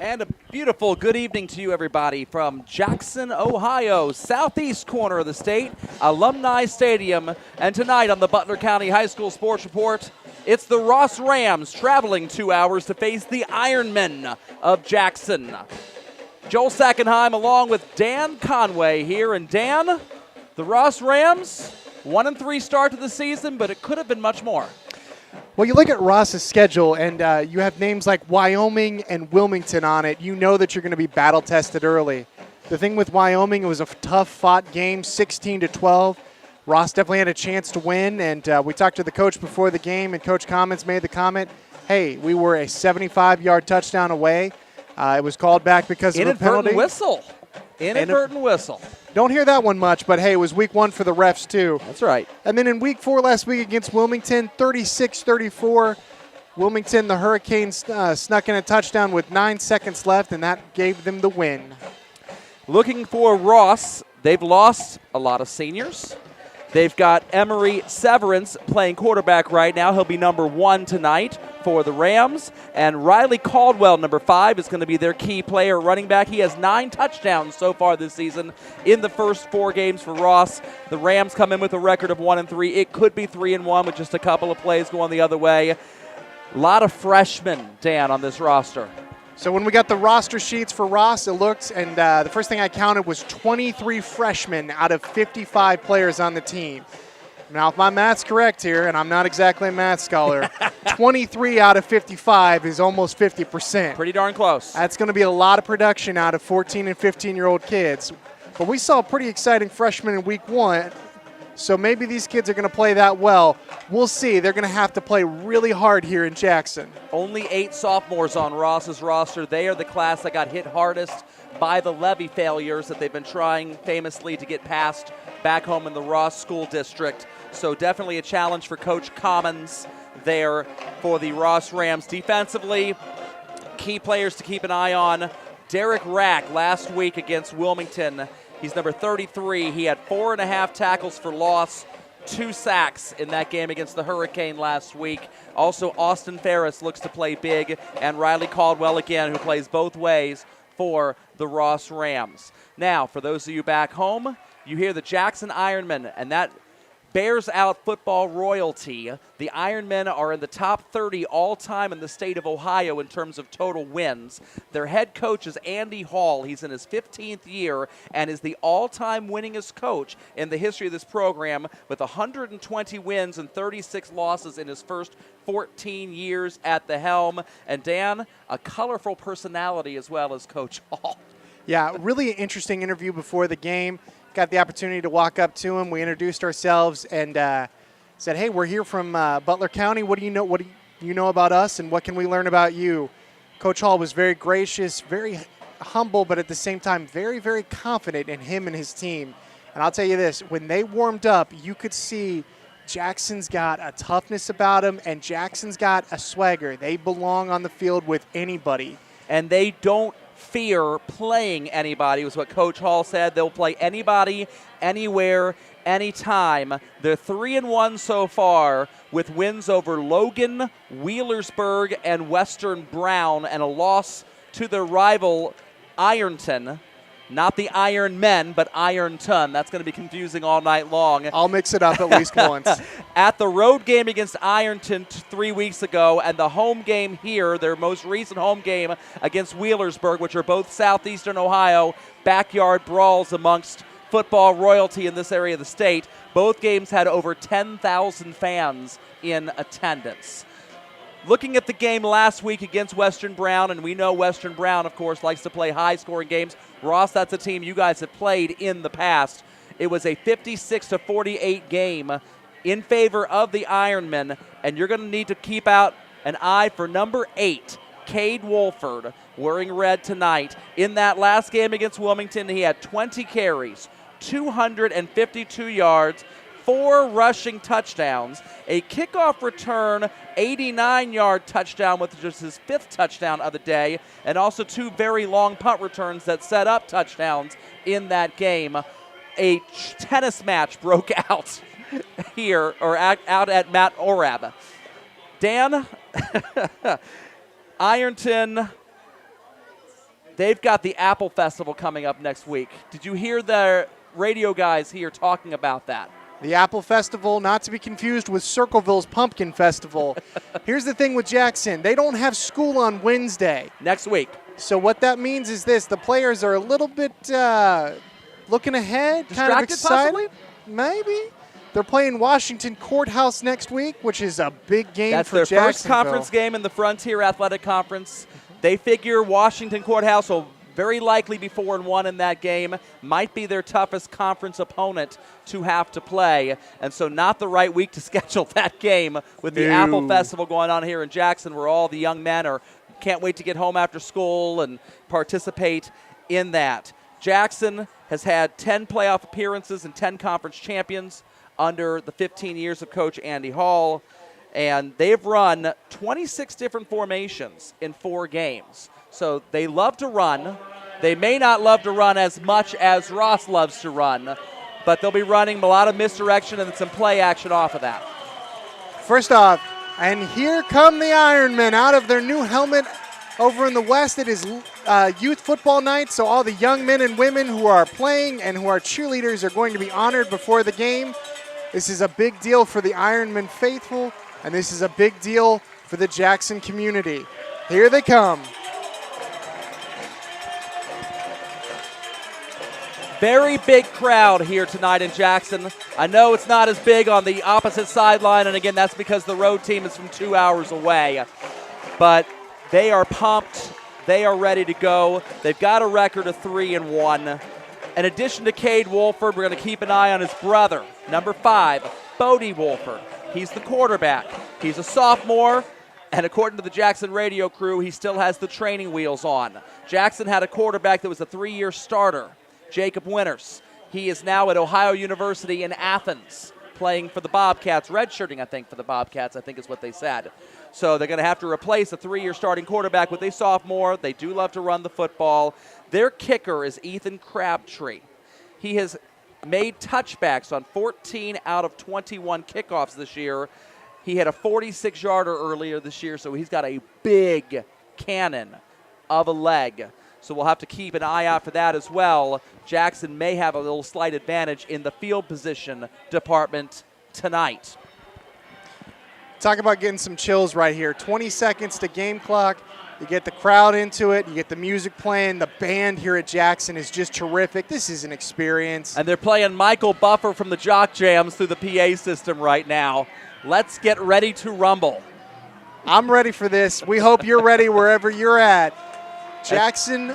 And a beautiful good evening to you, everybody, from Jackson, Ohio, southeast corner of the state, Alumni Stadium. And tonight on the Butler County High School Sports Report, it's the Ross Rams traveling 2 hours to face the Ironmen of Jackson. Joel Sackenheim along with Dan Conway here. And Dan, the Ross Rams, 1-3 start to the season, but it could have been much more. Well, you look at Ross's schedule, and you have names like Wyoming and Wilmington on it. You know that you're going to be battle-tested early. The thing with Wyoming, it was a tough-fought game, 16-12. Ross definitely had a chance to win, and we talked to the coach before the game, and Coach Commons made the comment, hey, we were a 75-yard touchdown away. It was called back because of a penalty. Inadvertent whistle. Don't hear that one much, but hey, it was week 1 for the refs too. That's right. And then in week 4 last week against Wilmington, 36-34. Wilmington, the Hurricanes snuck in a touchdown with 9 seconds left, and that gave them the win. Looking for Ross, they've lost a lot of seniors. They've got Emery Severance playing quarterback right now. He'll be number 1 tonight for the Rams. And Riley Caldwell, number 5, is going to be their key player running back. He has 9 touchdowns so far this season in the first 4 games for Ross. The Rams come in with a record of 1-3. It could be 3-1 with just a couple of plays going the other way. A lot of freshmen, Dan, on this roster. So when we got the roster sheets for Ross, it looked, and the first thing I counted was 23 freshmen out of 55 players on the team. Now, if my math's correct here, and I'm not exactly a math scholar, 23 out of 55 is almost 50%. Pretty darn close. That's going to be a lot of production out of 14 and 15-year-old kids. But we saw a pretty exciting freshman in week 1. So maybe these kids are going to play that well. We'll see. They're going to have to play really hard here in Jackson. Only 8 sophomores on Ross's roster. They are the class that got hit hardest by the levy failures that they've been trying famously to get past back home in the Ross School District. So definitely a challenge for Coach Commons there for the Ross Rams. Defensively, key players to keep an eye on. Derek Rack last week against Wilmington. He's number 33. He had 4.5 tackles for loss, 2 sacks in that game against the Hurricane last week. Also, Austin Ferris looks to play big, and Riley Caldwell again, who plays both ways for the Ross Rams. Now, for those of you back home, you hear the Jackson Ironmen, and that bears out football royalty. The Ironmen are in the top 30 all-time in the state of Ohio in terms of total wins. Their head coach is Andy Hall. He's in his 15th year and is the all-time winningest coach in the history of this program with 120 wins and 36 losses in his first 14 years at the helm. And Dan, a colorful personality as well as Coach Hall. Yeah, really interesting interview before the game. Got the opportunity to walk up to him. We introduced ourselves and said, hey, we're here from Butler County. What do you know about us, and what can we learn about you? Coach Hall was very gracious, very humble, but at the same time very, very confident in him and his team. And I'll tell you this, when they warmed up, you could see Jackson's got a toughness about them, and Jackson's got a swagger. They belong on the field with anybody. And they don't fear playing anybody, was what Coach Hall said. They'll play anybody, anywhere, anytime. They're 3-1 so far with wins over Logan, Wheelersburg, and Western Brown, and a loss to their rival Ironton. Not the Iron Men, but Ironton. That's going to be confusing all night long. I'll mix it up at least once. At the road game against Ironton 3 weeks ago, and the home game here, their most recent home game against Wheelersburg, which are both southeastern Ohio, backyard brawls amongst football royalty in this area of the state. Both games had over 10,000 fans in attendance. Looking at the game last week against Western Brown, and we know Western Brown, of course, likes to play high-scoring games. Ross, that's a team you guys have played in the past. It was a 56-48 game in favor of the Ironmen, and you're going to need to keep out an eye for number 8, Cade Wolford, wearing red tonight. In that last game against Wilmington, he had 20 carries, 252 yards, 4 rushing touchdowns, a kickoff return, 89-yard touchdown with just his 5th touchdown of the day, and also 2 very long punt returns that set up touchdowns in that game. A tennis match broke out here, or out at Matt Orab. Dan, Ironton they've got the Apple Festival coming up next week. Did you hear the radio guys here talking about that? The Apple Festival, not to be confused with Circleville's Pumpkin Festival. Here's the thing with Jackson. They don't have school on Wednesday. Next week. So what that means is this. The players are a little bit looking ahead, kind of excited. Possibly? Maybe. They're playing Washington Courthouse next week, which is a big game That's for their Jacksonville. first conference game in the Frontier Athletic Conference. They figure Washington Courthouse will very likely be 4-1 in that game. Might be their toughest conference opponent to have to play. And so not the right week to schedule that game with the Apple Festival going on here in Jackson, where all the young men can't wait to get home after school and participate in that. Jackson has had 10 playoff appearances and 10 conference champions under the 15 years of Coach Andy Hall. And they've run 26 different formations in 4 games. So they love to run. They may not love to run as much as Ross loves to run, but they'll be running a lot of misdirection and some play action off of that. First off, and here come the Ironmen out of their new helmet over in the West. It is youth football night, so all the young men and women who are playing and who are cheerleaders are going to be honored before the game. This is a big deal for the Ironman faithful, and this is a big deal for the Jackson community. Here they come. Very big crowd here tonight in Jackson. I know it's not as big on the opposite sideline, and again, that's because the road team is from 2 hours away. But they are pumped. They are ready to go. They've got a record of 3-1. In addition to Cade Wolford, we're going to keep an eye on his brother, number 5, Bodie Wolford. He's the quarterback. He's a sophomore, and according to the Jackson radio crew, he still has the training wheels on. Jackson had a quarterback that was a 3-year starter, Jacob Winters. He is now at Ohio University in Athens playing for the Bobcats, redshirting, I think, for the Bobcats, I think is what they said. So they're going to have to replace a 3-year starting quarterback with a sophomore. They do love to run the football. Their kicker is Ethan Crabtree. He has made touchbacks on 14 out of 21 kickoffs this year. He had a 46-yarder earlier this year, so he's got a big cannon of a leg. So we'll have to keep an eye out for that as well. Jackson may have a little slight advantage in the field position department tonight. Talk about getting some chills right here. 20 seconds to game clock. You get the crowd into it. You get the music playing. The band here at Jackson is just terrific. This is an experience. And they're playing Michael Buffer from the Jock Jams through the PA system right now. Let's get ready to rumble. I'm ready for this. We hope you're ready wherever you're at. Jackson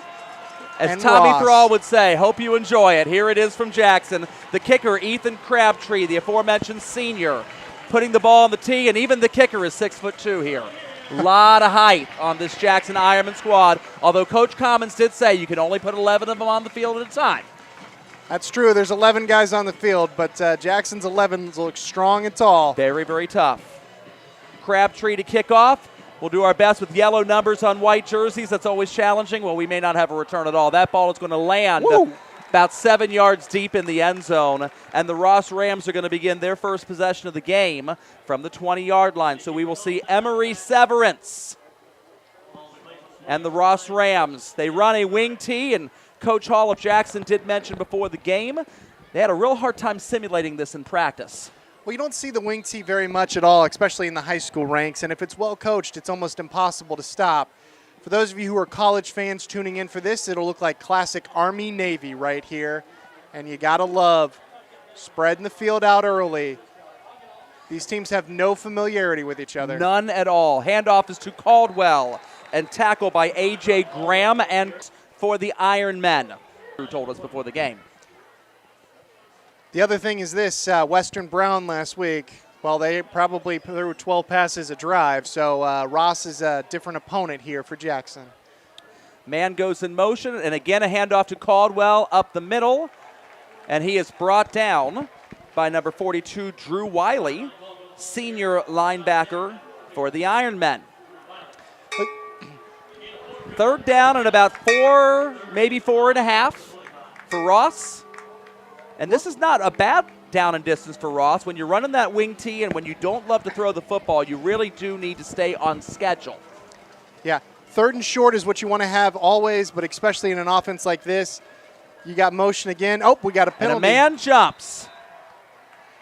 As Tommy Ross. Thrall would say, hope you enjoy it. Here it is from Jackson. The kicker, Ethan Crabtree, the aforementioned senior, putting the ball on the tee, and even the kicker is 6'2" here. A lot of height on this Jackson Ironman squad, although Coach Commons did say you can only put 11 of them on the field at a time. That's true. There's 11 guys on the field, but Jackson's 11 look strong and tall. Very, very tough. Crabtree to kick off. We'll do our best with yellow numbers on white jerseys. That's always challenging. Well, we may not have a return at all. That ball is going to land about 7 yards deep in the end zone. And the Ross Rams are going to begin their first possession of the game from the 20-yard line. So we will see Emory Severance and the Ross Rams. They run a wing tee, and Coach Hall of Jackson did mention before the game they had a real hard time simulating this in practice. Well, you don't see the wing tee very much at all, especially in the high school ranks. And if it's well coached, it's almost impossible to stop. For those of you who are college fans tuning in for this, it'll look like classic Army-Navy right here. And you got to love spreading the field out early. These teams have no familiarity with each other. None at all. Handoff is to Caldwell and tackle by A.J. Graham and for the Iron Men, who told us before the game. The other thing is this, Western Brown last week, well, they probably threw 12 passes a drive, so Ross is a different opponent here for Jackson. Man goes in motion, and again a handoff to Caldwell up the middle, and he is brought down by number 42, Drew Wiley, senior linebacker for the Iron Men. Third down and about 4, maybe 4.5 for Ross. And this is not a bad down and distance for Ross. When you're running that wing tee and when you don't love to throw the football, you really do need to stay on schedule. Yeah, Third and short is what you want to have always, but especially in an offense like this. You got motion again. Oh, we got a penalty. And a man jumps.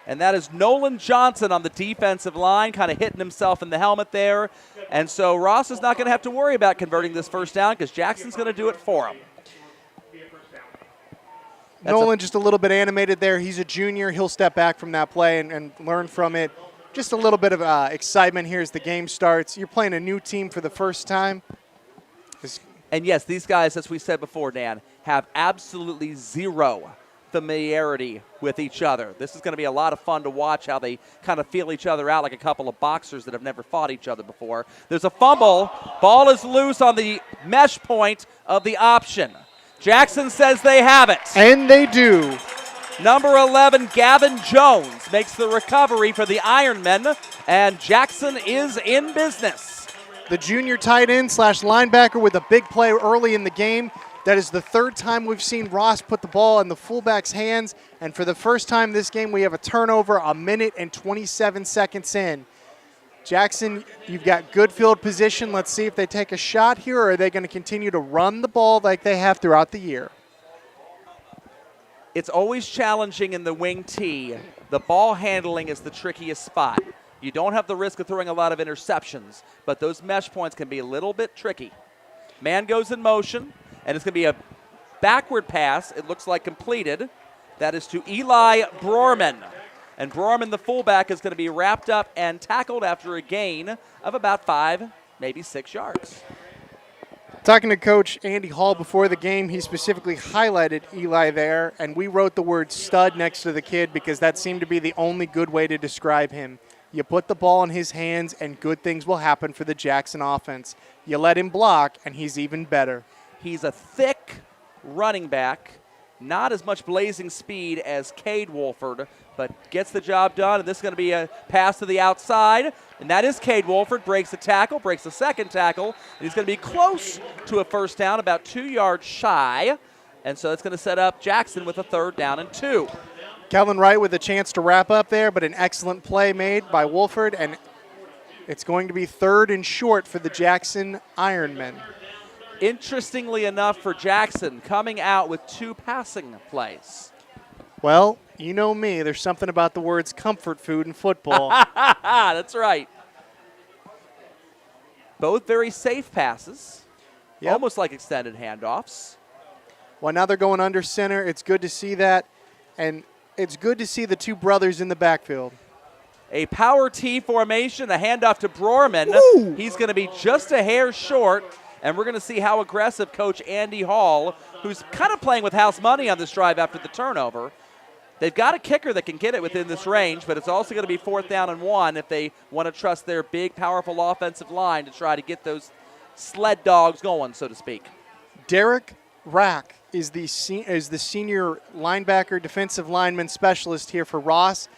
And that is Nolan Johnson on the defensive line, kind of hitting himself in the helmet there. And so Ross is not going to have to worry about converting this first down because Jackson's going to do it for him. Nolan just a little bit animated there. He's a junior. He'll step back from that play and learn from it. Just a little bit of excitement here as the game starts. You're playing a new team for the first time. And yes, these guys, as we said before, Dan, have absolutely zero familiarity with each other. This is going to be a lot of fun to watch how they kind of feel each other out like a couple of boxers that have never fought each other before. There's a fumble. Ball is loose on the mesh point of the option. Jackson says they have it. And they do. Number 11, Gavin Jones, makes the recovery for the Ironmen, and Jackson is in business. The junior tight end / linebacker with a big play early in the game. That is the third time we've seen Ross put the ball in the fullback's hands, and for the first time this game we have a turnover 1 minute and 27 seconds in. Jackson, you've got good field position. Let's see if they take a shot here, or are they going to continue to run the ball like they have throughout the year? It's always challenging in the wing T. The ball handling is the trickiest spot. You don't have the risk of throwing a lot of interceptions, but those mesh points can be a little bit tricky. Man goes in motion, and it's going to be a backward pass. It looks like completed. That is to Eli Brorman. And Brorman, the fullback, is going to be wrapped up and tackled after a gain of about 5, maybe 6 yards. Talking to Coach Andy Hall before the game, he specifically highlighted Eli there, and we wrote the word stud next to the kid because that seemed to be the only good way to describe him. You put the ball in his hands, and good things will happen for the Jackson offense. You let him block, and he's even better. He's a thick running back, not as much blazing speed as Cade Wolford, but gets the job done. And this is going to be a pass to the outside, and that is Cade Wolford. Breaks a tackle, breaks the second tackle, and he's going to be close to a first down, about 2 yards shy. And so it's going to set up Jackson with a 3rd down and 2. Kelvin Wright with a chance to wrap up there, but an excellent play made by Wolford, and it's going to be 3rd and short for the Jackson Ironmen. Interestingly enough for Jackson, coming out with 2 passing plays. Well, you know me. There's something about the words comfort food in football. That's right. Both very safe passes, almost like extended handoffs. Well, now they're going under center. It's good to see that, and it's good to see the 2 brothers in the backfield. A power T formation, a handoff to Brorman. Ooh. He's going to be just a hair short, and we're going to see how aggressive Coach Andy Hall, who's kind of playing with house money on this drive after the turnover. They've got a kicker that can get it within this range, but it's also going to be 4th down and 1 if they want to trust their big, powerful offensive line to try to get those sled dogs going, so to speak. Derek Rack is the senior linebacker, defensive lineman specialist here for Ross.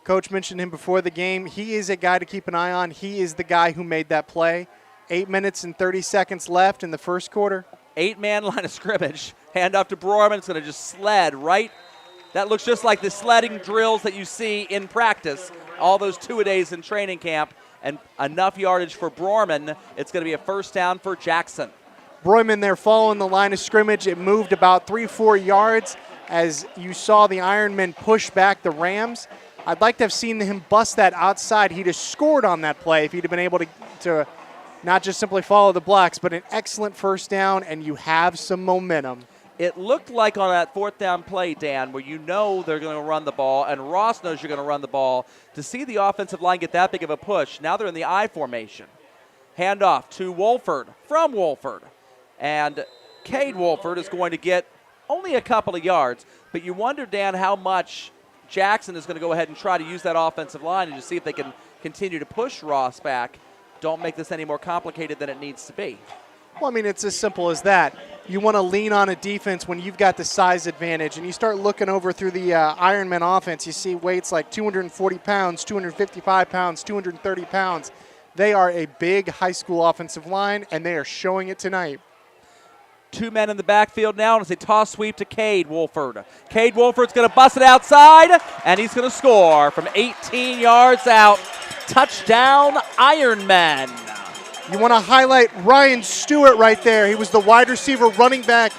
Coach mentioned him before the game. He is a guy to keep an eye on. He is the guy who made that play. 8 minutes and 30 seconds left in the first quarter. 8-man line of scrimmage. Handoff to Brorman. It's going to just sled right. That looks just like the sledding drills that you see in practice. All those 2-a-days in training camp. And enough yardage for Brorman. It's going to be a 1st down for Jackson. Brorman there following the line of scrimmage. It moved about 3-4 yards as you saw the Ironmen push back the Rams. I'd like to have seen him bust that outside. He'd have scored on that play if he'd have been able to not just simply follow the blocks, but an excellent 1st down, and you have some momentum. It looked like on that 4th down play, Dan, where you know they're going to run the ball, and Ross knows you're going to run the ball, to see the offensive line get that big of a push. Now they're in the I formation. Handoff to Wolford, from Wolford. And Cade Wolford is going to get only a couple of yards, but you wonder, Dan, how much Jackson is going to go ahead and try to use that offensive line and just see if they can continue to push Ross back. Don't make this any more complicated than it needs to be. Well, I mean, it's as simple as that. You want to lean on a defense when you've got the size advantage, and you start looking over through the Ironman offense. You see weights like 240 pounds, 255 pounds, 230 pounds. They are a big high school offensive line, and they are showing it tonight. 2 men in the backfield now, and it's a toss sweep to Cade Wolford. Cade Wolford's going to bust it outside, and he's going to score from 18 yards out. Touchdown, Ironman. You want to highlight Ryan Stewart right there. He was the wide receiver, running back,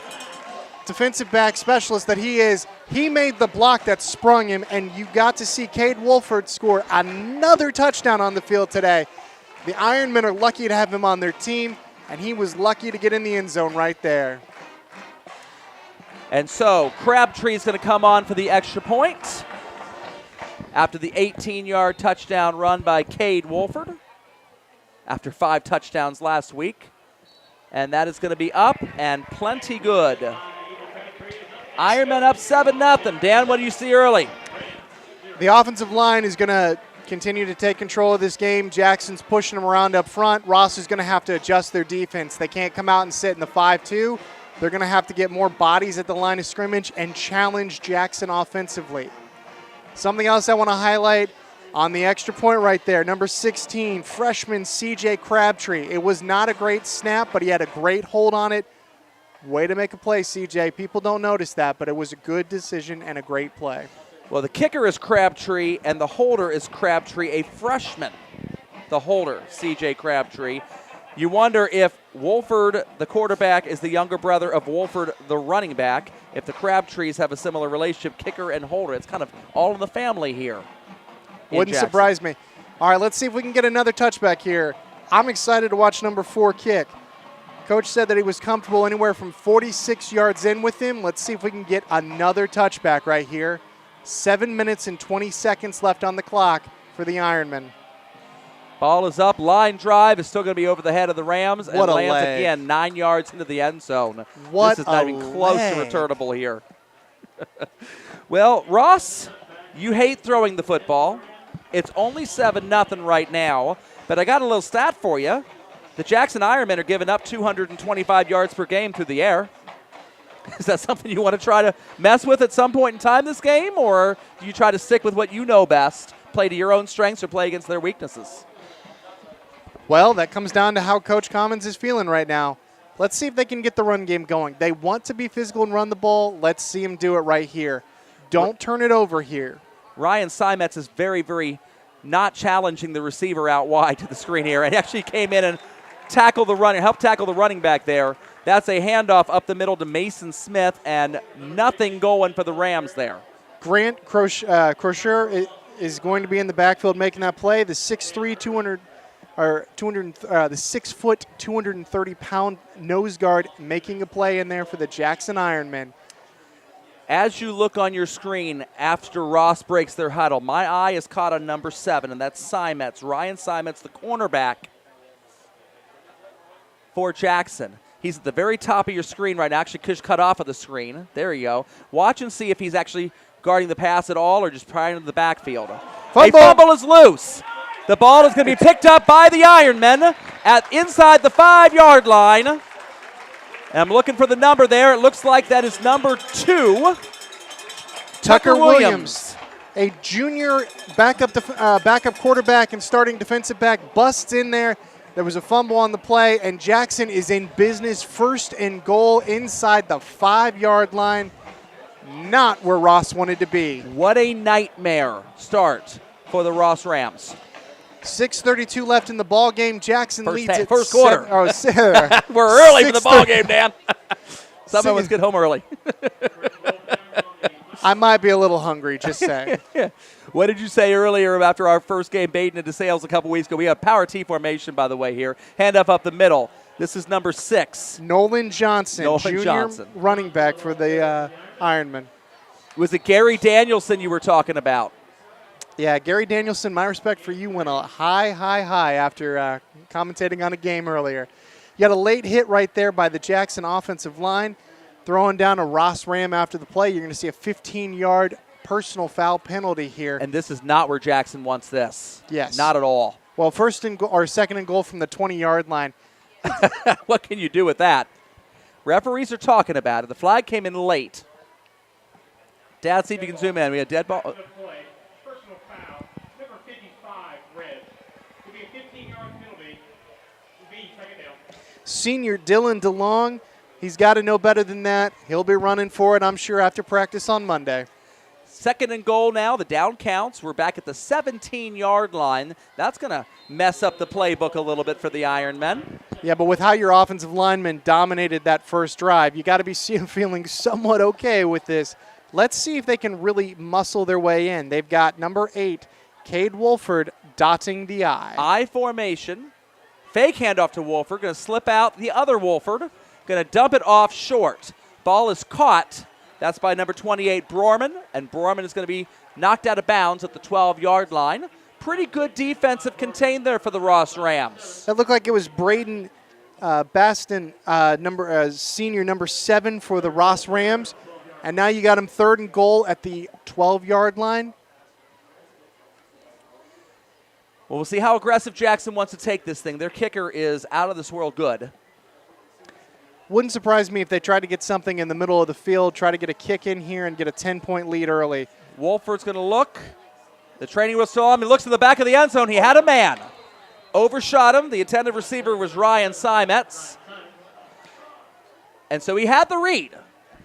defensive back specialist that he is. He made the block that sprung him, and you got to see Cade Wolford score another touchdown on the field today. The Ironmen are lucky to have him on their team, and he was lucky to get in the end zone right there. And so Crabtree is going to come on for the extra point after the 18-yard touchdown run by Cade Wolford after 5 touchdowns last week. And that is going to be up and plenty good. Ironmen up 7-0. Dan, what do you see early? The offensive line is going to continue to take control of this game. Jackson's pushing them around up front. Ross is going to have to adjust their defense. They can't come out and sit in the 5-2. They're going to have to get more bodies at the line of scrimmage and challenge Jackson offensively. Something else I want to highlight on the extra point right there, number 16, freshman CJ Crabtree. It was not a great snap, but he had a great hold on it. Way to make a play, CJ. People don't notice that, but it was a good decision and a great play. Well, the kicker is Crabtree, and the holder is Crabtree, a freshman. The holder, C.J. Crabtree. You wonder if Wolford, the quarterback, is the younger brother of Wolford, the running back, if the Crabtrees have a similar relationship, kicker and holder. It's kind of all in the family here. Wouldn't surprise me. All right, let's see if we can get another touchback here. I'm excited to watch number 4 kick. Coach said that he was comfortable anywhere from 46 yards in with him. Let's see if we can get another touchback right here. 7 minutes and 20 seconds left on the clock for the Ironmen. Ball is up. Line drive is still going to be over the head of the Rams. What and a lands leg. Again 9 yards into the end zone. What this is not a even close leg. to returnable here. Well, Ross, you hate throwing the football. It's only 7-0 right now, but I got a little stat for you. The Jackson Ironmen are giving up 225 yards per game through the air. Is that something you want to try to mess with at some point in time this game, or do you try to stick with what you know best, play to your own strengths or play against their weaknesses? Well, that comes down to how Coach Commons is feeling right now. Let's see if they can get the run game going. They want to be physical and run the ball. Let's see them do it right here. Don't turn it over here. Ryan Simets is very, very not challenging the receiver out wide to the screen here, and actually came in and helped tackle the running back there. That's a handoff up the middle to Mason Smith, and nothing going for the Rams there. Grant Crocier is going to be in the backfield making that play. The 6'3", 230-pound nose guard making a play in there for the Jackson Ironmen. As you look on your screen after Ross breaks their huddle, my eye is caught on number 7, and that's Simets. Ryan Simets, the cornerback for Jackson. He's at the very top of your screen right now. Actually, just cut off of the screen. There you go. Watch and see if he's actually guarding the pass at all or just prying into the backfield. Fumble. A fumble is loose. The ball is going to be picked up by the Ironmen at inside the 5-yard line. And I'm looking for the number there. It looks like that is number 2. Tucker Williams, a junior backup quarterback and starting defensive back, busts in there. There was a fumble on the play, and Jackson is in business, 1st and goal inside the 5-yard line. Not where Ross wanted to be. What a nightmare start for the Ross Rams. 6:32 left in the ball game. Jackson leads it. First quarter. We're early for the ball game, Dan. Some of us get home early. I might be a little hungry, just saying. What did you say earlier after our first game baiting into sales a couple weeks ago? We have power T formation, by the way, here. Hand up the middle. This is number 6. Nolan Johnson, junior running back for the Ironmen. Was it Gary Danielson you were talking about? Yeah, Gary Danielson, my respect for you went high after commentating on a game earlier. You had a late hit right there by the Jackson offensive line. Throwing down a Ross Ram after the play, you're going to see a 15-yard personal foul penalty here. And this is not where Jackson wants this. Yes. Not at all. Well, 2nd and goal from the 20-yard line. What can you do with that? Referees are talking about it. The flag came in late. Dad, see if you can zoom in. We had dead ball. Personal foul, number 55, red. Will be a 15-yard penalty. Will be second down. Senior Dylan DeLong, he's got to know better than that. He'll be running for it, I'm sure, after practice on Monday. Second and goal now. The down counts. We're back at the 17-yard line. That's going to mess up the playbook a little bit for the Ironmen. Yeah, but with how your offensive linemen dominated that first drive, you got to be feeling somewhat okay with this. Let's see if they can really muscle their way in. They've got number 8, Cade Wolford, dotting the I. I formation. Fake handoff to Wolford. Going to slip out the other Wolford. Going to dump it off short. Ball is caught. That's by number 28, Brorman. And Brorman is going to be knocked out of bounds at the 12-yard line. Pretty good defensive contain there for the Ross Rams. That looked like it was Braden Baston, senior number 7 for the Ross Rams. And now you got him 3rd and goal at the 12-yard line. Well, we'll see how aggressive Jackson wants to take this thing. Their kicker is out of this world good. Wouldn't surprise me if they tried to get something in the middle of the field, try to get a kick in here and get a 10-point lead early. Wolford's going to look. The training whistle on. He looks in the back of the end zone. He had a man. Overshot him. The intended receiver was Ryan Simets. And so he had the read.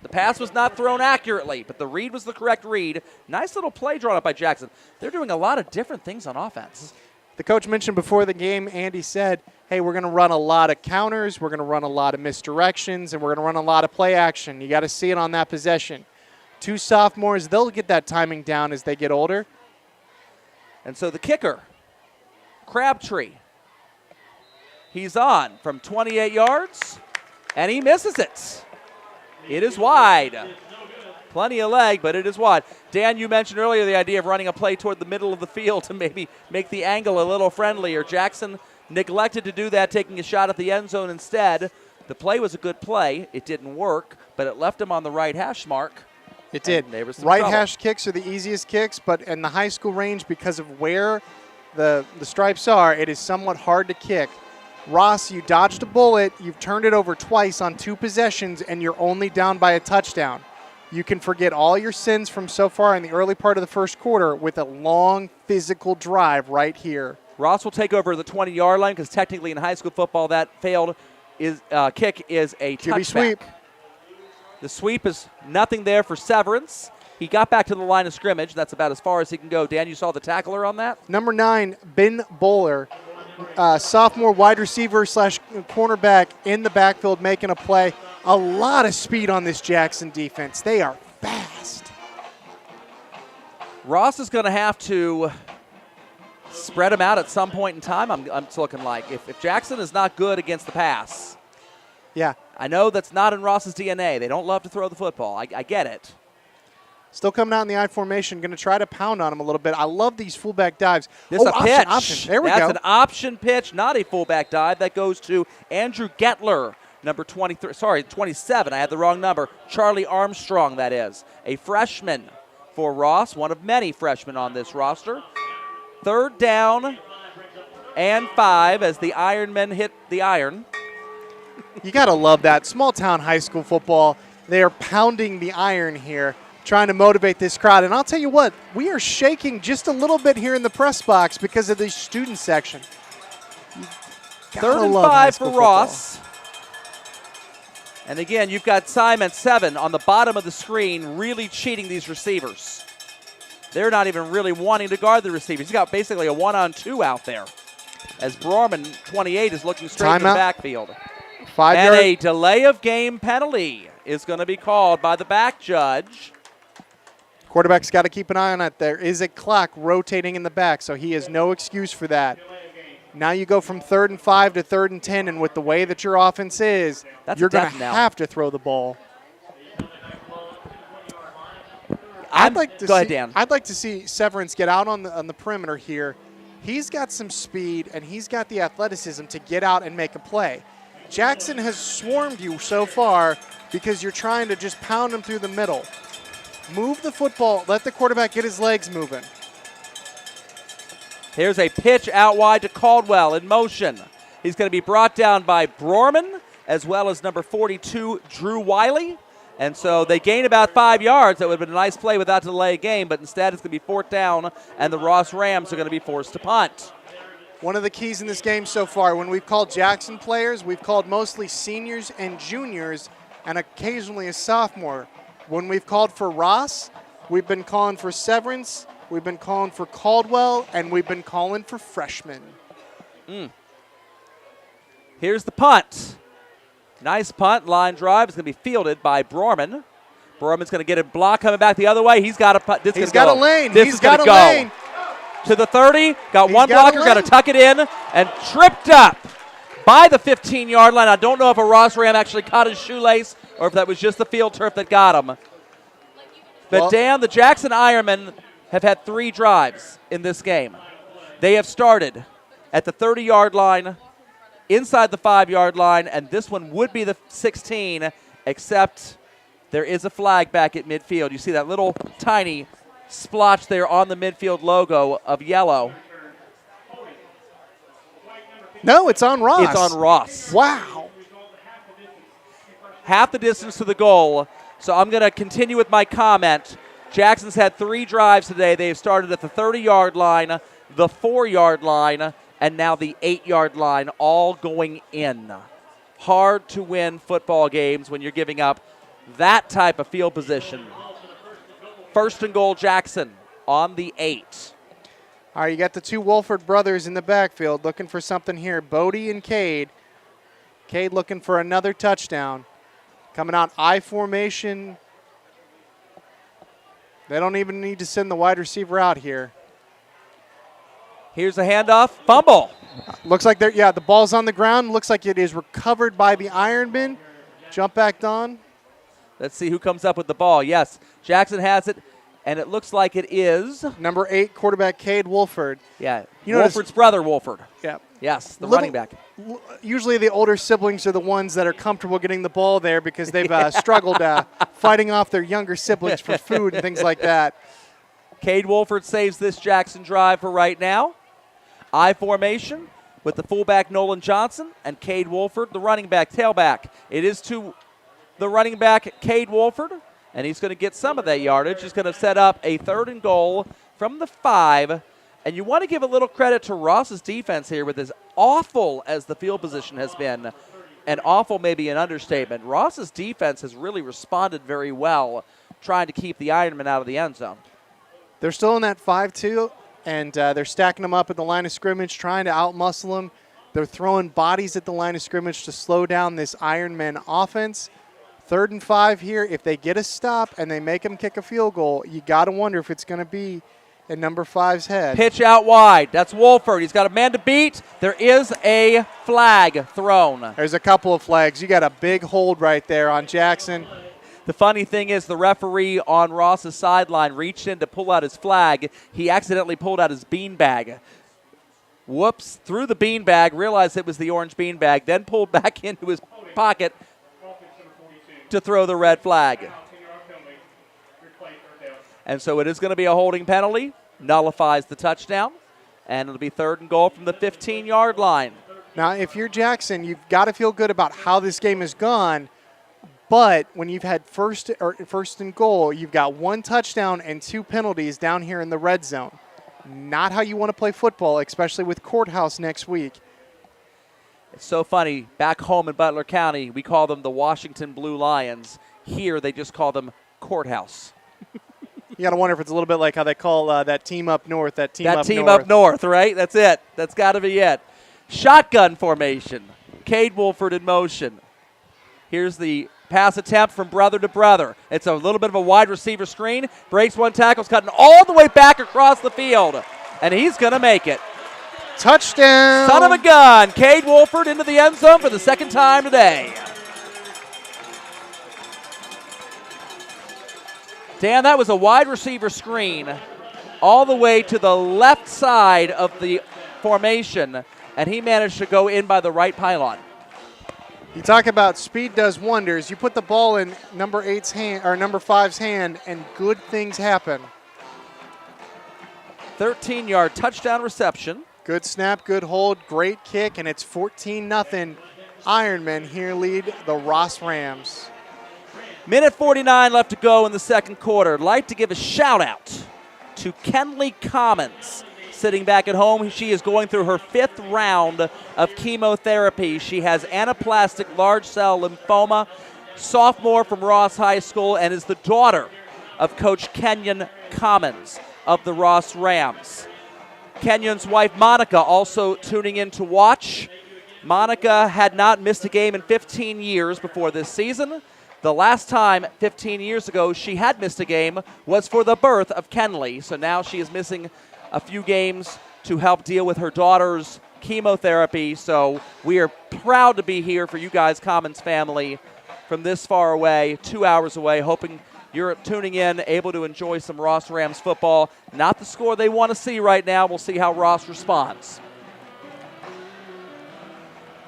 The pass was not thrown accurately, but the read was the correct read. Nice little play drawn up by Jackson. They're doing a lot of different things on offense. The coach mentioned before the game, Andy said, hey, we're going to run a lot of counters, we're going to run a lot of misdirections, and we're going to run a lot of play action. You got to see it on that possession. 2 sophomores, they'll get that timing down as they get older. And so the kicker, Crabtree, he's on from 28 yards, and he misses it. It is wide. Plenty of leg, but it is wide. Dan, you mentioned earlier the idea of running a play toward the middle of the field to maybe make the angle a little friendlier. Jackson neglected to do that, taking a shot at the end zone instead. The play was a good play. It didn't work, but it left him on the right hash mark. It did. Right hash kicks are the easiest kicks, but in the high school range, because of where the stripes are, it is somewhat hard to kick. Ross, you dodged a bullet. You've turned it over twice on 2 possessions, and you're only down by a touchdown. You can forget all your sins from so far in the early part of the first quarter with a long physical drive right here. Ross will take over the 20-yard line because technically in high school football that failed kick is a touchback. Sweep. The sweep is nothing there for Severance. He got back to the line of scrimmage. That's about as far as he can go. Dan, you saw the tackler on that? Number 9, Ben Bowler, sophomore wide receiver / cornerback in the backfield making a play. A lot of speed on this Jackson defense. They are fast. Ross is going to have to spread him out at some point in time, I'm looking like. If Jackson is not good against the pass. Yeah. I know that's not in Ross's DNA. They don't love to throw the football. I get it. Still coming out in the I formation, going to try to pound on him a little bit. I love these fullback dives. This is a pitch. Option. There we go. That's an option pitch, not a fullback dive. That goes to Andrew Gettler, number 27. I had the wrong number. Charlie Armstrong, that is. A freshman for Ross, one of many freshmen on this roster. 3rd down and 5 as the Ironmen hit the iron. You got to love that. Small-town high school football, they are pounding the iron here, trying to motivate this crowd. And I'll tell you what, we are shaking just a little bit here in the press box because of the student section. 3rd and 5 for Ross. And again, you've got Simon 7 on the bottom of the screen really cheating these receivers. They're not even really wanting to guard the receivers. He's got basically a 1-on-2 out there as Brorman, 28, is looking straight to the backfield. 5 and yard. A delay of game penalty is going to be called by the back judge. Quarterback's got to keep an eye on it. There is a clock rotating in the back, so he has no excuse for that. Now you go from 3rd and 5 to 3rd and 10, and with the way that your offense is, you're going to have to throw the ball. I'd like to see Severance get out on the perimeter here. He's got some speed, and he's got the athleticism to get out and make a play. Jackson has swarmed you so far because you're trying to just pound him through the middle. Move the football. Let the quarterback get his legs moving. Here's a pitch out wide to Caldwell in motion. He's going to be brought down by Brorman as well as number 42, Drew Wiley. And so they gain about 5 yards. That would have been a nice play without delay of game, but instead it's going to be 4th down, and the Ross Rams are going to be forced to punt. One of the keys in this game so far, when we've called Jackson players, we've called mostly seniors and juniors and occasionally a sophomore. When we've called for Ross, We've been calling for Severance, we've been calling for Caldwell, and we've been calling for freshmen. Here's the punt. Nice punt. Line drive is going to be fielded by Borman. Borman's going to get a block coming back the other way. He's got a punt. This He's is got gonna a lane. This He's is going got to a go lane. to the 30. Got He's one got a blocker. Got to lane. tuck it in and tripped up by the 15-yard line. I don't know if a Ross Ram actually caught his shoelace or if that was just the field turf that got him. But Well- Dan, the Jackson Ironmen have had 3 drives in this game. They have started at the 30-yard line, inside the 5-yard line, and this one would be the 16, except there is a flag back at midfield. You see that little tiny splotch there on the midfield logo of yellow. No, it's on Ross. It's on Ross. Wow. Half the distance to the goal. So I'm going to continue with my comment. Jackson's had 3 drives today. They've started at the 30-yard line, the 4-yard line, and now the 8-yard line, all going in. Hard to win football games when you're giving up that type of field position. First and goal, Jackson on the 8. All right, you got the 2 Wolford brothers in the backfield looking for something here. Bodie and Cade. Cade looking for another touchdown. Coming out I formation. They don't even need to send the wide receiver out here. Here's a handoff. Fumble. Looks like the ball's on the ground. Looks like it is recovered by the Ironmen. Jump back on. Let's see who comes up with the ball. Yes, Jackson has it, and it looks like it is. Number 8, quarterback Cade Wolford. Yeah, You notice- Wolford's brother, Wolford. Yeah. Yes, the Little- running back. Usually the older siblings are the ones that are comfortable getting the ball there because they've struggled fighting off their younger siblings for food and things like that. Cade Wolford saves this Jackson drive for right now. I formation with the fullback Nolan Johnson and Cade Wolford, the running back, tailback. It is to the running back, Cade Wolford, and he's going to get some of that yardage. He's going to set up a 3rd and goal from the 5. And you want to give a little credit to Ross's defense here with as awful as the field position has been. And awful may be an understatement. Ross's defense has really responded very well trying to keep the Ironmen out of the end zone. They're still in that 5-2, and they're stacking them up at the line of scrimmage, trying to outmuscle them. They're throwing bodies at the line of scrimmage to slow down this Ironman offense. 3rd and 5 here. If they get a stop and they make them kick a field goal, you got to wonder if it's going to be in number 5's head. Pitch out wide. That's Wolford. He's got a man to beat. There is a flag thrown. There's a couple of flags. You got a big hold right there on Jackson. The funny thing is the referee on Ross's sideline reached in to pull out his flag. He accidentally pulled out his beanbag. Whoops. Threw the beanbag, realized it was the orange beanbag, then pulled back into his pocket to throw the red flag. And so it is going to be a holding penalty, nullifies the touchdown, and it'll be 3rd and goal from the 15-yard line. Now, if you're Jackson, you've got to feel good about how this game has gone. But when you've had first and goal, you've got 1 touchdown and 2 penalties down here in the red zone. Not how you want to play football, especially with Courthouse next week. It's so funny. Back home in Butler County, we call them the Washington Blue Lions. Here, they just call them Courthouse. You got to wonder if it's a little bit like how they call that team up north, that team up north, right? That's it. That's got to be it. Shotgun formation. Cade Wolford in motion. Here's the pass attempt from brother to brother. It's a little bit of a wide receiver screen. Breaks 1 tackle, cutting all the way back across the field. And he's going to make it. Touchdown. Son of a gun. Cade Wolford into the end zone for the 2nd time today. Dan, that was a wide receiver screen all the way to the left side of the formation, and he managed to go in by the right pylon. You talk about speed does wonders. You put the ball in number 8's hand or number 5's hand, and good things happen. 13-yard touchdown reception. Good snap, good hold, great kick, and it's 14-0. Ironmen here lead the Ross Rams. Minute 49 left to go in the 2nd quarter. I'd like to give a shout-out to Kenley Commons. Sitting back at home, she is going through her 5th round of chemotherapy. She has anaplastic large cell lymphoma, sophomore from Ross High School, and is the daughter of Coach Kenyon Commons of the Ross Rams. Kenyon's wife, Monica, also tuning in to watch. Monica had not missed a game in 15 years before this season. The last time, 15 years ago, she had missed a game was for the birth of Kenley. So now she is missing a few games to help deal with her daughter's chemotherapy. So we are proud to be here for you guys, Commons family, from this far away, 2 hours away, hoping you're tuning in, able to enjoy some Ross Rams football. Not the score they want to see right now. We'll see how Ross responds.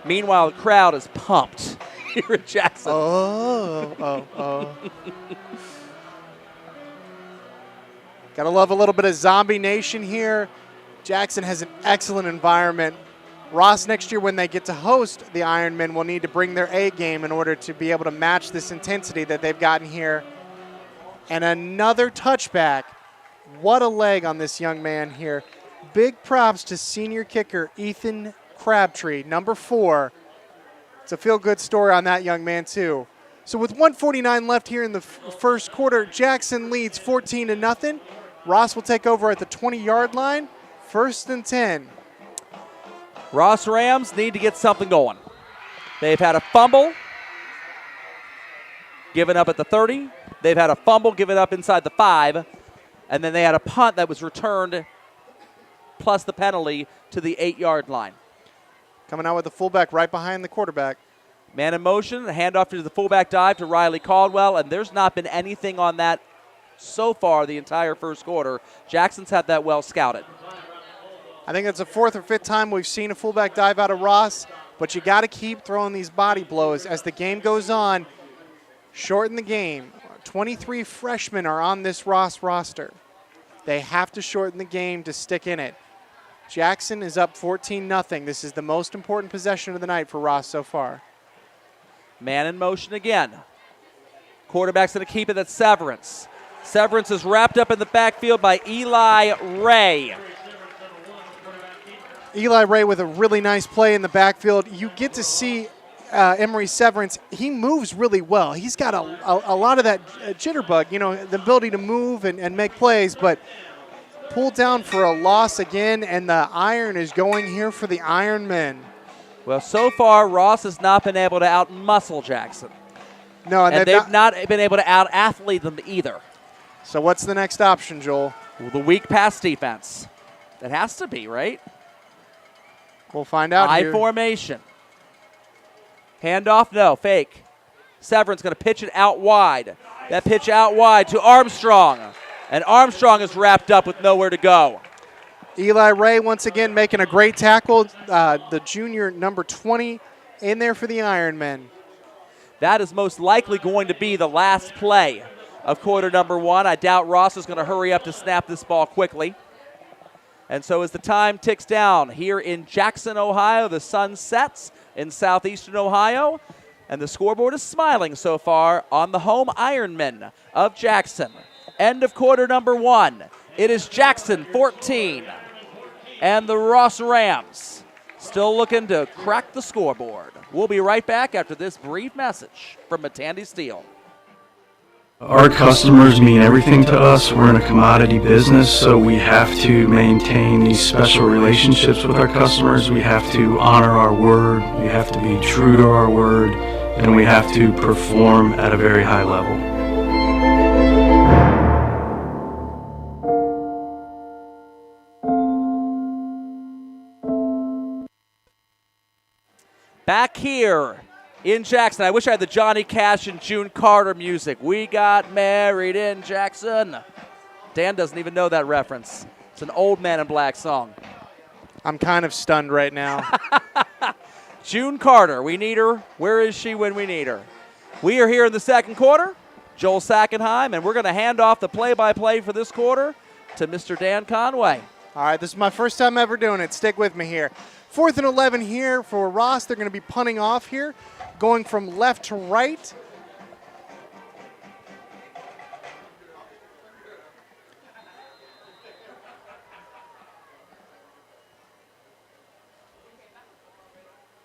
Meanwhile, the crowd is pumped here at Jackson. Oh. Gotta love a little bit of Zombie Nation here. Jackson has an excellent environment. Ross, next year when they get to host the Ironmen, will need to bring their A game in order to be able to match this intensity that they've gotten here. And another touchback. What a leg on this young man here. Big props to senior kicker Ethan Crabtree, number 4. It's a feel-good story on that young man, too. So with 1:49 left here in the first quarter, Jackson leads 14-0. Ross will take over at the 20-yard line. 1st and 10. Ross Rams need to get something going. They've had a fumble given up at the 30. They've had a fumble given up inside the 5. And then they had a punt that was returned plus the penalty to the 8-yard line. Coming out with the fullback right behind the quarterback. Man in motion, a handoff to the fullback dive to Riley Caldwell, and there's not been anything on that so far the entire first quarter. Jackson's had that well scouted. I think it's the 4th or 5th time we've seen a fullback dive out of Ross, but you got to keep throwing these body blows as the game goes on. Shorten the game. 23 freshmen are on this Ross roster. They have to shorten the game to stick in it. Jackson is up 14-0. This is the most important possession of the night for Ross so far. Man in motion again. Quarterback's going to keep it. That's Severance. Severance is wrapped up in the backfield by Eli Ray. Eli Ray with a really nice play in the backfield. You get to see Emory Severance. He moves really well. He's got a lot of that jitterbug, the ability to move and make plays, but pulled down for a loss again, and the iron is going here for the Ironmen. Well, so far, Ross has not been able to out-muscle Jackson. No, and they've not been able to out-athlete them either. So what's the next option, Joel? Well, the weak pass defense. That has to be, right? We'll find out I here. formation. Handoff, no, fake. Severance going to pitch it out wide. That pitch out wide to Armstrong. And Armstrong is wrapped up with nowhere to go. Eli Ray once again making a great tackle. The junior number 20 in there for the Ironmen. That is most likely going to be the last play of quarter number 1. I doubt Ross is going to hurry up to snap this ball quickly. And so as the time ticks down here in Jackson, Ohio, the sun sets in southeastern Ohio, and the scoreboard is smiling so far on the home Ironmen of Jackson. End of quarter number 1. It is Jackson 14, and the Ross Rams still looking to crack the scoreboard. We'll be right back after this brief message from Matandy Steel. Our customers mean everything to us. We're in a commodity business, so we have to maintain these special relationships with our customers. We have to honor our word. We have to be true to our word, and we have to perform at a very high level. Back here in Jackson. I wish I had the Johnny Cash and June Carter music. We got married in Jackson. Dan doesn't even know that reference. It's an old Man in Black song. I'm kind of stunned right now. June Carter, we need her. Where is she when we need her? We are here in the second quarter. Joel Sackenheim, and we're going to hand off the play-by-play for this quarter to Mr. Dan Conway. All right, this is my first time ever doing it. Stick with me here. 4th and 11 here for Ross. They're going to be punting off here, going from left to right.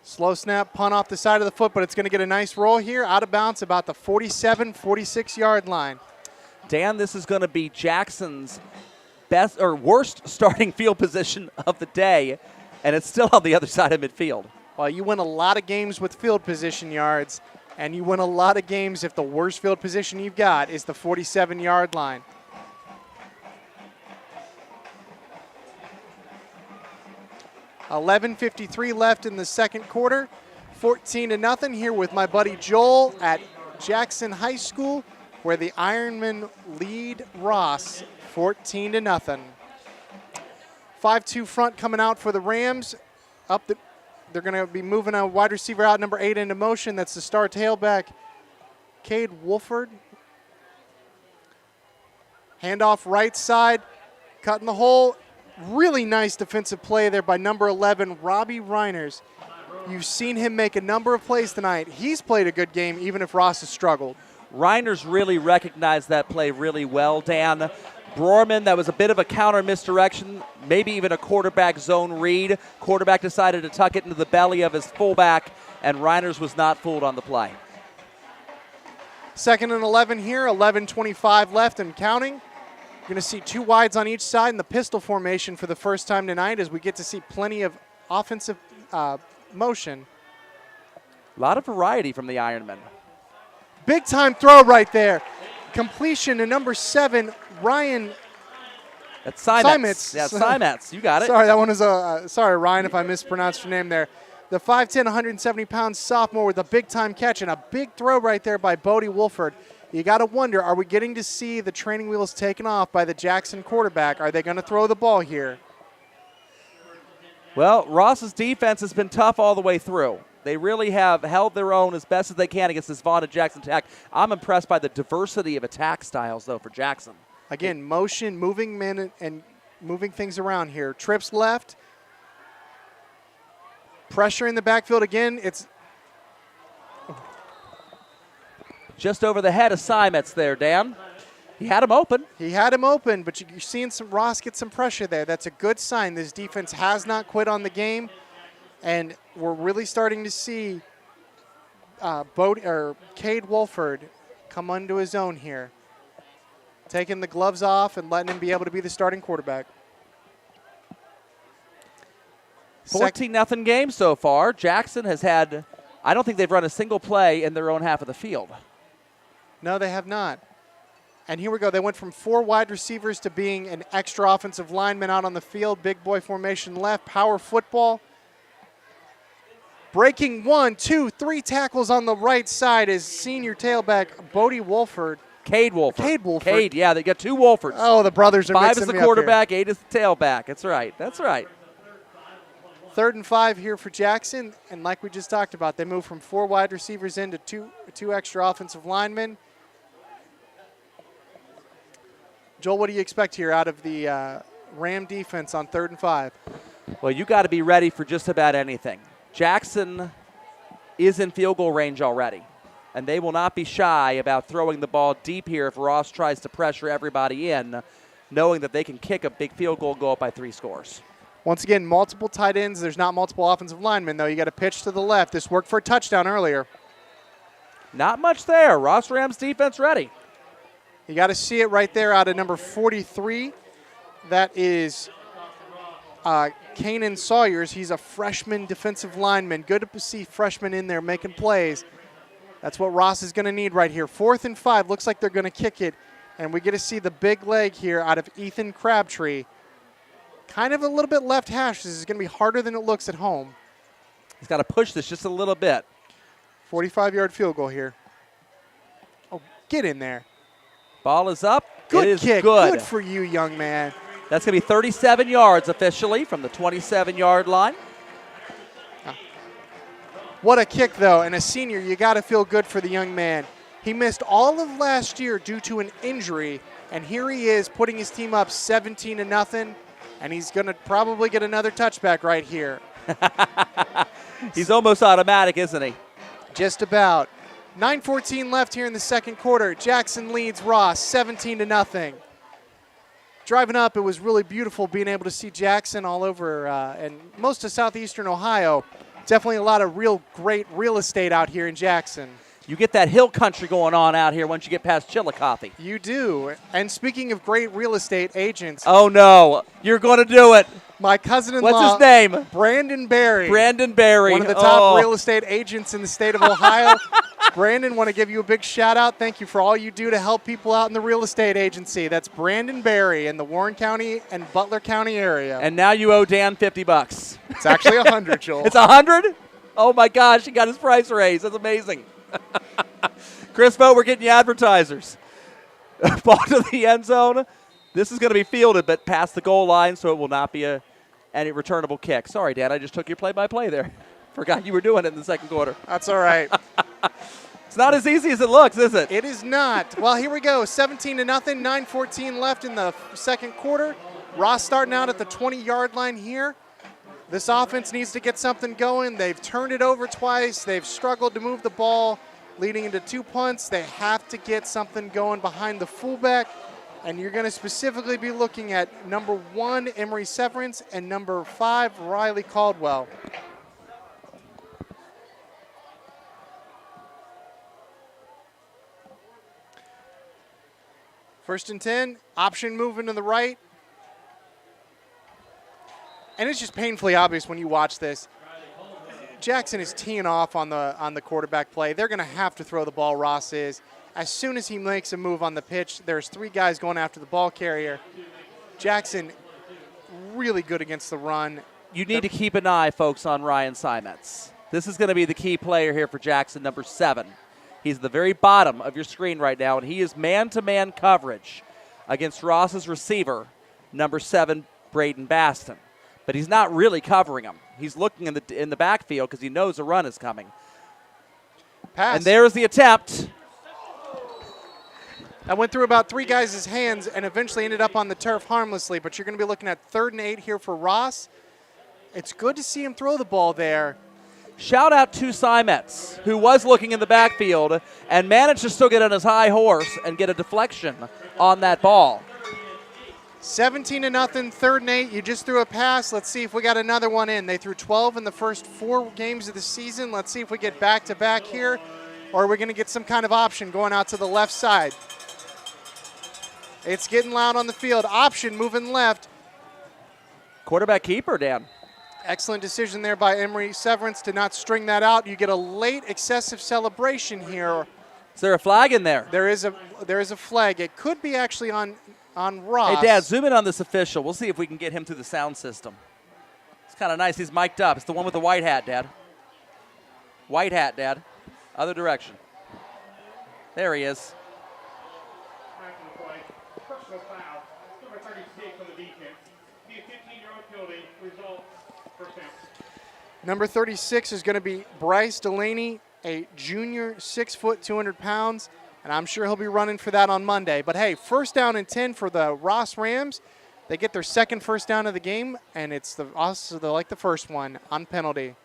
Slow snap, punt off the side of the foot, but it's going to get a nice roll here, out of bounds about the 47, 46-yard line. Dan, this is going to be Jackson's best or worst starting field position of the day, and it's still on the other side of midfield. Well, you win a lot of games with field position yards, and you win a lot of games if the worst field position you've got is the 47-yard line. $11:53 left in the second quarter. 14-0 here with my buddy Joel at Jackson High School, where the Ironmen lead Ross 14-0. 5-2 front coming out for the Rams. They're going to be moving a wide receiver out, number 8 into motion. That's the star tailback, Cade Wolford. Handoff right side, cutting the hole. Really nice defensive play there by number 11, Robbie Reiners. You've seen him make a number of plays tonight. He's played a good game, even if Ross has struggled. Reiners really recognized that play really well, Dan. Brorman, that was a bit of a counter misdirection, maybe even a quarterback zone read. Quarterback decided to tuck it into the belly of his fullback, and Reiners was not fooled on the play. 2nd and 11 here, 11:25 left and counting. You're going to see 2 wides on each side in the pistol formation for the first time tonight as we get to see plenty of offensive motion. A lot of variety from the Ironmen. Big time throw right there. Completion to number 7, Ryan. That's Simets. Yeah, Simets. You got it. Sorry, that one was sorry, Ryan, if I mispronounced your name there. The 5'10", 170-pound sophomore with a big-time catch and a big throw right there by Bodie Wolford. You got to wonder, are we getting to see the training wheels taken off by the Jackson quarterback? Are they going to throw the ball here? Well, Ross's defense has been tough all the way through. They really have held their own as best as they can against this vaunted Jackson attack. I'm impressed by the diversity of attack styles, though, for Jackson. Again, motion, moving men and moving things around here. Trips left. Pressure in the backfield again. It's just over the head of Simets there, Dan. He had him open. He had him open, but you're seeing Ross get some pressure there. That's a good sign. This defense has not quit on the game, and we're really starting to see Cade Wolford come onto his own here, taking the gloves off and letting him be able to be the starting quarterback. 14-0 game so far. Jackson has had, I don't think they've run a single play in their own half of the field. No, they have not. And here we go. They went from 4 wide receivers to being an extra offensive lineman out on the field. Big boy formation left. Power football. Breaking 1, 2, 3 tackles on the right side is senior tailback Bodie Wolford. Cade Wolford. Cade Wolford. Cade, yeah, they got 2 Wolfords. Oh, the brothers are 5 mixing is the me up quarterback, 8 is the tailback. That's right. That's right. 3rd and 5 here for Jackson. And like we just talked about, they moved from 4 wide receivers into two extra offensive linemen. Joel, what do you expect here out of the Ram defense on 3rd and 5? Well, you got to be ready for just about anything. Jackson is in field goal range already, and they will not be shy about throwing the ball deep here if Ross tries to pressure everybody in, knowing that they can kick a big field goal, go up by 3 scores. Once again, multiple tight ends. There's not multiple offensive linemen, though. You got to pitch to the left. This worked for a touchdown earlier. Not much there. Ross Rams defense ready. You got to see it right there out of number 43. That is Kanan Sawyers. He's a freshman defensive lineman. Good to see freshmen in there making plays. That's what Ross is going to need right here. 4th and 5. Looks like they're going to kick it. And we get to see the big leg here out of Ethan Crabtree. Kind of a little bit left hash. This is going to be harder than it looks at home. He's got to push this just a little bit. 45-yard field goal here. Oh, get in there. Ball is up. Good it is kick. Good. Good for you, young man. That's going to be 37 yards officially from the 27-yard line. What a kick, though. And a senior, you got to feel good for the young man. He missed all of last year due to an injury, and here he is putting his team up 17-0, and he's going to probably get another touchback right here. He's almost automatic, isn't he? Just about. 9:14 left here in the second quarter. Jackson leads Ross 17-0. Driving up, it was really beautiful being able to see Jackson all over and most of southeastern Ohio. Definitely a lot of real great real estate out here in Jackson. You get that hill country going on out here once you get past Chillicothe. You do. And speaking of great real estate agents, Oh, no. You're going to do it. my cousin-in-law, What's his name? Brandon Barry. Brandon Barry. One of the top Oh. real estate agents in the state of Ohio. Brandon, want to give you a big shout out. Thank you for all you do to help people out in the real estate agency. That's Brandon Barry in the Warren County and Butler County area. And now you owe Dan $50. It's actually 100, Joel. It's 100? Oh, my gosh. He got his price raised. That's amazing. Chris Vogt, we're getting you advertisers. Ball to the end zone. This is going to be fielded, but past the goal line, so it will not be any returnable kick. Sorry, Dan, I just took your play-by-play there. Forgot you were doing it in the second quarter. That's all right. It's not as easy as it looks, is it? It is not. Well, here we go. 17-0, 9:14 left in the second quarter. Ross starting out at the 20-yard line here. This offense needs to get something going. They've turned it over twice. They've struggled to move the ball, leading into 2 punts. They have to get something going behind the fullback. And you're going to specifically be looking at number 1, Emory Severance, and number 5, Riley Caldwell. First and 10, option moving to the right. And it's just painfully obvious when you watch this. Jackson is teeing off on the quarterback play. They're going to have to throw the ball, Ross is. As soon as he makes a move on the pitch, there's 3 guys going after the ball carrier. Jackson really good against the run. You need to keep an eye, folks, on Ryan Simons. This is going to be the key player here for Jackson, number 7. He's at the very bottom of your screen right now, and he is man-to-man coverage against Ross's receiver, number 7, Braden Baston. But he's not really covering him. He's looking in the backfield because he knows a run is coming. Pass. And there's the attempt. That went through about 3 guys' hands and eventually ended up on the turf harmlessly, but you're going to be looking at 3rd and 8 here for Ross. It's good to see him throw the ball there. Shout out to Simets, who was looking in the backfield and managed to still get on his high horse and get a deflection on that ball. 17-0, 3rd and 8. You just threw a pass. Let's see if we got another one in. They threw 12 in the first 4 games of the season. Let's see if we get back-to-back here, or are we going to get some kind of option going out to the left side. It's getting loud on the field. Option moving left. Quarterback keeper, Dan. Excellent decision there by Emory Severance to not string that out. You get a late excessive celebration here. Is there a flag in there? There is a flag. It could be actually on Ross. Hey, Dad, zoom in on this official. We'll see if we can get him through the sound system. It's kind of nice. He's mic'd up. It's the one with the white hat, Dad. White hat, Dad. Other direction. There he is. Back to the play. Personal foul. Number 36 on the defense. Be a 15-yard penalty. Result, first down. Number 36 is going to be Bryce Delaney, a junior, 6 foot, 200 pounds, and I'm sure he'll be running for that on Monday. But hey, 1st down and 10 for the Ross Rams. They get their 2nd first down of the game, and it's also like the first one on penalty.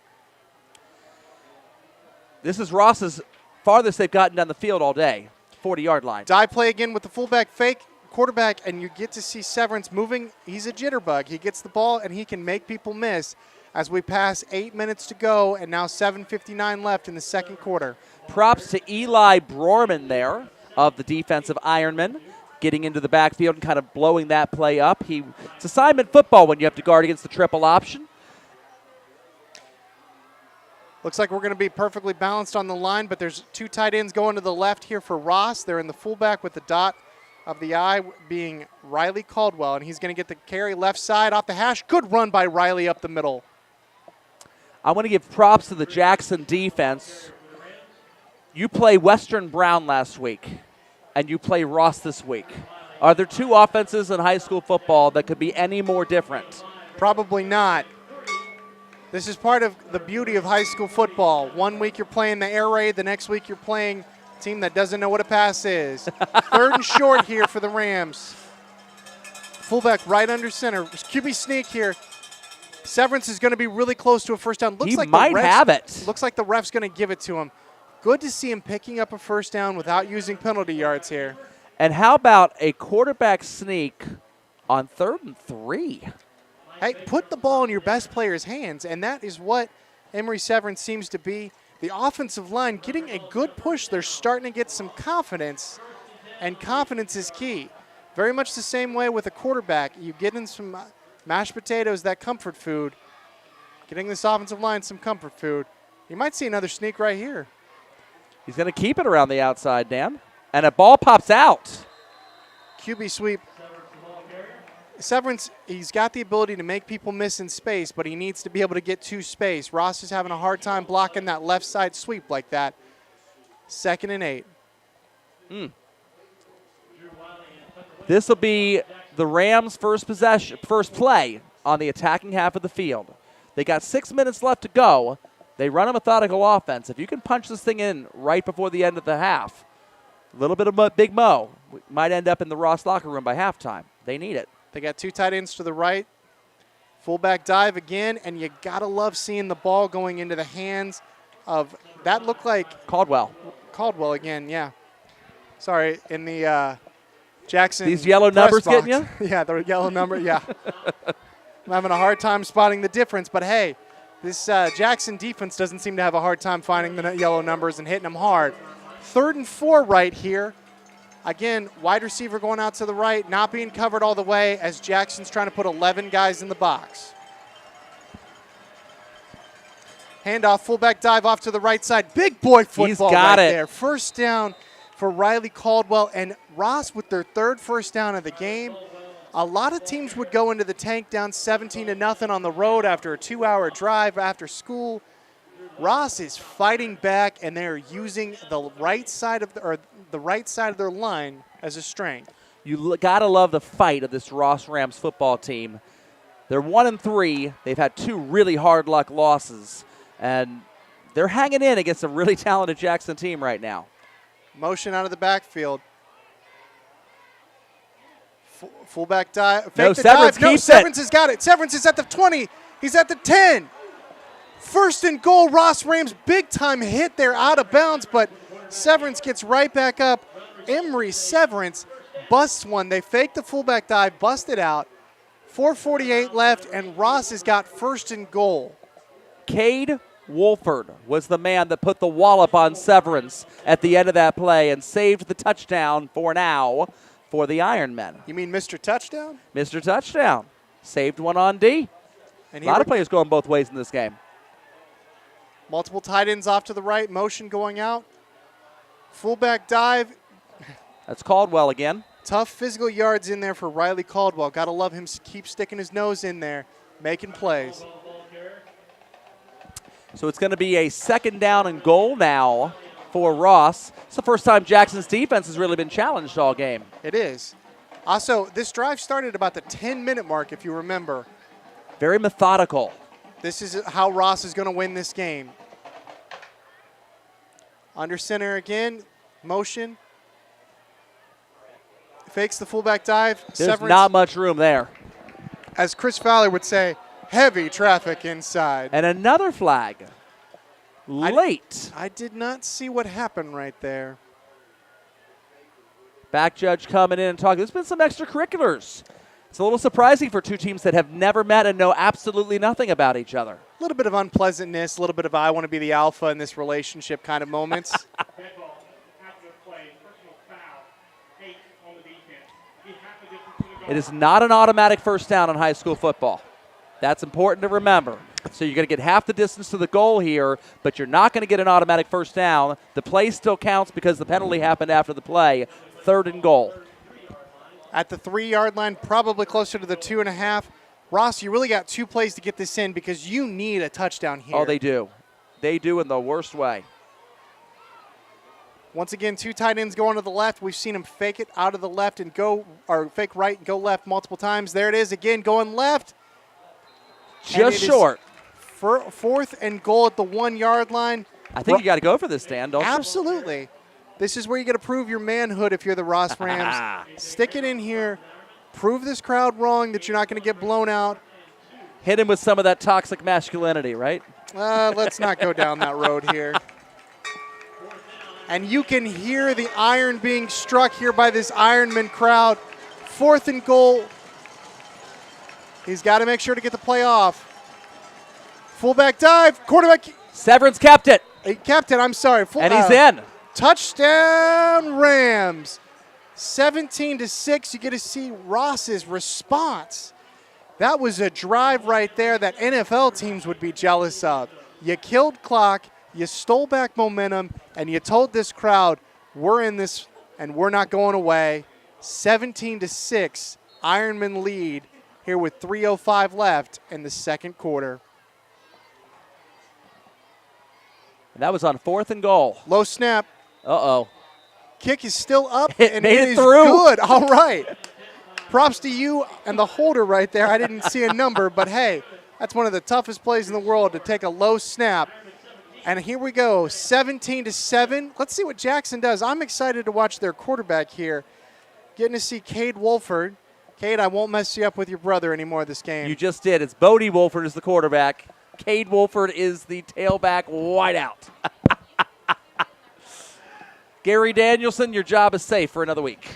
This is Ross's farthest they've gotten down the field all day, 40-yard line. Dive play again with the fullback fake, quarterback, and you get to see Severance moving. He's a jitterbug. He gets the ball, and he can make people miss as we pass 8 minutes to go, and now 7:59 left in the second quarter. Props to Eli Brorman there of the defensive Ironman, getting into the backfield and kind of blowing that play up. It's assignment football when you have to guard against the triple option. Looks like we're going to be perfectly balanced on the line, but there's 2 tight ends going to the left here for Ross. They're in the fullback with the dot of the I being Riley Caldwell, and he's going to get the carry left side off the hash. Good run by Riley up the middle. I want to give props to the Jackson defense. You play Western Brown last week, and you play Ross this week. Are there 2 offenses in high school football that could be any more different? Probably not. This is part of the beauty of high school football. One week you're playing the air raid, the next week you're playing a team that doesn't know what a pass is. 3rd and short here for the Rams. Fullback right under center. QB sneak here. Severance is going to be really close to a first down. He might have it. Looks like the ref's going to give it to him. Good to see him picking up a first down without using penalty yards here. And how about a quarterback sneak on 3rd and 3? Hey, put the ball in your best player's hands, and that is what Emory Severance seems to be. the offensive line getting a good push. They're starting to get some confidence, and confidence is key. Very much the same way with a quarterback. You get in some mashed potatoes, that comfort food, getting this offensive line some comfort food. You might see another sneak right here. He's going to keep it around the outside, Dan. And a ball pops out. QB sweep. Severance, he's got the ability to make people miss in space, but he needs to be able to get to space. Ross is having a hard time blocking that left side sweep like that. 2nd and 8. This will be the Rams' first play on the attacking half of the field. They got 6 minutes left to go. They run a methodical offense. If you can punch this thing in right before the end of the half, a little bit of Big Mo might end up in the Ross locker room by halftime. They need it. They got 2 tight ends to the right. Fullback dive again, and you got to love seeing the ball going into the hands of, that looked like Caldwell again, yeah. Sorry, in the Jackson. These yellow press numbers box. getting you? Yeah, the yellow number, yeah. I'm having a hard time spotting the difference, but hey, this Jackson defense doesn't seem to have a hard time finding the yellow numbers and hitting them hard. 3rd and 4 right here. Again, wide receiver going out to the right, not being covered all the way as Jackson's trying to put 11 guys in the box. Handoff, fullback dive off to the right side. Big boy football He's got right it. there. First down for Riley Caldwell and Ross with their 3rd first down of the game. A lot of teams would go into the tank down 17-0 on the road after a 2-hour drive after school. Ross is fighting back, and they're using the right side of their line as a strength. You gotta love the fight of this Ross Rams football team. They're 1-3. They've had 2 really hard luck losses, and they're hanging in against a really talented Jackson team right now. Motion out of the backfield. Fullback dive. No, Fake the Severance dive. No, keeps Severance it. has got it. Severance is at the 20. He's at the 10. 1st and goal. Ross Rams, big time hit there out of bounds, but Severance gets right back up. Emory Severance busts one. They faked the fullback dive, busted out. 4:48 left, and Ross has got 1st and goal. Cade Wolford was the man that put the wallop on Severance at the end of that play and saved the touchdown for now for the Ironmen. You mean Mr. Touchdown? Mr. Touchdown. Saved one on D. And A lot of players going both ways in this game. multiple tight ends off to the right, motion going out. Fullback dive. That's Caldwell again. Tough physical yards in there for Riley Caldwell. Got to love him keep sticking his nose in there, making plays. So it's going to be a 2nd down and goal now for Ross. It's the first time Jackson's defense has really been challenged all game. It is. Also, this drive started about the 10-minute mark, if you remember. Very methodical. This is how Ross is going to win this game. Under center again, motion. Fakes the fullback dive. There's Severance, not much room there. as Chris Fowler would say, heavy traffic inside. And another flag. Late. I did not see what happened right there. Back judge coming in and talking. There's been some extracurriculars. It's a little surprising for 2 teams that have never met and know absolutely nothing about each other. A little bit of unpleasantness, a little bit of I want to be the alpha in this relationship kind of moments. Dead ball after the play, personal foul, 8 on the defense. He half the distance to the goal. It is not an automatic first down in high school football. That's important to remember. So you're going to get half the distance to the goal here, but you're not going to get an automatic first down. The play still counts because the penalty happened after the play. 3rd and goal. At the 3-yard line, probably closer to the 2.5. Ross, you really got 2 plays to get this in because you need a touchdown here. Oh, they do. They do in the worst way. Once again, 2 tight ends going to the left. We've seen him fake it out of the left and go, or fake right and go left multiple times. There it is again, going left. Just short. 4th and goal at the 1-yard line. I think you got to go for this, Dan, don't you? Absolutely. This is where you got to prove your manhood if you're the Ross Rams. Stick it in here. Prove this crowd wrong that you're not going to get blown out. Hit him with some of that toxic masculinity, right? Let's not go down that road here. And you can hear the iron being struck here by this Ironman crowd. 4th and goal. He's got to make sure to get the play off. Fullback dive. Quarterback. Severance kept it. Hey, Captain, I'm sorry. And he's in. Touchdown Rams. 17-6. You get to see Ross's response. That was a drive right there that NFL teams would be jealous of. You killed clock, you stole back momentum, and you told this crowd, we're in this and we're not going away. 17-6, Ironman lead here with 3:05 left in the second quarter. And that was on 4th and goal. Low snap. Uh-oh. Kick is still up, It and made it it is through. good. All right. Props to you and the holder right there. I didn't see a number, but hey, that's one of the toughest plays in the world to take a low snap. And here we go, 17-7. Let's see what Jackson does. I'm excited to watch their quarterback here. Getting to see Cade Wolford. Cade, I won't mess you up with your brother anymore this game. You just did. It's Bodie Wolford is the quarterback. Cade Wolford is the tailback wideout. Gary Danielson, your job is safe for another week.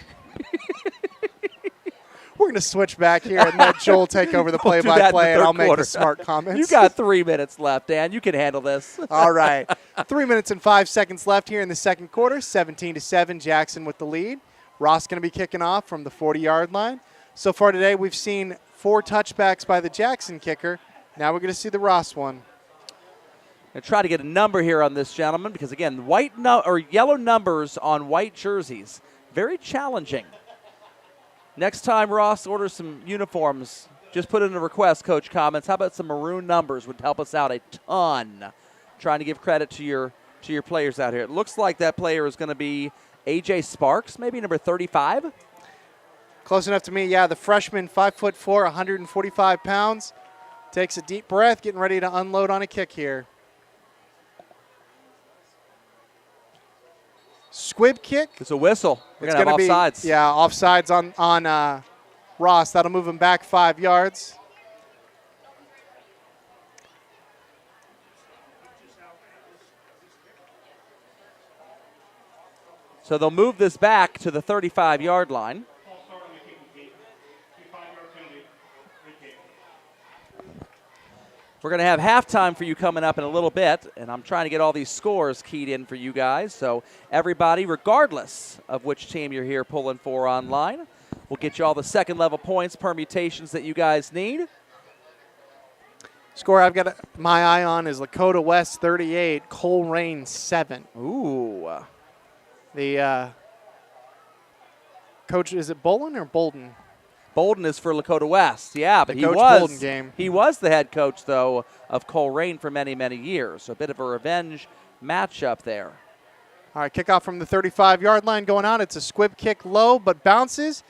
We're going to switch back here and let Joel take over the We'll do that in the play-by-play, and third I'll make quarter. the smart comments. You got 3 minutes left, Dan. You can handle this. All right. 3 minutes and 5 seconds left here in the second quarter. 17-7, Jackson with the lead. Ross going to be kicking off from the 40-yard line. So far today, we've seen 4 touchbacks by the Jackson kicker. Now we're going to see the Ross one. And try to get a number here on this gentleman because, again, yellow numbers on white jerseys, very challenging. Next time Ross orders some uniforms, just put in a request, Coach Comments. How about some maroon numbers would help us out a ton. Trying to give credit to your players out here. It looks like that player is going to be A.J. Sparks, maybe number 35. Close enough to me, yeah. The freshman, 5'4", 145 pounds. Takes a deep breath, getting ready to unload on a kick here. Squib kick. It's a whistle. We're It's going to have gonna offsides. be, yeah, offsides on Ross. That'll move him back 5 yards. So they'll move this back to the 35-yard line. False start on the kicking team. 5-yard penalty. Free kick. We're going to have halftime for you coming up in a little bit, and I'm trying to get all these scores keyed in for you guys. So everybody, regardless of which team you're here pulling for online, we'll get you all the second-level points, permutations that you guys need. Score I've got my eye on is Lakota West 38, Colerain 7. Ooh. The coach, is it Bolin or Bolden? Bolden is for Lakota West, yeah, but The he Coach was Bolden game. He was the head coach, though, of Colerain for many, many years. So a bit of a revenge matchup there. All right, kickoff from the 35-yard line going out. It's a squib kick low, but bounces.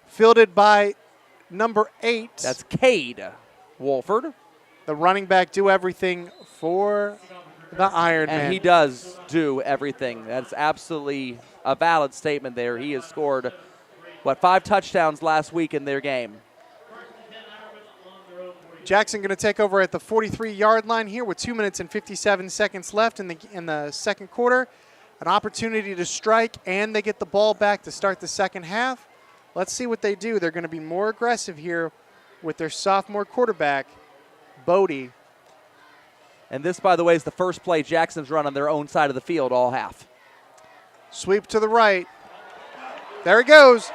Fielded by number 8. That's Cade Wolford. The running back do everything for the Ironman. And he does do everything. That's absolutely a valid statement there. He has scored, 5 touchdowns last week in their game. Jackson going to take over at the 43-yard line here with 2 minutes and 57 seconds left in the second quarter. An opportunity to strike, and they get the ball back to start the second half. Let's see what they do. They're going to be more aggressive here with their sophomore quarterback, Bodie. And this, by the way, is the first play Jackson's run on their own side of the field all half. Sweep to the right. There he goes.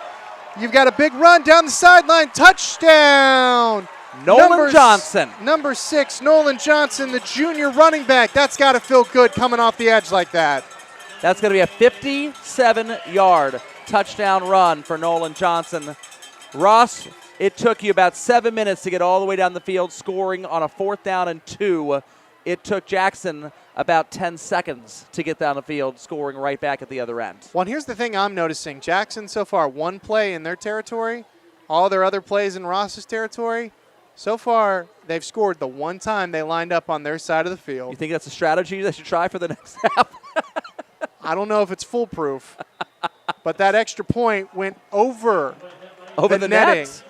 You've got a big run down the sideline. Touchdown. Nolan Johnson. Number 6, Nolan Johnson, the junior running back. That's got to feel good coming off the edge like that. That's going to be a 57-yard touchdown run for Nolan Johnson. Ross, it took you about 7 minutes to get all the way down the field, scoring on a 4th down and 2. It took Jackson about 10 seconds to get down the field, scoring right back at the other end. Well, and here's the thing I'm noticing. Jackson so far, 1 play in their territory. All their other plays in Ross's territory. So far, they've scored the one time they lined up on their side of the field. You think that's a strategy they should try for the next half? I don't know if it's foolproof, but that extra point went over the netting. net?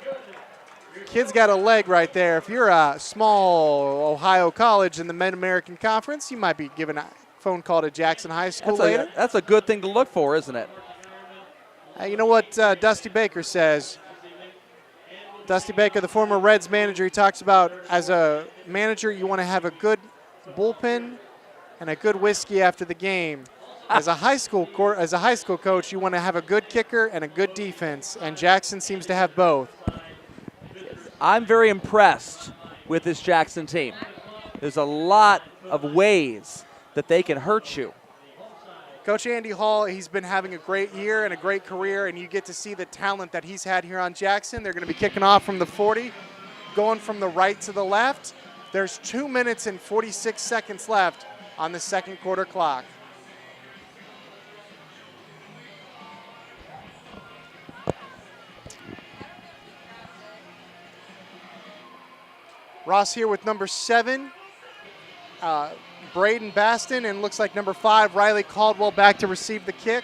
Kid's got a leg right there. If you're a small Ohio college in the Mid-American Conference, you might be giving a phone call to Jackson High School later. That's a good thing to look for, isn't it? You know what Dusty Baker says? Dusty Baker, the former Reds manager, he talks about as a manager, you want to have a good bullpen and a good whiskey after the game. As a high school coach, you want to have a good kicker and a good defense, and Jackson seems to have both. I'm very impressed with this Jackson team. There's a lot of ways that they can hurt you. Coach Andy Hall, he's been having a great year and a great career, and you get to see the talent that he's had here on Jackson. They're going to be kicking off from the 40, going from the right to the left. There's 2 minutes and 46 seconds left on the second quarter clock. Ross here with number 7, Braden Baston, and looks like number 5, Riley Caldwell, back to receive the kick.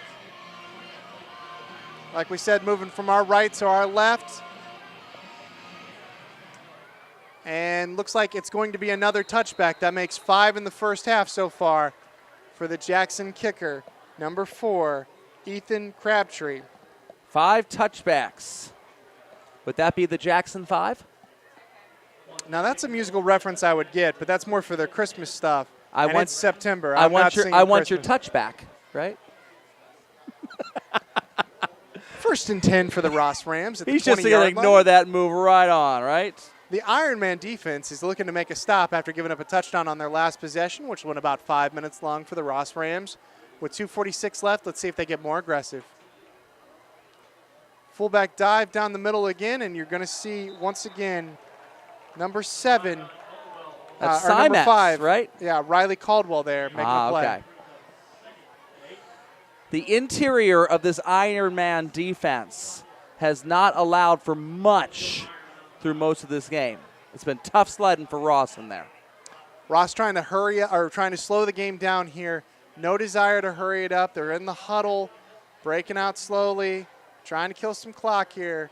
Like we said, moving from our right to our left. And looks like it's going to be another touchback. That makes 5 in the first half so far for the Jackson kicker, number 4, Ethan Crabtree. 5 touchbacks. Would that be the Jackson 5? Now that's a musical reference I would get, but that's more for their Christmas stuff. It's September. I want your Christmas. touchback, right? 1st and 10 for the Ross Rams at the 20-yard line. He's just going to ignore that and move right on, right? The Ironman defense is looking to make a stop after giving up a touchdown on their last possession, which went about 5 minutes long for the Ross Rams. With 2:46 left, let's see if they get more aggressive. Fullback dive down the middle again, and you're going to see, once again, number 7. That's or number Simex, 5, right? Yeah, Riley Caldwell there making a play. Okay. The interior of this Ironman defense has not allowed for much through most of this game. It's been tough sledding for Ross in there. Ross trying to slow the game down here. No desire to hurry it up. They're in the huddle, breaking out slowly, trying to kill some clock here.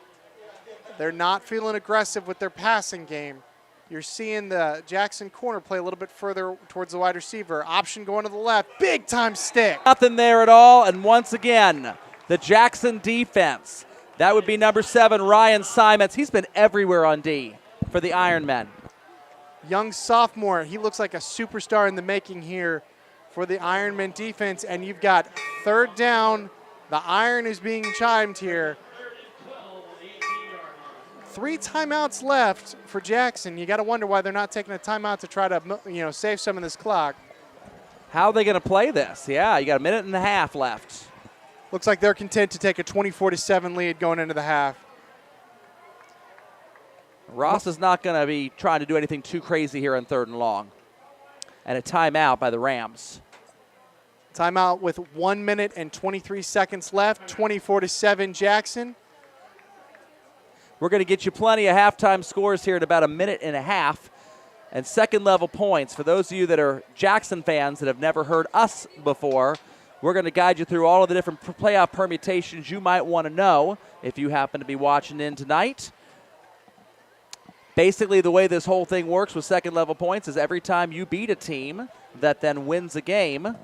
They're not feeling aggressive with their passing game. You're seeing the Jackson corner play a little bit further towards the wide receiver. Option going to the left. Big time stick. Nothing there at all. And once again, the Jackson defense. That would be number 7, Ryan Simons. He's been everywhere on D for the Ironmen. Young sophomore. He looks like a superstar in the making here for the Ironman defense. And you've got 3rd down. The iron is being chimed here. 3 timeouts left for Jackson. You got to wonder why they're not taking a timeout to try to, save some of this clock. How are they going to play this? Yeah, you got a minute and a half left. Looks like they're content to take a 24-7 lead going into the half. Ross is not going to be trying to do anything too crazy here on 3rd and long. And a timeout by the Rams. Timeout with 1 minute and 23 seconds left. 24-7 Jackson. We're going to get you plenty of halftime scores here in about a minute and a half. And second level points. For those of you that are Jackson fans that have never heard us before, we're going to guide you through all of the different playoff permutations you might want to know if you happen to be watching in tonight. Basically, the way this whole thing works with second level points is every time you beat a team that then wins a game,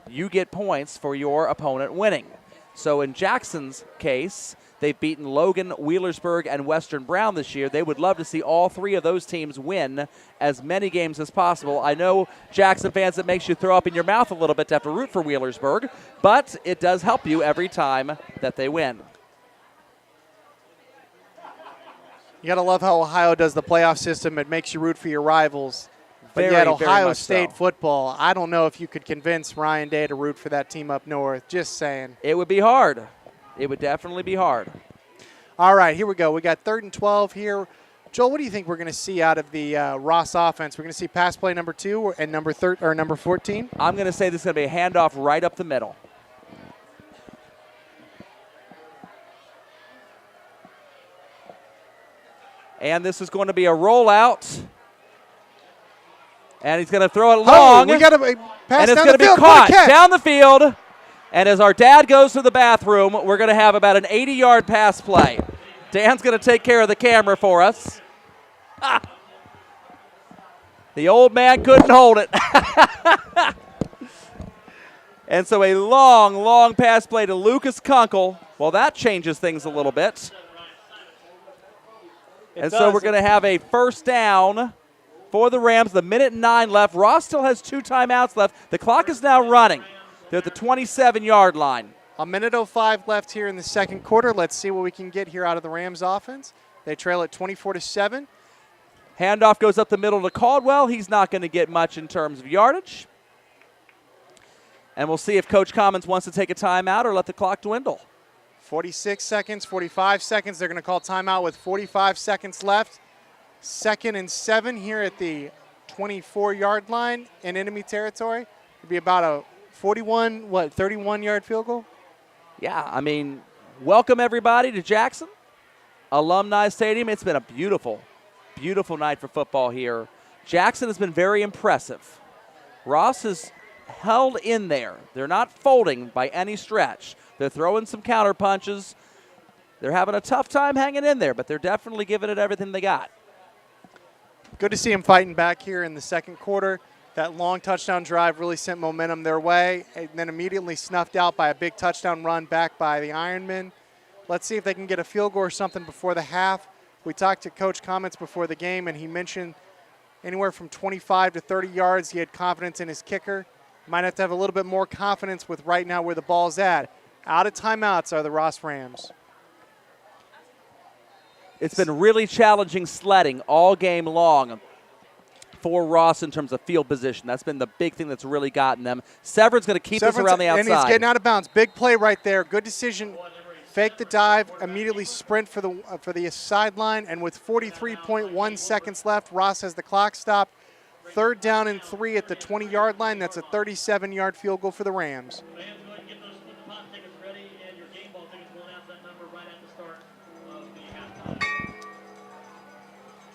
you get points for your opponent winning. So in Jackson's case, they've beaten Logan, Wheelersburg, and Western Brown this year. They would love to see all 3 of those teams win as many games as possible. I know, Jackson fans, it makes you throw up in your mouth a little bit to have to root for Wheelersburg, but it does help you every time that they win. You got to love how Ohio does the playoff system. It makes you root for your rivals. But Very, yet very Ohio much State so. football, I don't know if you could convince Ryan Day to root for that team up north. Just saying. It would be hard. It would definitely be hard. All right, here we go. We got 3rd and 12 here. Joel, what do you think we're going to see out of the Ross offense? We're going to see pass play number 2 and number 14? I'm going to say this is going to be a handoff right up the middle. And this is going to be a rollout. And he's going to throw it long. We got to pass and it's down going to the be field. caught What a catch. down the field. And as our dad goes to the bathroom, we're going to have about an 80-yard pass play. Dan's going to take care of the camera for us. Ah. The old man couldn't hold it. And so a long, long pass play to Lucas Kunkel. Well, that changes things a little bit. So we're going to have a 1st down for the Rams. The minute and 9 left. Ross still has 2 timeouts left. The clock is now running. They're at the 27-yard line. A minute 05 left here in the second quarter. Let's see what we can get here out of the Rams offense. They trail at 24-7. Handoff goes up the middle to Caldwell. He's not going to get much in terms of yardage. And we'll see if Coach Commons wants to take a timeout or let the clock dwindle. 46 seconds, 45 seconds. They're going to call timeout with 45 seconds left. 2nd and 7 here at the 24-yard line in enemy territory. It'd be about a 31-yard field goal? Yeah, I mean, welcome everybody to Jackson Alumni Stadium. It's been a beautiful, beautiful night for football here. Jackson has been very impressive. Ross has held in there. They're not folding by any stretch. They're throwing some counter punches. They're having a tough time hanging in there, but they're definitely giving it everything they got. Good to see them fighting back here in the second quarter. That long touchdown drive really sent momentum their way, and then immediately snuffed out by a big touchdown run back by the Ironmen. Let's see if they can get a field goal or something before the half. We talked to Coach Commons before the game, and he mentioned anywhere from 25 to 30 yards. He had confidence in his kicker. Might have to have a little bit more confidence with right now where the ball's at. Out of timeouts are the Ross Rams. It's been really challenging sledding all game long for Ross in terms of field position. That's been the big thing that's really gotten them. Severn's going to keep us around the outside. And he's getting out of bounds. Big play right there. Good decision. Fake the dive, immediately sprint for the sideline, and with 43.1 seconds left, Ross has the clock stopped. 3rd down and 3 at the 20-yard line. That's a 37-yard field goal for the Rams.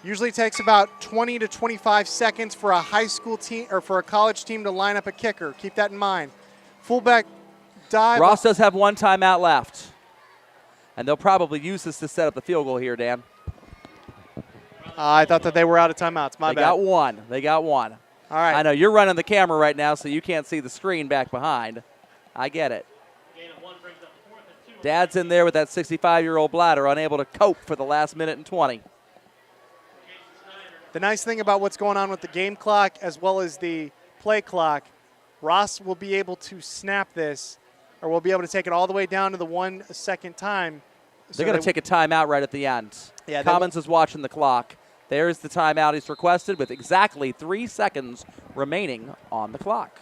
Usually takes about 20 to 25 seconds for a high school team or for a college team to line up a kicker. Keep that in mind. Fullback dive. Ross does have 1 timeout left. And they'll probably use this to set up the field goal here, Dan. I thought that they were out of timeouts. My bad. They got one. All right. I know you're running the camera right now, so you can't see the screen back behind. I get it. Dad's in there with that 65-year-old bladder, unable to cope for the last minute and 20. The nice thing about what's going on with the game clock as well as the play clock, Ross will be able to snap this, or will be able to take it all the way down to the 1 second time. They're going to take a timeout right at the end. Yeah, Commons is watching the clock. There's the timeout he's requested with exactly 3 seconds remaining on the clock.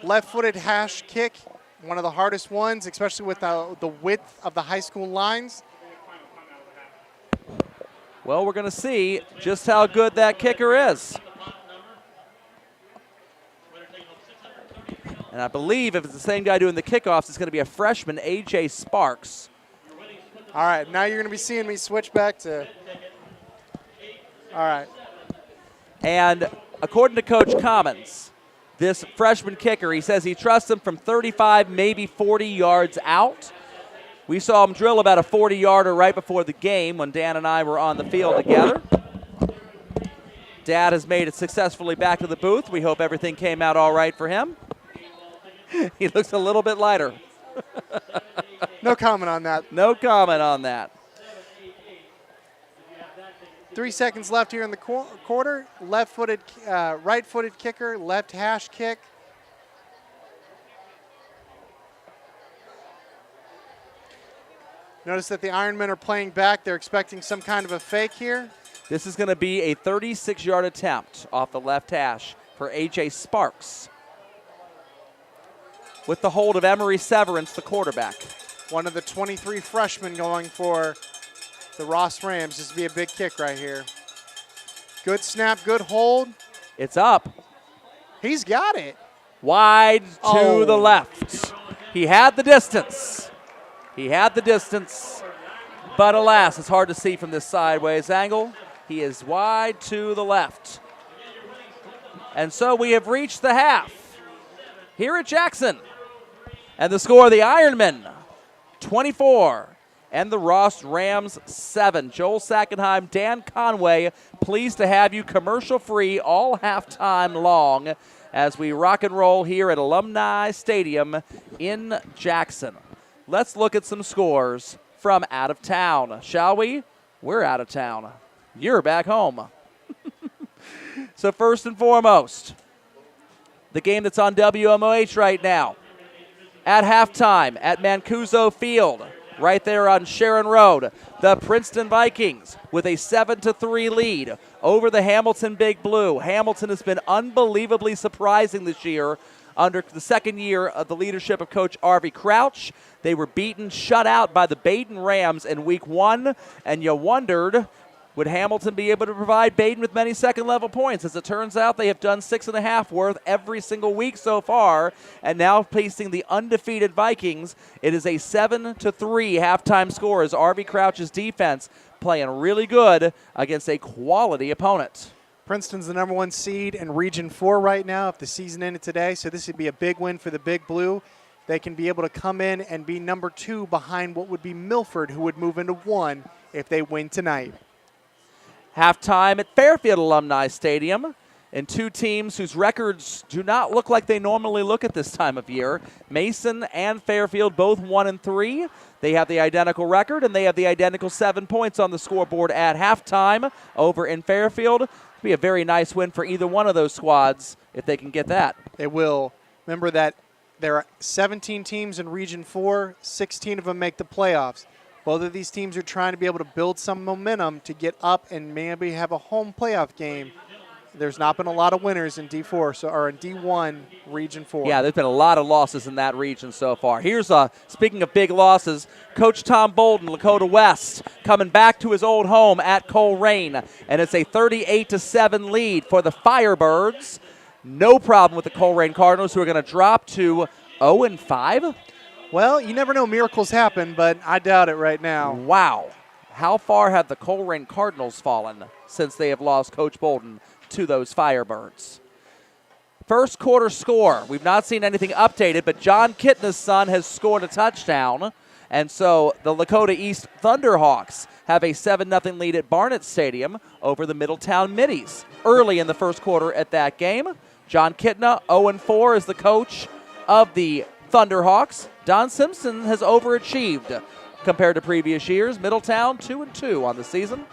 Left-footed hash kick, one of the hardest ones, especially with the width of the high school lines. Well, we're going to see just how good that kicker is. And I believe if it's the same guy doing the kickoffs, it's going to be a freshman, A.J. Sparks. All right, now you're going to be seeing me switch back to – all right. And according to Coach Commons, this freshman kicker, he says he trusts him from 35, maybe 40 yards out. We saw him drill about a 40-yarder right before the game when Dan and I were on the field together. Dad has made it successfully back to the booth. We hope everything came out all right for him. He looks a little bit lighter. No comment on that. No comment on that. 3 seconds left here in the quarter. Left-footed, right-footed kicker, left hash kick. Notice that the Ironmen are playing back. They're expecting some kind of a fake here. This is going to be a 36-yard attempt off the left hash for A.J. Sparks, with the hold of Emery Severance, the quarterback. One of the 23 freshmen going for the Ross Rams. This would be a big kick right here. Good snap, good hold. It's up. He's got it. Wide to the left. He had the distance. But alas, it's hard to see from this sideways angle. He is wide to the left. And so we have reached the half here at Jackson. And the score, the Ironmen 24 and the Ross Rams 7. Joel Sackenheim, Dan Conway, pleased to have you commercial-free all halftime long as we rock and roll here at Alumni Stadium in Jackson. Let's look at some scores from out of town, shall we? We're out of town. You're back home. So first and foremost, the game that's on WMOH right now, at halftime at Mancuso Field, right there on Sharon Road, the Princeton Vikings with a 7-3 lead over the Hamilton Big Blue. Hamilton has been unbelievably surprising this year under the second year of the leadership of Coach Arvie Crouch. They were beaten, shut out by the Baden Rams in week 1, and you wondered, would Hamilton be able to provide Baden with many second-level points? As it turns out, they have done 6.5 worth every single week so far, and now facing the undefeated Vikings, it is a 7-3 halftime score as Arvie Crouch's defense playing really good against a quality opponent. Princeton's the number 1 seed in Region 4 right now if the season ended today, so this would be a big win for the Big Blue. They can be able to come in and be number 2 behind what would be Milford, who would move into 1 if they win tonight. Halftime at Fairfield Alumni Stadium, and two teams whose records do not look like they normally look at this time of year. Mason and Fairfield both 1-3. They have the identical record, and they have the identical 7 points on the scoreboard at halftime over in Fairfield. It'll be a very nice win for either one of those squads if they can get that. It will. Remember that there are 17 teams in Region 4, 16 of them make the playoffs. Both of these teams are trying to be able to build some momentum to get up and maybe have a home playoff game. There's not been a lot of winners in D4, or in D1 Region 4. Yeah, there's been a lot of losses in that region so far. Here's speaking of big losses, Coach Tom Bolden, Lakota West, coming back to his old home at Colerain, and it's a 38-7 lead for the Firebirds. No problem with the Colerain Cardinals, who are going to drop to 0-5. Well, you never know, miracles happen, but I doubt it right now. Wow. How far have the Colerain Cardinals fallen since they have lost Coach Bolden to those Firebirds? First quarter score. We've not seen anything updated, but John Kitna's son has scored a touchdown. And so the Lakota East Thunderhawks have a 7-0 lead at Barnett Stadium over the Middletown Middies. Early in the first quarter at that game, John Kitna, 0-4, is the coach of the Thunderhawks. Don Simpson has overachieved compared to previous years. Middletown 2-2 on the season.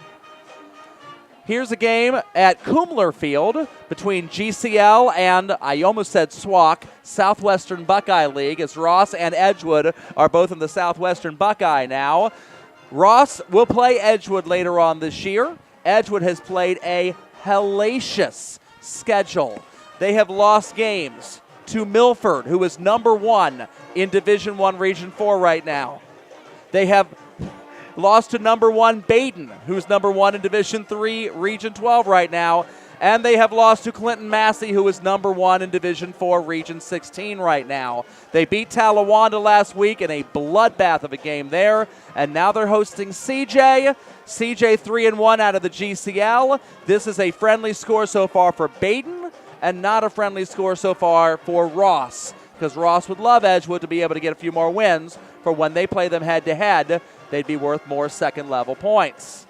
Here's a game at Kumler Field between GCL and, I almost said SWAC, Southwestern Buckeye League, as Ross and Edgewood are both in the Southwestern Buckeye now. Ross will play Edgewood later on this year. Edgewood has played a hellacious schedule. They have lost games to Milford, who is number 1 in Division I Region 4 right now. They have lost to number 1 Baden, who's number 1 in Division III Region 12 right now. And they have lost to Clinton Massey, who is number 1 in Division IV Region 16 right now. They beat Talawanda last week in a bloodbath of a game there. And now they're hosting CJ. CJ 3-1 out of the GCL. This is a friendly score so far for Baden, and not a friendly score so far for Ross, because Ross would love Edgewood to be able to get a few more wins for when they play them head-to-head. They'd be worth more second-level points.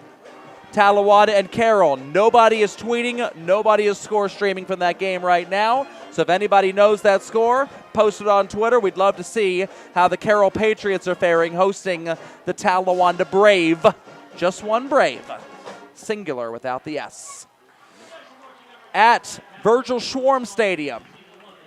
Talawanda and Carroll, nobody is tweeting, nobody is score streaming from that game right now. So if anybody knows that score, post it on Twitter. We'd love to see how the Carroll Patriots are faring hosting the Talawanda Brave. Just one Brave. Singular without the S. At Virgil Schwarm Stadium,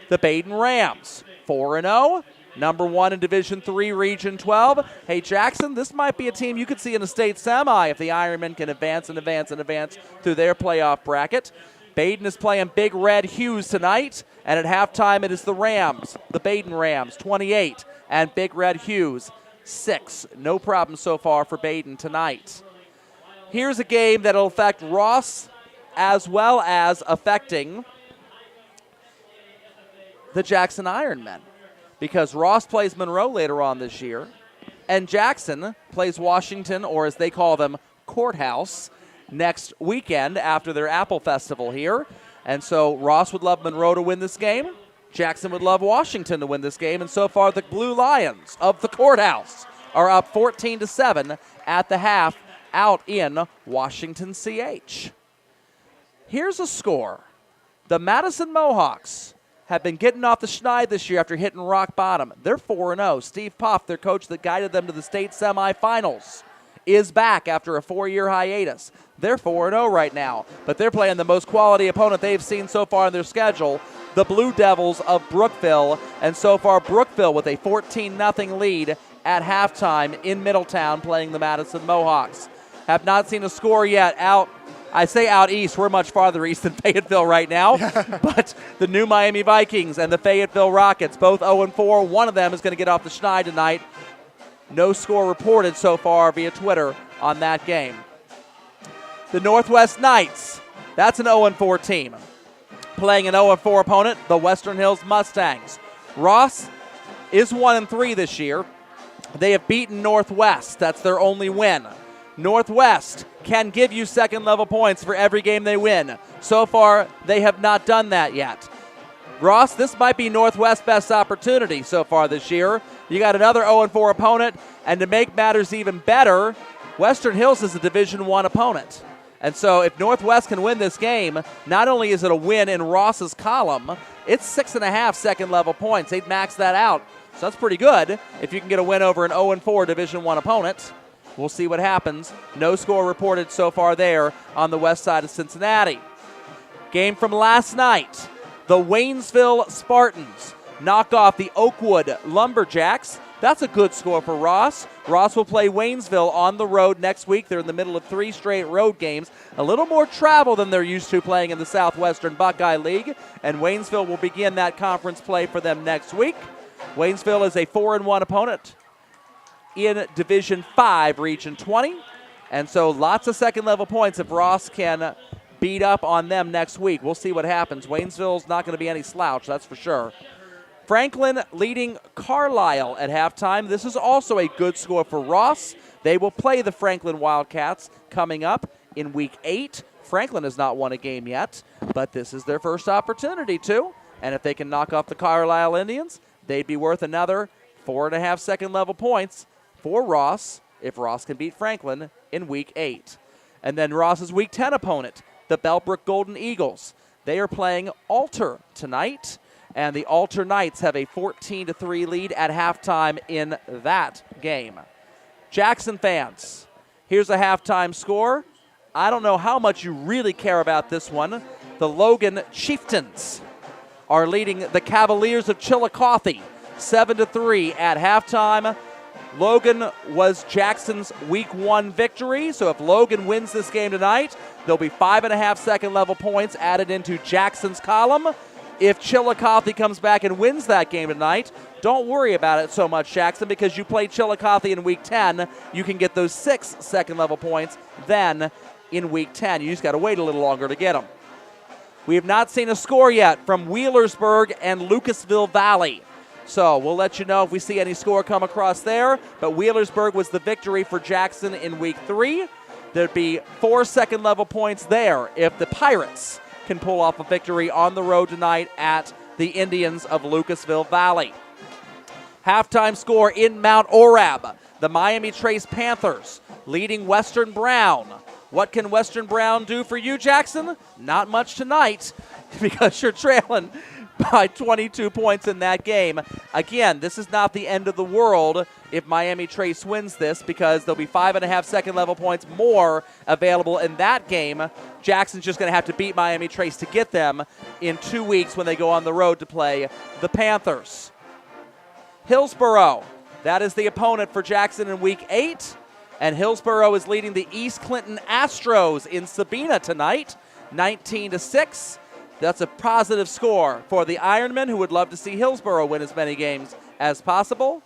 the Baden Rams, 4-0, number 1 in Division III Region 12. Hey, Jackson, this might be a team you could see in a state semi if the Ironmen can advance and advance and advance through their playoff bracket. Baden is playing Big Red Hughes tonight, and at halftime it is the Rams, the Baden Rams, 28, and Big Red Hughes, 6. No problem so far for Baden tonight. Here's a game that will affect Ross as well as affecting the Jackson Ironmen, because Ross plays Monroe later on this year, and Jackson plays Washington, or as they call them, Courthouse, next weekend after their Apple Festival here. And so Ross would love Monroe to win this game. Jackson would love Washington to win this game. And so far, the Blue Lions of the Courthouse are up 14-7 at the half out in Washington CH. Here's a score. The Madison Mohawks have been getting off the schneid this year after hitting rock bottom. They're 4-0. Steve Puff, their coach that guided them to the state semifinals, is back after a 4-year hiatus. They're 4-0 right now, but they're playing the most quality opponent they've seen so far in their schedule, the Blue Devils of Brookville, and so far Brookville with a 14-0 lead at halftime in Middletown playing the Madison Mohawks. Have not seen a score yet out east. We're much farther east than Fayetteville right now. But the new Miami Vikings and the Fayetteville Rockets, both 0-4. One of them is going to get off the schneid tonight. No score reported so far via Twitter on that game. The Northwest Knights, that's an 0-4 team. Playing an 0-4 opponent, the Western Hills Mustangs. Ross is 1-3 this year. They have beaten Northwest. That's their only win. Northwest can give you second-level points for every game they win. So far, they have not done that yet. Ross, this might be Northwest's best opportunity so far this year. You got another 0-4 opponent, and to make matters even better, Western Hills is a Division I opponent. And so if Northwest can win this game, not only is it a win in Ross's column, it's 6.5 second-level points. They'd max that out. So that's pretty good if you can get a win over an 0-4 Division I opponent. We'll see what happens. No score reported so far there on the west side of Cincinnati. Game from last night. The Waynesville Spartans knock off the Oakwood Lumberjacks. That's a good score for Ross. Ross will play Waynesville on the road next week. They're in the middle of 3 straight road games. A little more travel than they're used to playing in the Southwestern Buckeye League. And Waynesville will begin that conference play for them next week. Waynesville is a 4-1 opponent in Division 5, Region 20. And so lots of second-level points if Ross can beat up on them next week. We'll see what happens. Waynesville's not going to be any slouch, that's for sure. Franklin leading Carlisle at halftime. This is also a good score for Ross. They will play the Franklin Wildcats coming up in Week 8. Franklin has not won a game yet, but this is their first opportunity to. And if they can knock off the Carlisle Indians, they'd be worth another 4.5 second-level points for Ross if Ross can beat Franklin in Week 8. And then Ross's Week 10 opponent, the Bellbrook Golden Eagles. They are playing Alter tonight, and the Alter Knights have a 14-3 lead at halftime in that game. Jackson fans, here's a halftime score. I don't know how much you really care about this one. The Logan Chieftains are leading the Cavaliers of Chillicothe 7-3 at halftime. Logan was Jackson's Week 1 victory, so if Logan wins this game tonight, there'll be 5.5 second-level points added into Jackson's column. If Chillicothe comes back and wins that game tonight, don't worry about it so much, Jackson, because you played Chillicothe in Week 10. You can get those 6 second-level points then in Week 10. You just got to wait a little longer to get them. We have not seen a score yet from Wheelersburg and Lucasville Valley. So we'll let you know if we see any score come across there. But Wheelersburg was the victory for Jackson in Week 3. There'd be 4 second-level points there if the Pirates can pull off a victory on the road tonight at the Indians of Lucasville Valley. Halftime score in Mount Orab. The Miami Trace Panthers leading Western Brown. What can Western Brown do for you, Jackson? Not much tonight because you're trailing by 22 points in that game. Again, this is not the end of the world if Miami Trace wins this because there'll be 5.5 second-level points more available in that game. Jackson's just going to have to beat Miami Trace to get them in 2 weeks when they go on the road to play the Panthers. Hillsboro, that is the opponent for Jackson in Week 8. And Hillsboro is leading the East Clinton Astros in Sabina tonight, 19-6. That's a positive score for the Ironmen, who would love to see Hillsboro win as many games as possible.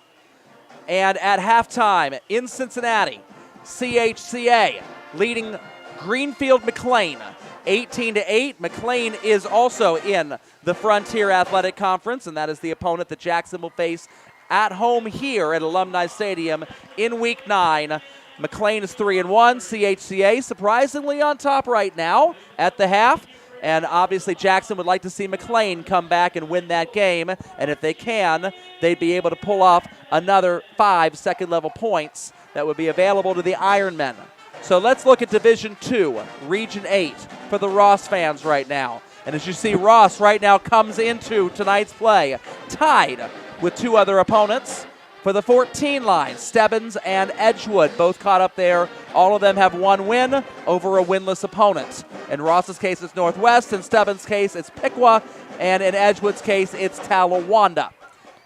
And at halftime in Cincinnati, CHCA leading Greenfield McLean, 18-8. McLean is also in the Frontier Athletic Conference, and that is the opponent that Jackson will face at home here at Alumni Stadium in Week 9. McLean is 3-1. CHCA surprisingly on top right now at the half. And obviously Jackson would like to see McLean come back and win that game. And if they can, they'd be able to pull off another 5 second-level points that would be available to the Ironmen. So let's look at Division 2, Region 8 for the Ross fans right now. And as you see, Ross right now comes into tonight's play tied with 2 other opponents. For the 14 line, Stebbins and Edgewood both caught up there. All of them have one win over a winless opponent. In Ross's case, it's Northwest. In Stebbins' case, it's Piqua. And in Edgewood's case, it's Talawanda.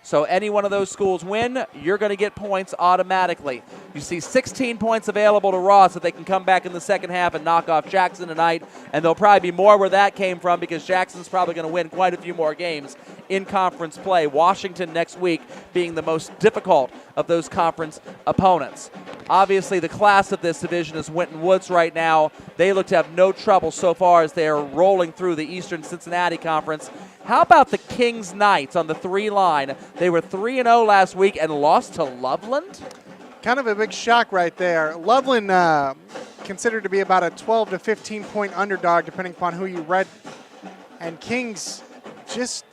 So any one of those schools win, you're going to get points automatically. You see 16 points available to Ross if they can come back in the second half and knock off Jackson tonight. And there'll probably be more where that came from because Jackson's probably going to win quite a few more games in conference play. Washington next week being the most difficult of those conference opponents. Obviously, the class of this division is Winton Woods right now. They look to have no trouble so far as they're rolling through the Eastern Cincinnati Conference. How about the Kings Knights on the 3 line? They were 3-0 last week and lost to Loveland. Kind of a big shock right there. Loveland considered to be about a 12 to 15 point underdog, depending upon who you read. And Kings just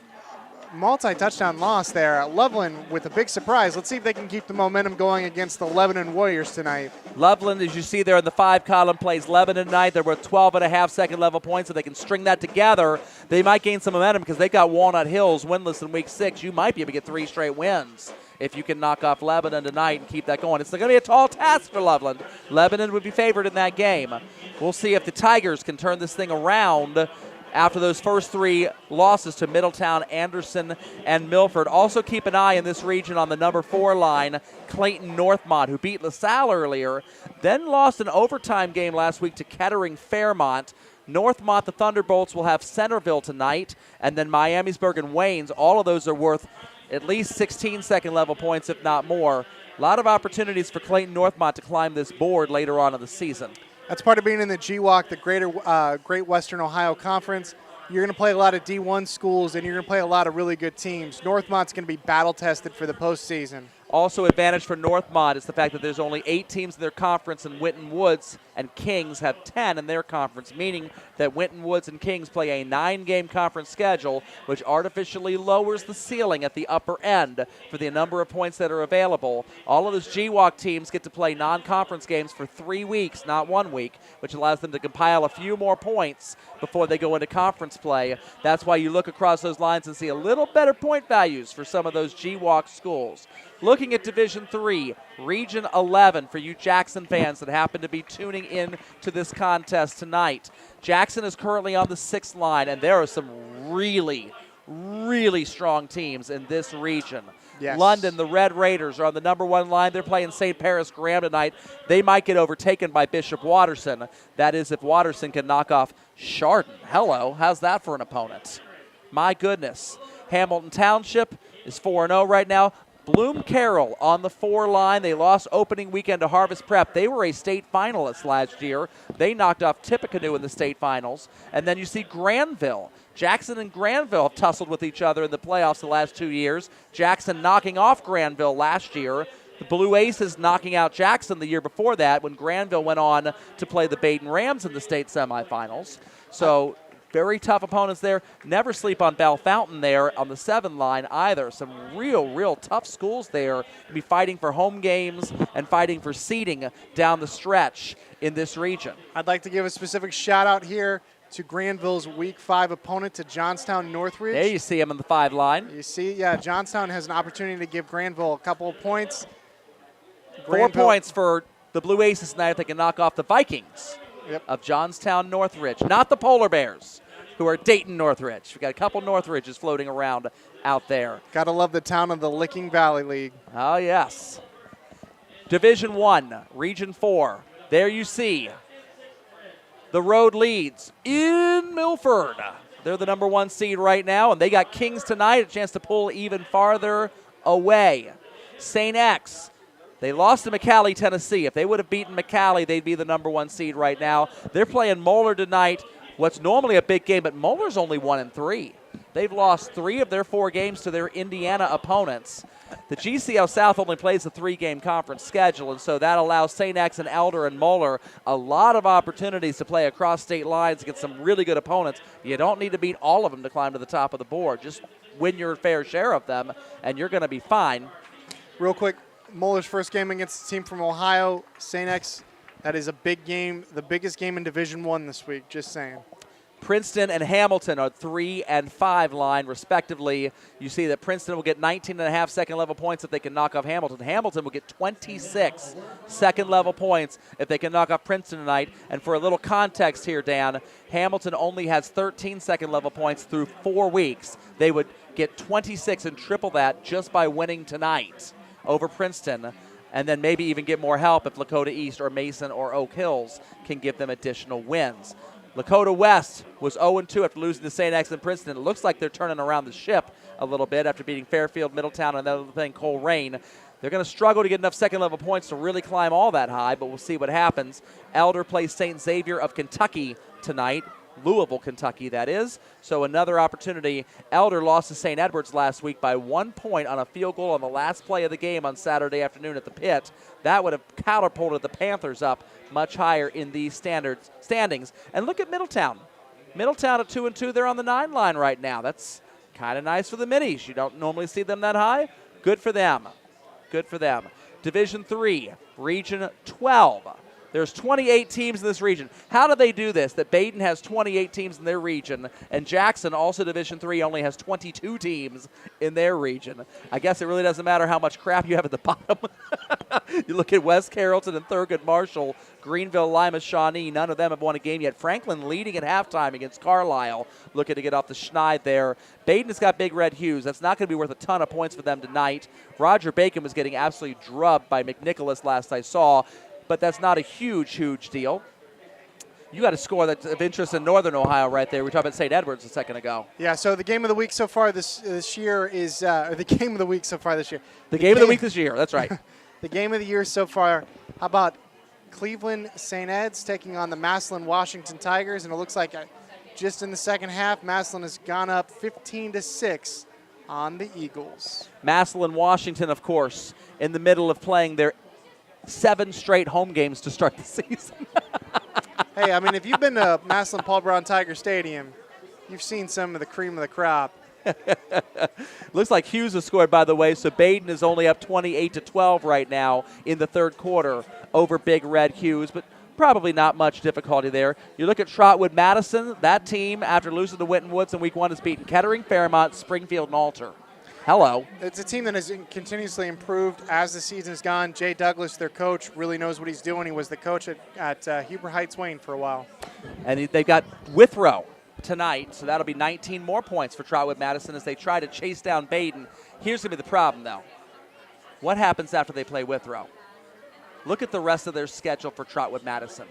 multi-touchdown loss there. Loveland with a big surprise. Let's see if they can keep the momentum going against the Lebanon Warriors tonight. Loveland, as you see there in the 5 column, plays Lebanon tonight. They're worth 12.5 second level points. If they can string that together, they might gain some momentum because they got Walnut Hills winless in week 6. You might be able to get 3 straight wins if you can knock off Lebanon tonight and keep that going. It's going to be a tall task for Loveland. Lebanon would be favored in that game. We'll see if the Tigers can turn this thing around after those first 3 losses to Middletown, Anderson, and Milford. Also keep an eye in this region on the number 4 line, Clayton Northmont, who beat LaSalle earlier, then lost an overtime game last week to Kettering Fairmont. Northmont, the Thunderbolts, will have Centerville tonight, and then Miamisburg and Waynes. All of those are worth at least 16 second level points, if not more. A lot of opportunities for Clayton Northmont to climb this board later on in the season. That's part of being in the GWOC, the Great Western Ohio Conference. You're going to play a lot of D1 schools, and you're going to play a lot of really good teams. Northmont's going to be battle-tested for the postseason. Also advantage for Northmont is the fact that there's only 8 teams in their conference, and Winton Woods and Kings have 10 in their conference, meaning that Winton Woods and Kings play a 9-game conference schedule, which artificially lowers the ceiling at the upper end for the number of points that are available. All of those GWOC teams get to play non-conference games for 3 weeks, not 1 week, which allows them to compile a few more points before they go into conference play. That's why you look across those lines and see a little better point values for some of those GWOC schools. Looking at Division III, Region 11 for you Jackson fans that happen to be tuning in to this contest tonight. Jackson is currently on the 6th line, and there are some really, really strong teams in this region. Yes. London, the Red Raiders, are on the number 1 line. They're playing St. Paris Graham tonight. They might get overtaken by Bishop Watterson. That is if Watterson can knock off Chardon. Hello, how's that for an opponent? My goodness. Hamilton Township is 4-0 right now. Bloom Carroll on the 4 line. They lost opening weekend to Harvest Prep. They were a state finalist last year. They knocked off Tippecanoe in the state finals. And then you see Granville. Jackson and Granville have tussled with each other in the playoffs the last 2 years. Jackson knocking off Granville last year. The Blue Aces knocking out Jackson the year before that when Granville went on to play the Baden Rams in the state semifinals. So very tough opponents there. Never sleep on Bell Fountain there on the 7 line either. Some real tough schools there to be fighting for home games and fighting for seeding down the stretch in this region. I'd like to give a specific shout-out here to Granville's Week 5 opponent, to Johnstown Northridge. There you see him on the 5 line. You see, yeah, Johnstown has an opportunity to give Granville a couple of points. 4 points for the Blue Aces tonight if they can knock off the Vikings of Johnstown Northridge. Not the Polar Bears, who are Dayton Northridge. We've got a couple Northridges floating around out there. Gotta love the town of the Licking Valley League. Oh, yes. Division 1, Region 4. There you see the road leads in Milford. They're the number 1 seed right now, and they got Kings tonight, a chance to pull even farther away. St. X, they lost to McCallie, Tennessee. If they would have beaten McCallie, they'd be the number 1 seed right now. They're playing Moeller tonight. What's normally a big game, but Moeller's only 1-3. They've lost 3 of their 4 games to their Indiana opponents. The GCL South only plays a 3-game conference schedule, and so that allows St. X and Elder and Moeller a lot of opportunities to play across state lines against some really good opponents. You don't need to beat all of them to climb to the top of the board. Just win your fair share of them, and you're going to be fine. Real quick, Moeller's first game against a team from Ohio, St. X. That is a big game, the biggest game in Division I this week, just saying. Princeton and Hamilton are 3 and 5 line, respectively. You see that Princeton will get 19.5 second-level points if they can knock off Hamilton. Hamilton will get 26 second-level points if they can knock off Princeton tonight. And for a little context here, Dan, Hamilton only has 13 second-level points through 4 weeks. They would get 26 and triple that just by winning tonight over Princeton, and then maybe even get more help if Lakota East or Mason or Oak Hills can give them additional wins. Lakota West was 0-2 after losing to St. X and Princeton. It looks like they're turning around the ship a little bit after beating Fairfield, Middletown, and then playing Coleraine. They're going to struggle to get enough second-level points to really climb all that high, but we'll see what happens. Elder plays St. Xavier of Kentucky tonight. Louisville, Kentucky, that is. So another opportunity. Elder lost to St. Edwards last week by 1 point on a field goal on the last play of the game on Saturday afternoon at the pit. That would have catapulted the Panthers up much higher in these standings. And look at Middletown. Middletown at 2-2. They're on the 9 line right now. That's kind of nice for the Minis. You don't normally see them that high. Good for them. Good for them. Division 3, Region 12. There's 28 teams in this region. How do they do this? That Baden has 28 teams in their region, and Jackson, also Division 3, only has 22 teams in their region. I guess it really doesn't matter how much crap you have at the bottom. You look at West Carrollton and Thurgood Marshall, Greenville, Lima, Shawnee. None of them have won a game yet. Franklin leading at halftime against Carlisle, looking to get off the schneid there. Baden has got Big Red Hughes. That's not going to be worth a ton of points for them tonight. Roger Bacon was getting absolutely drubbed by McNicholas last I saw, but that's not a huge deal. You got a score that's of interest in Northern Ohio right there. We talked about St. Edwards a second ago. Yeah, so the game of the week so far this year is or the game of the week so far this year. The game of the week this year, that's right. The game of the year so far. How about Cleveland St. Ed's taking on the Massillon Washington Tigers, and it looks like just in the second half, Massillon has gone up 15-6 on the Eagles. Massillon Washington, of course, in the middle of playing their 7 straight home games to start the season. Hey, I mean, if you've been to Massillon Paul Brown Tiger Stadium, you've seen some of the cream of the crop. Looks like Hughes has scored, by the way, so Baden is only up 28-12 right now in the third quarter over Big Red Hughes, but probably not much difficulty there. You look at Trotwood Madison. That team, after losing to Winton Woods in week 1, has beaten Kettering, Fairmont, Springfield, and Alter. Hello. It's a team that has continuously improved as the season has gone. Jay Douglas, their coach, really knows what he's doing. He was the coach at Huber Heights Wayne for a while. And they've got Withrow tonight, so that'll be 19 more points for Trotwood Madison as they try to chase down Baden. Here's going to be the problem, though. What happens after they play Withrow? Look at the rest of their schedule for Trotwood Madison.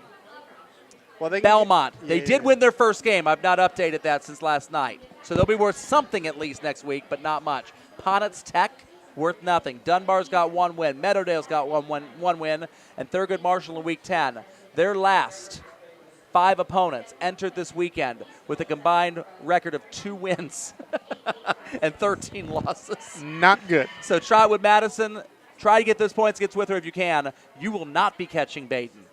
Well, Belmont. They did win their first game. I've not updated that since last night. So they'll be worth something at least next week, but not much. Ponitz Tech, worth nothing. Dunbar's got 1 win. Meadowdale's got one win. And Thurgood Marshall in week 10. Their last 5 opponents entered this weekend with a combined record of 2 wins and 13 losses. Not good. So Trotwood Madison, try to get those points against Withrow if you can. You will not be catching Baden.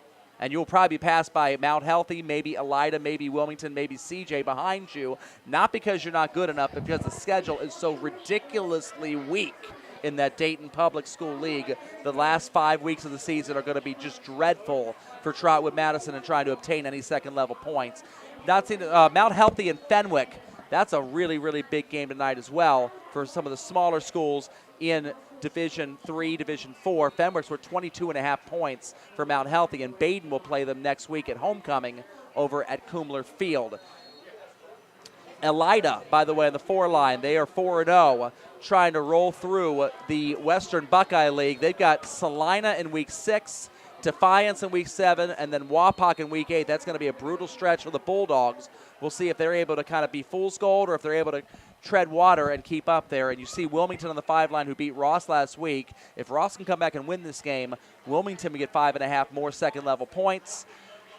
And you'll probably be passed by Mount Healthy, maybe Elida, maybe Wilmington, maybe CJ behind you. Not because you're not good enough, but because the schedule is so ridiculously weak in that Dayton Public School League. The last 5 weeks of the season are going to be just dreadful for Trotwood Madison and trying to obtain any second-level points. Not seen Mount Healthy and Fenwick. That's a really big game tonight as well for some of the smaller schools in Division 3, Division 4. Fenwick's were 22.5 points for Mount Healthy, and Baden will play them next week at homecoming over at Kumler Field. Elida, by the way, on the 4 line, they are 4-0, trying to roll through the Western Buckeye League. They've got Salina in week 6, Defiance in week 7, and then Wapak in week 8. That's going to be a brutal stretch for the Bulldogs. We'll see if they're able to kind of be fool's gold or if they're able to tread water and keep up there. And you see Wilmington on the 5 line, who beat Ross last week. If Ross can come back and win this game, Wilmington will get 5.5 more second-level points.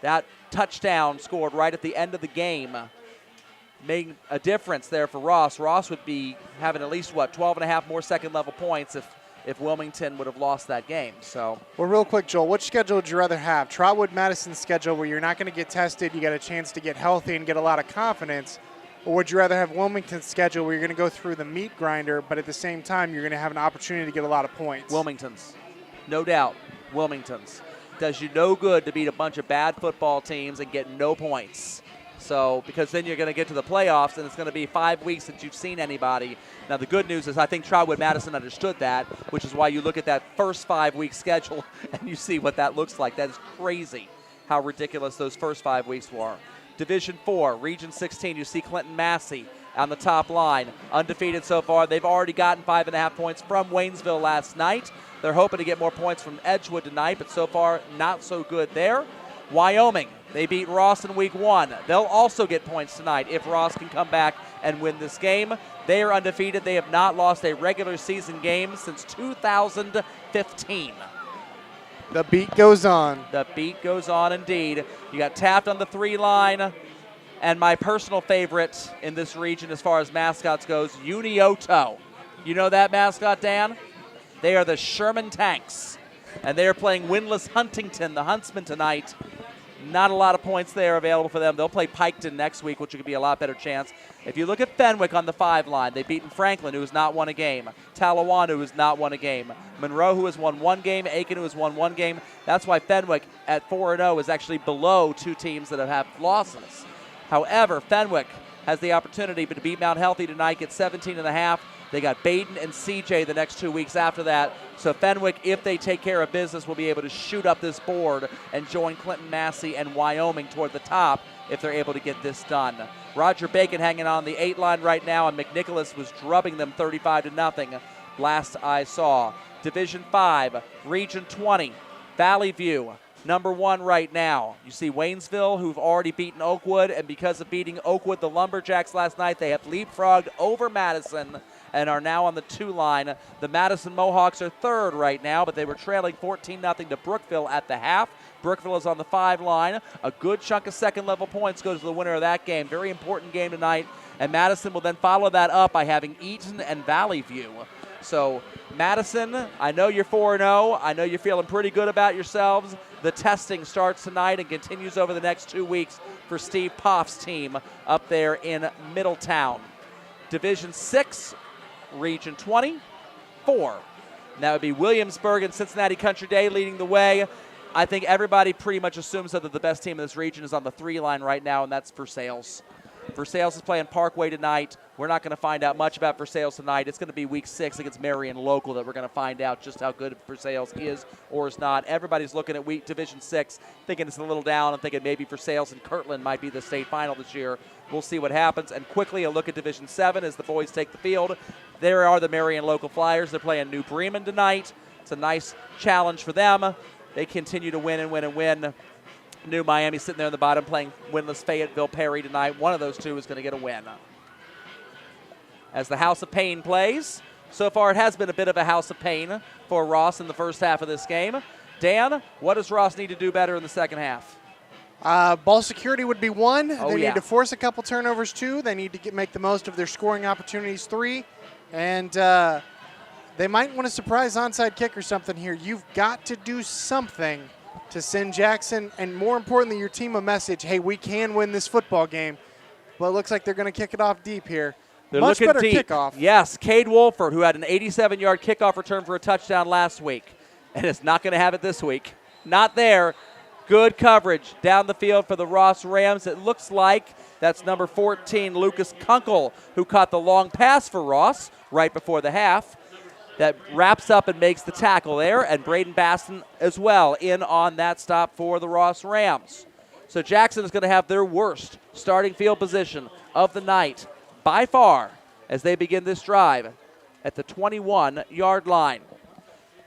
That touchdown scored right at the end of the game made a difference there for Ross. Ross would be having at least, 12.5 more second-level points if Wilmington would have lost that game. So, well, real quick, Joel, which schedule would you rather have? Trotwood Madison's schedule where you're not going to get tested, you got a chance to get healthy and get a lot of confidence, or would you rather have Wilmington's schedule where you're going to go through the meat grinder, but at the same time you're going to have an opportunity to get a lot of points? Wilmington's. No doubt. Wilmington's. Does you no good to beat a bunch of bad football teams and get no points. So, because then you're going to get to the playoffs, and it's going to be 5 weeks since you've seen anybody. Now, the good news is I think Trotwood Madison understood that, which is why you look at that first 5-week schedule and you see what that looks like. That is crazy how ridiculous those first 5 weeks were. Division 4, Region 16, you see Clinton Massey on the top line. Undefeated so far. They've already gotten 5.5 points from Waynesville last night. They're hoping to get more points from Edgewood tonight, but so far not so good there. Wyoming, they beat Ross in week 1. They'll also get points tonight if Ross can come back and win this game. They are undefeated. They have not lost a regular season game since 2015. The beat goes on. The beat goes on indeed. You got Taft on the 3 line. And my personal favorite in this region as far as mascots goes, Unioto. You know that mascot, Dan? They are the Sherman Tanks. And they are playing winless Huntington, the Huntsman, tonight. Not a lot of points there available for them. They'll play Piketon next week, which could be a lot better chance. If you look at Fenwick on the 5 line, they've beaten Franklin, who has not won a game. Talawanda, who has not won a game. Monroe, who has won 1 game. Aiken, who has won 1 game. That's why Fenwick at 4-0 is actually below 2 teams that have losses. However, Fenwick has the opportunity to beat Mount Healthy tonight, get 17.5. They got Baden and CJ the next 2 weeks after that. So Fenwick, if they take care of business, will be able to shoot up this board and join Clinton Massey and Wyoming toward the top if they're able to get this done. Roger Bacon hanging on the 8 line right now, and McNicholas was drubbing them 35-0 last I saw. Division 5, Region 20, Valley View, number 1 right now. You see Waynesville, who've already beaten Oakwood, and because of beating Oakwood, the Lumberjacks last night, they have leapfrogged over Madison and are now on the 2 line. The Madison Mohawks are 3rd right now, but they were trailing 14-0 to Brookville at the half. Brookville is on the 5 line. A good chunk of second-level points goes to the winner of that game. Very important game tonight. And Madison will then follow that up by having Eaton and Valley View. So, Madison, I know you're 4-0. I know you're feeling pretty good about yourselves. The testing starts tonight and continues over the next 2 weeks for Steve Poff's team up there in Middletown. Division 6, Region 24. And that would be Williamsburg and Cincinnati Country Day leading the way. I think everybody pretty much assumes that the best team in this region is on the 3 line right now, and that's Versailles. Versailles is playing Parkway tonight. We're not going to find out much about Versailles tonight. It's going to be week 6 against Marion Local that we're going to find out just how good Versailles is or is not. Everybody's looking at Division 6, thinking it's a little down and thinking maybe Versailles and Kirtland might be the state final this year. We'll see what happens. And quickly a look at Division 7 as the boys take the field. There are the Marion Local Flyers. They're playing New Bremen tonight. It's a nice challenge for them. They continue to win and win and win. New Miami sitting there in the bottom playing winless Fayetteville Perry tonight. One of those 2 is going to get a win. As the House of Pain plays, so far it has been a bit of a house of pain for Ross in the first half of this game. Dan, what does Ross need to do better in the second half? Ball security would be 1. They yeah. need to force a couple turnovers 2. They need to make the most of their scoring opportunities 3. And they might want to surprise onside kick or something here. You've got to do something to send Jackson and, more importantly, your team a message, hey, we can win this football game. Well, it looks like they're going to kick it off deep here. They're Much looking better deep. kickoff. Yes, Cade Wolford, who had an 87-yard kickoff return for a touchdown last week, and is not going to have it this week. Not there. Good coverage down the field for the Ross Rams. It looks like that's number 14, Lucas Kunkel, who caught the long pass for Ross right before the half. That wraps up and makes the tackle there, and Braden Baston as well in on that stop for the Ross Rams. So Jackson is going to have their worst starting field position of the night by far as they begin this drive at the 21-yard line.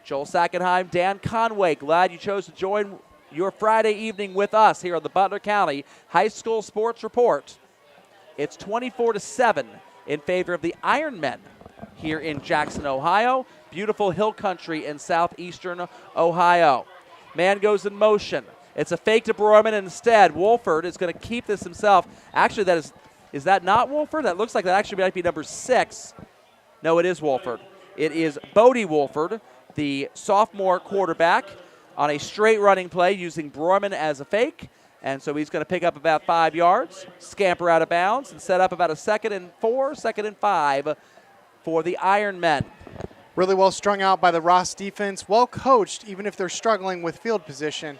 Joel Sackenheim, Dan Conway, glad you chose to join your Friday evening with us here on the Butler County High School Sports Report. It's 24-7 in favor of the Ironmen here in Jackson, Ohio. Beautiful hill country in southeastern Ohio. Man goes in motion. It's a fake to Broerman. Instead, Wolford is going to keep this himself. Actually, is that not Wolford? That looks like that actually might be number 6. No, it is Wolford. It is Bodie Wolford, the sophomore quarterback, on a straight running play using Broerman as a fake. And so he's going to pick up about 5 yards, scamper out of bounds, and set up about a 2nd and 4, 2nd and 5 for the Ironmen. Really well strung out by the Ross defense. Well coached, even if they're struggling with field position.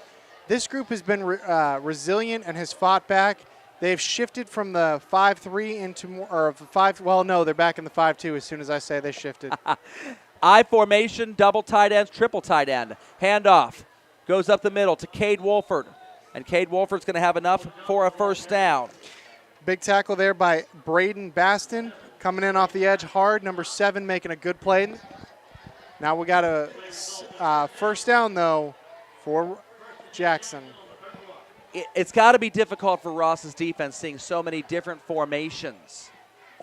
This group has been resilient and has fought back. They've shifted from the 5-3 into more, or 5. Well, no, they're back in the 5-2 as soon as I say they shifted. I formation, double tight ends, triple tight end. Handoff goes up the middle to Cade Wolford. And Cade Wolford's going to have enough for a first down. Big tackle there by Braden Baston. Coming in off the edge hard. Number 7 making a good play. Now we got a first down, though, for Jackson. It's got to be difficult for Ross's defense seeing so many different formations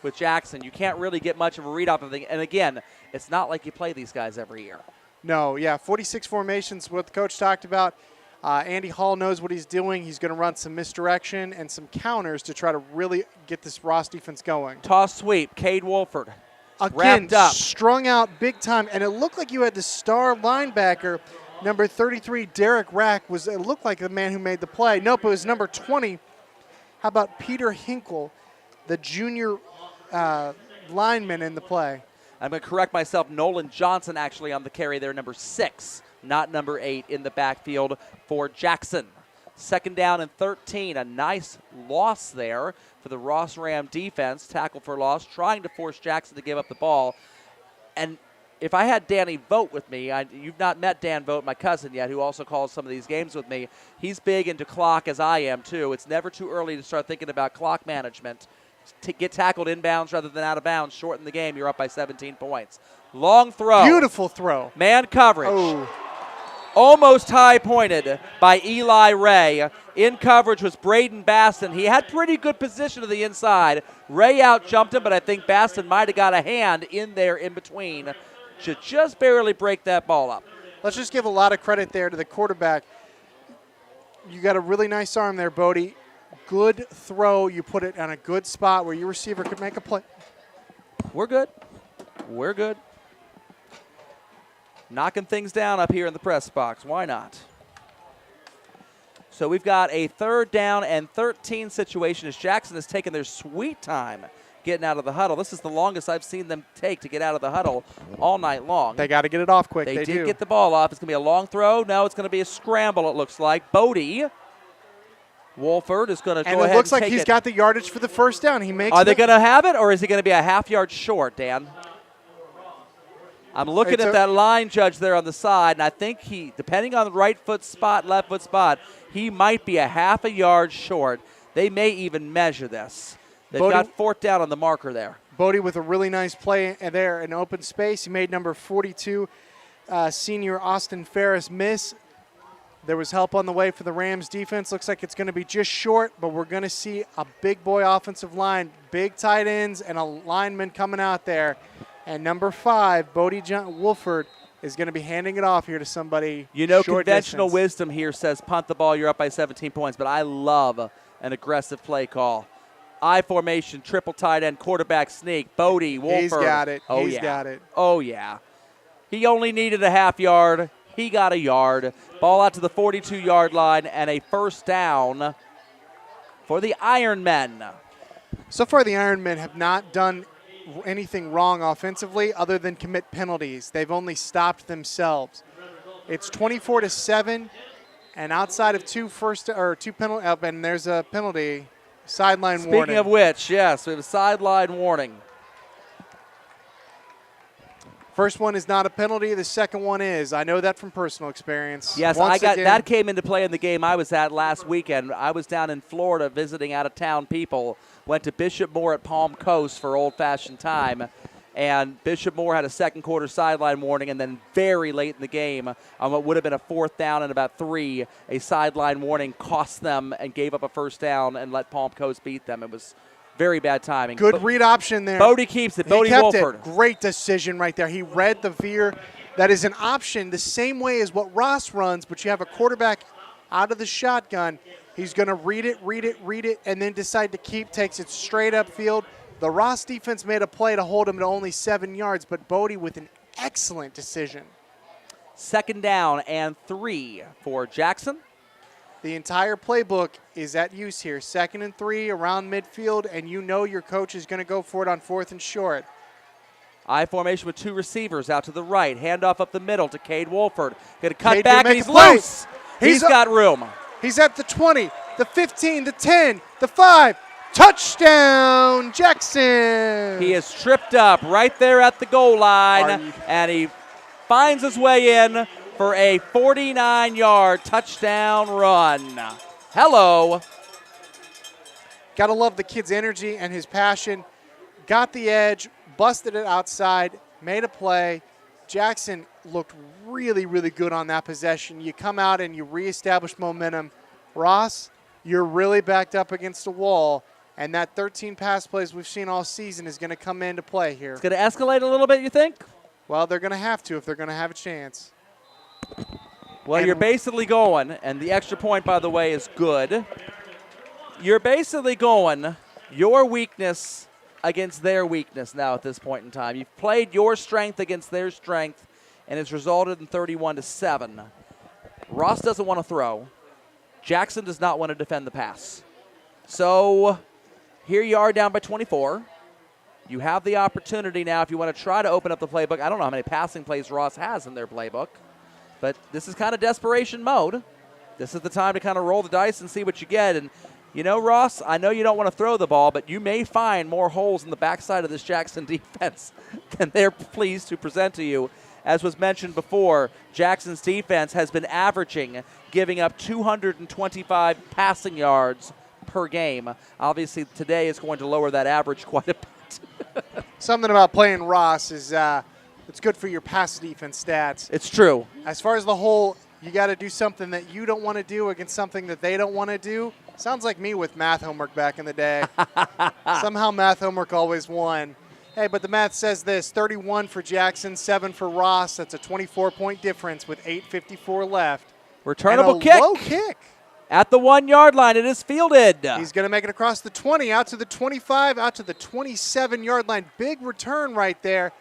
with Jackson. You can't really get much of a read off of it. And again, it's not like you play these guys every year. No, yeah, 46 formations, what the coach talked about. Andy Hall knows what he's doing. He's going to run some misdirection and some counters to try to really get this Ross defense going. Toss sweep, Cade Wolford. Again, Wrapped up. strung out big time, and it looked like you had the star linebacker, number 33, Derek Rack. It looked like the man who made the play. Nope, it was number 20. How about Peter Hinkle, the junior lineman in the play? I'm going to correct myself. Nolan Johnson actually on the carry there, number 6, not number 8 in the backfield for Jackson. Second down and 13. A nice loss there for the Ross Ram defense. Tackle for loss, trying to force Jackson to give up the ball. And if I had Danny Vogt with me, you've not met Dan Vogt, my cousin, yet, who also calls some of these games with me. He's big into clock, as I am, too. It's never too early to start thinking about clock management. To get tackled inbounds rather than out of bounds, shorten the game, you're up by 17 points. Long throw. Beautiful throw. Man coverage. Oh. Almost high-pointed by Eli Ray. In coverage was Braden Baston. He had pretty good position to the inside. Ray out-jumped him, but I think Baston might have got a hand in there in between to just barely break that ball up. Let's just give a lot of credit there to the quarterback. You got a really nice arm there, Bodie. Good throw. You put it on a good spot where your receiver could make a play. We're good. We're good. Knocking things down up here in the press box. Why not? So we've got a third down and 13 situation as Jackson has taken their sweet time getting out of the huddle. This is the longest I've seen them take to get out of the huddle all night long. They got to get it off quick. They did do. get the ball off. It's going to be a long throw. No, it's going to be a scramble, it looks like. Bodie Wolford is going to go ahead and it looks like take he's it. got the yardage for the first down. He makes. Are they going to have it, or is it going to be a half yard short, Dan? I'm looking at that line judge there on the side, and I think he, depending on the right foot spot, left foot spot, he might be a half a yard short. They may even measure this. They've got fourth down on the marker there. Bodie with a really nice play there in open space. He made number 42, senior Austin Ferris, miss. There was help on the way for the Rams defense. Looks like it's going to be just short, but we're going to see a big boy offensive line, big tight ends, and a lineman coming out there. And number 5, Bodie Wolford, is going to be handing it off here to somebody. You know, short conventional distance. wisdom here says punt the ball, you're up by 17 points, but I love an aggressive play call. I formation, triple tight end, quarterback sneak, Bodie Wolford. He's got it. Oh, He's yeah. got it. Oh, yeah. He only needed a half yard. He got a yard. Ball out to the 42-yard line and a first down for the Ironmen. So far, the Ironmen have not done anything wrong offensively other than commit penalties. They've only stopped themselves. It's 24-7, and outside of two penalty, and there's a penalty, sideline warning. Speaking of which, yes, we have a sideline warning. First one is not a penalty. The second one is. I know that from personal experience. Yes, that came into play in the game I was at last weekend. I was down in Florida visiting out-of-town people. Went to Bishop Moore at Palm Coast for old-fashioned time. And Bishop Moore had a second quarter sideline warning, and then very late in the game, what would have been a fourth down and about 3, a sideline warning cost them and gave up a first down and let Palm Coast beat them. It was very bad timing. Good read option there. Bodie keeps it. Bodie Wolford. It. Great decision right there. He read the veer. That is an option the same way as what Ross runs, but you have a quarterback out of the shotgun. He's going to read it, and then decide to takes it straight upfield. The Ross defense made a play to hold him to only 7 yards, but Bodie with an excellent decision. Second down and 3 for Jackson. The entire playbook is at use here. 2nd and 3 around midfield, and you know your coach is going to go for it on 4th and short. I formation with 2 receivers out to the right. Handoff up the middle to Cade Wolford. Going to cut Cade back, can and make he's a play. loose. He's got room. He's at the 20, the 15, the 10, the 5. Touchdown, Jackson! He is tripped up right there at the goal line, and he finds his way in for a 49-yard touchdown run. Hello. Gotta love the kid's energy and his passion. Got the edge, busted it outside, made a play. Jackson looked really, really good on that possession. You come out and you reestablish momentum. Ross, you're really backed up against the wall, and that 13 pass plays we've seen all season is going to come into play here. It's going to escalate a little bit, you think? Well, they're going to have to if they're going to have a chance. Well, And you're basically going, and the extra point, by the way, is good. You're basically going your weakness against their weakness now at this point in time. You've played your strength against their strength, and it's resulted in 31-7. Ross doesn't want to throw. Jackson does not want to defend the pass. So here you are down by 24. You have the opportunity now if you want to try to open up the playbook. I don't know how many passing plays Ross has in their playbook, but this is kind of desperation mode. This is the time to kind of roll the dice and see what you get. And, you know, Ross, I know you don't want to throw the ball, but you may find more holes in the backside of this Jackson defense than they're pleased to present to you. As was mentioned before, Jackson's defense has been averaging giving up 225 passing yards per game. Obviously, today is going to lower that average quite a bit. Something about playing Ross is it's good for your pass defense stats. It's true. As far as the whole, you got to do something that you don't want to do against something that they don't want to do. Sounds like me with math homework back in the day. Somehow math homework always won. Hey, but the math says this, 31 for Jackson, 7 for Ross. That's a 24-point difference with 8:54 left. Returnable and a kick. low kick. At the 1-yard line, it is fielded. He's going to make it across the 20, out to the 25, out to the 27-yard line. Big return right there.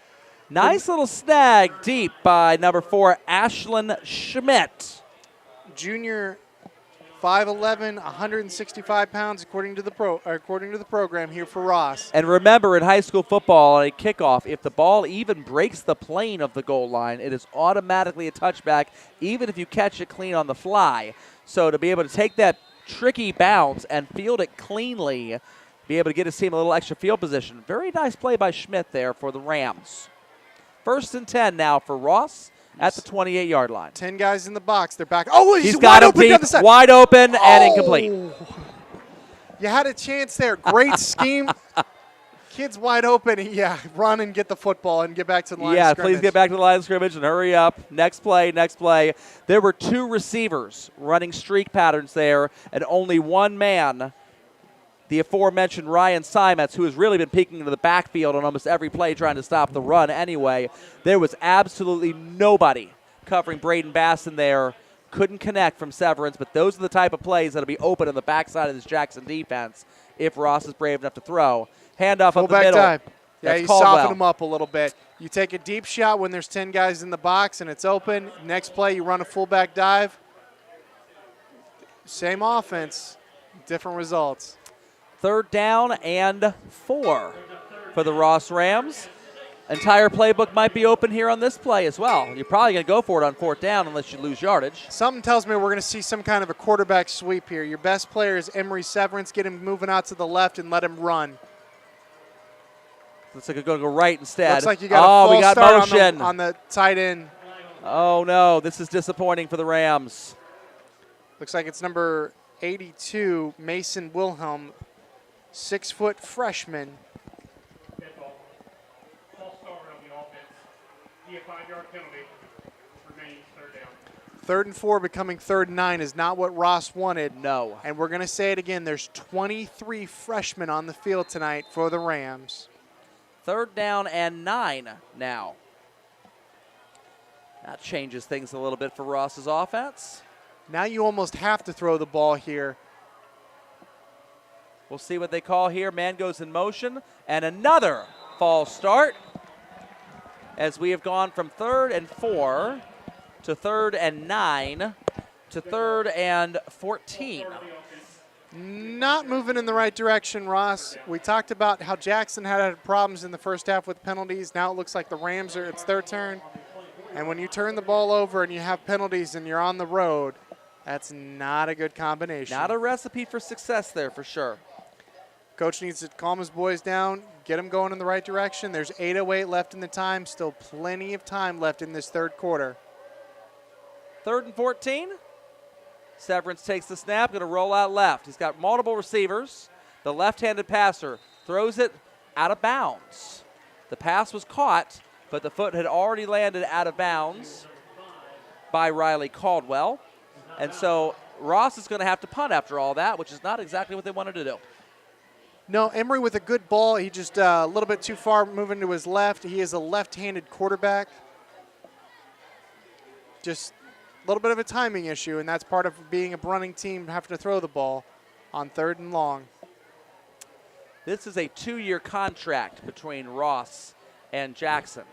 Nice little snag deep by number 4, Ashlyn Schmidt. Junior, 5'11", 165 pounds, according to the program here for Ross. And remember, in high school football, on a kickoff, if the ball even breaks the plane of the goal line, it is automatically a touchback, even if you catch it clean on the fly. So to be able to take that tricky bounce and field it cleanly, be able to get his team a little extra field position. Very nice play by Schmidt there for the Rams. 1st and 10 now for Ross at the 28-yard line. 10 guys in the box. They're back. Oh, He's wide got him open down deep, the side. wide open, and incomplete. You had a chance there. Great scheme. Kid's wide open. Yeah, run and get the football and get back to the line of Yeah, scrimmage. please get back to the line of scrimmage and hurry up. Next play, next play. There were 2 receivers running streak patterns there, and only one man, the aforementioned Ryan Simons, who has really been peeking into the backfield on almost every play trying to stop the run anyway. There was absolutely nobody covering Braden Basson there. Couldn't connect from Severance, but those are the type of plays that will be open on the backside of this Jackson defense if Ross is brave enough to throw. Handoff up the middle. Dive. Yeah, That's you Caldwell. soften them up a little bit. You take a deep shot when there's 10 guys in the box and it's open. Next play, you run a fullback dive. Same offense, different results. 3rd down and 4 for the Ross Rams. Entire playbook might be open here on this play as well. You're probably going to go for it on 4th down unless you lose yardage. Something tells me we're going to see some kind of a quarterback sweep here. Your best player is Emory Severance. Get him moving out to the left and let him run. Looks like it's going to go right instead. Looks like you got a we false got start motion. on the tight end. Oh, no. This is disappointing for the Rams. Looks like it's number 82, Mason Wilhelm, 6-foot freshman. Dead ball. False start on the offense. Be a 5-yard penalty. Remains 3rd down. 3rd and 4 becoming 3rd and 9 is not what Ross wanted. No. And we're going to say it again. There's 23 freshmen on the field tonight for the Rams. 3rd down and 9 now. That changes things a little bit for Ross's offense. Now you almost have to throw the ball here. We'll see what they call here. Man goes in motion. And another false start as we have gone from 3rd and 4 to 3rd and 9 to 3rd and 14. Not moving in the right direction, Ross. We talked about how Jackson had problems in the first half with penalties. Now it looks like the Rams it's their turn. And when you turn the ball over and you have penalties and you're on the road, That's not a good combination. Not a recipe for success there for sure. Coach needs to calm his boys down, get them going in the right direction. There's 8:08 left in the time, still plenty of time left in this third quarter. 3rd and 14. Severance takes the snap, going to roll out left. He's got multiple receivers. The left-handed passer throws it out of bounds. The pass was caught, but the foot had already landed out of bounds by Riley Caldwell. And so Ross is going to have to punt after all that, which is not exactly what they wanted to do. No, Emory with a good ball. He just a little bit too far moving to his left. He is a left-handed quarterback. Just a little bit of a timing issue, and that's part of being a running team, having to throw the ball on 3rd and long. This is a 2-year contract between Ross and Jackson.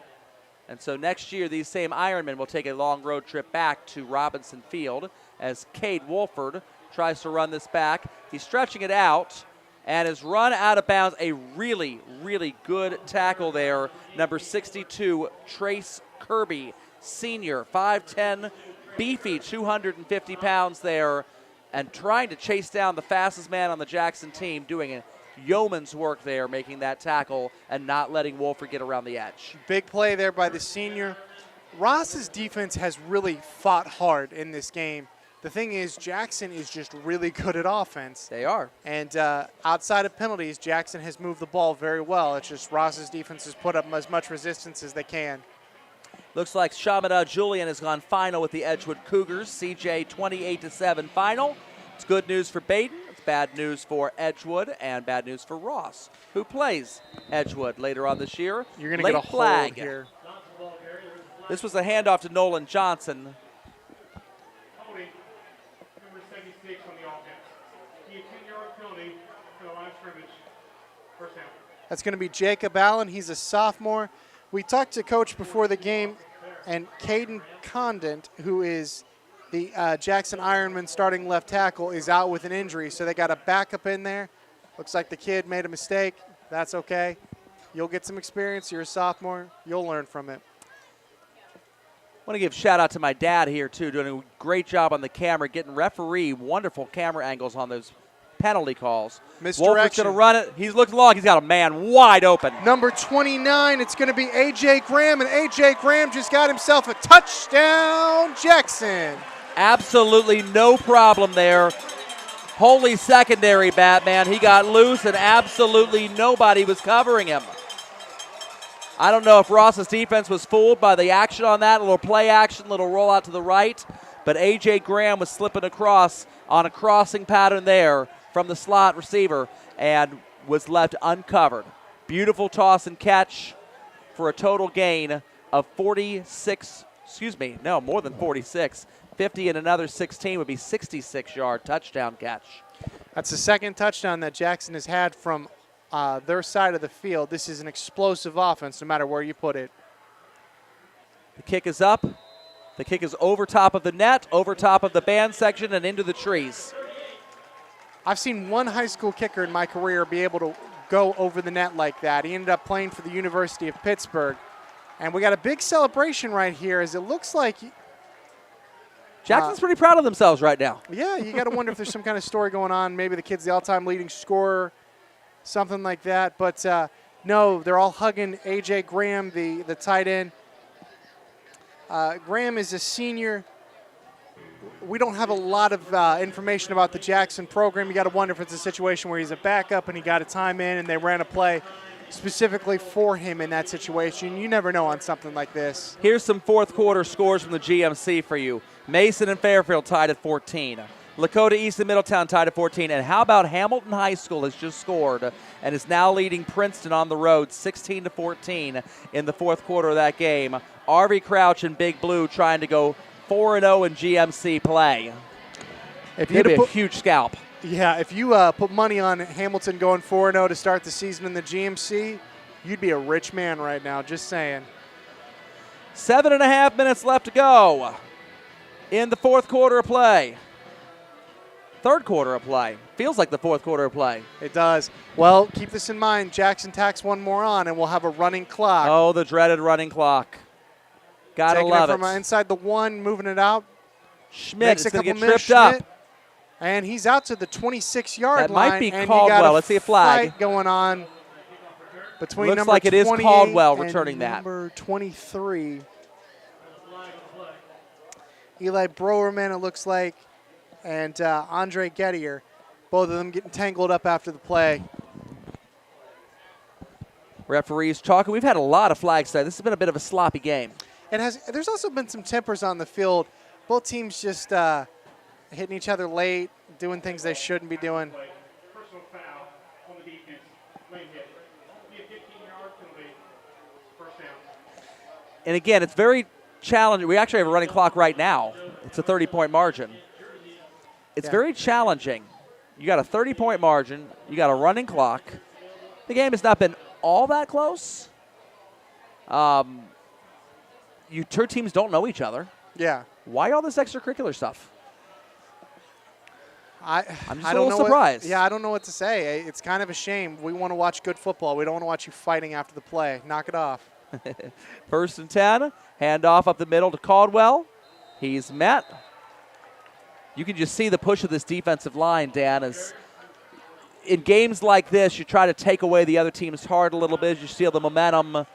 And so next year, these same Ironmen will take a long road trip back to Robinson Field as Cade Wolford tries to run this back. He's stretching it out and is run out of bounds. A really, really good tackle there. Number 62, Trace Kirby, senior, 5'10", beefy, 250 pounds there, and trying to chase down the fastest man on the Jackson team, doing a yeoman's work there, making that tackle and not letting Wolford get around the edge. Big play there by the senior. Ross's defense has really fought hard in this game. The thing is, Jackson is just really good at offense. They are. And outside of penalties, Jackson has moved the ball very well. It's just Ross's defense has put up as much resistance as they can. Looks like Shamada Julian has gone final with the Edgewood Cougars. CJ 28-7 final. It's good news for Baden. It's bad news for Edgewood and bad news for Ross, who plays Edgewood later on this year. You're going to Late get a flag hold here. This was a handoff to Nolan Johnson. Holding number 76 on the offense. He a 10-yard penalty for the line of scrimmage. First down. That's going to be Jacob Allen. He's a sophomore. We talked to Coach before the game, and Caden Condent, who is the Jackson Ironman starting left tackle, is out with an injury, so they got a backup in there. Looks like the kid made a mistake. That's okay. You'll get some experience. You're a sophomore. You'll learn from it. I want to give a shout out to my dad here, too, doing a great job on the camera, getting referee wonderful camera angles on those penalty calls. Wolford's Misdirection. going to run it. He's looked long. He's got a man wide open. Number 29, it's going to be A.J. Graham, and A.J. Graham just got himself a touchdown, Jackson. Absolutely no problem there. Holy secondary, Batman. He got loose, and absolutely nobody was covering him. I don't know if Ross's defense was fooled by the action on that, a little play action, little roll out to the right, but A.J. Graham was slipping across on a crossing pattern there from the slot receiver and was left uncovered. Beautiful toss and catch for a total gain of 46, more than 46. 50 and another 16 would be 66-yard touchdown catch. That's the second touchdown that Jackson has had from their side of the field. This is an explosive offense no matter where you put it. The kick is up. The kick is over top of the net, over top of the band section, and into the trees. I've seen one high school kicker in my career be able to go over the net like that. He ended up playing for the University of Pittsburgh. And we got a big celebration right here as it looks like Jackson's pretty proud of themselves right now. yeah, you got to wonder if there's some kind of story going on. Maybe the kid's the all-time leading scorer, something like that. But no, they're all hugging A.J. Graham, the tight end. Graham is a senior. We don't have a lot of information about the Jackson program. You got to wonder if it's a situation where he's a backup and he got a time in and they ran a play specifically for him in that situation. You never know on something like this. Here's some fourth quarter scores from the GMC for you. Mason and Fairfield tied at 14. Lakota East and Middletown tied at 14. And how about Hamilton High School has just scored and is now leading Princeton on the road 16-14 in the fourth quarter of that game. RV Crouch and Big Blue trying to go 4-0 in GMC play. If It'd be a huge scalp. Yeah, if you put money on Hamilton going 4-0 to start the season in the GMC, you'd be a rich man right now, just saying. 7.5 minutes left to go in the fourth quarter of play. Third quarter of play. Feels like the fourth quarter of play. It does. Well, keep this in mind. Jackson tacks one more on, and we'll have a running clock. Oh, the dreaded running clock. Gotta Taking love it from inside the one, moving it out. Schmidt Makes is a going to couple get misses, tripped up. Schmidt. And he's out to the 26-yard That line. might be and you Caldwell. got Let's see a flag. Fight going on between Looks number like it is 28 Caldwell and returning that. number 23. Eli Browerman, it looks like, and Andre Gettier. Both of them getting tangled up after the play. Referees talking. We've had a lot of flags today. This has been a bit of a sloppy game. There's also been some tempers on the field. Both teams just hitting each other late, doing things they shouldn't be doing. Personal foul on the defense. Lane hit. Be a 15-yard penalty. First down. And again, it's very challenging. We actually have a running clock right now. It's a 30-point margin. It's very challenging. You got a 30-point margin. You got a running clock. The game has not been all that close. Two teams don't know each other. Yeah. Why all this extracurricular stuff? I'm just I a don't little know surprised. I don't know what to say. It's kind of a shame. We want to watch good football. We don't want to watch you fighting after the play. Knock it off. 1st and 10. Handoff up the middle to Caldwell. He's met. You can just see the push of this defensive line, Dan, as in games like this, you try to take away the other team's heart a little bit. You steal the momentum.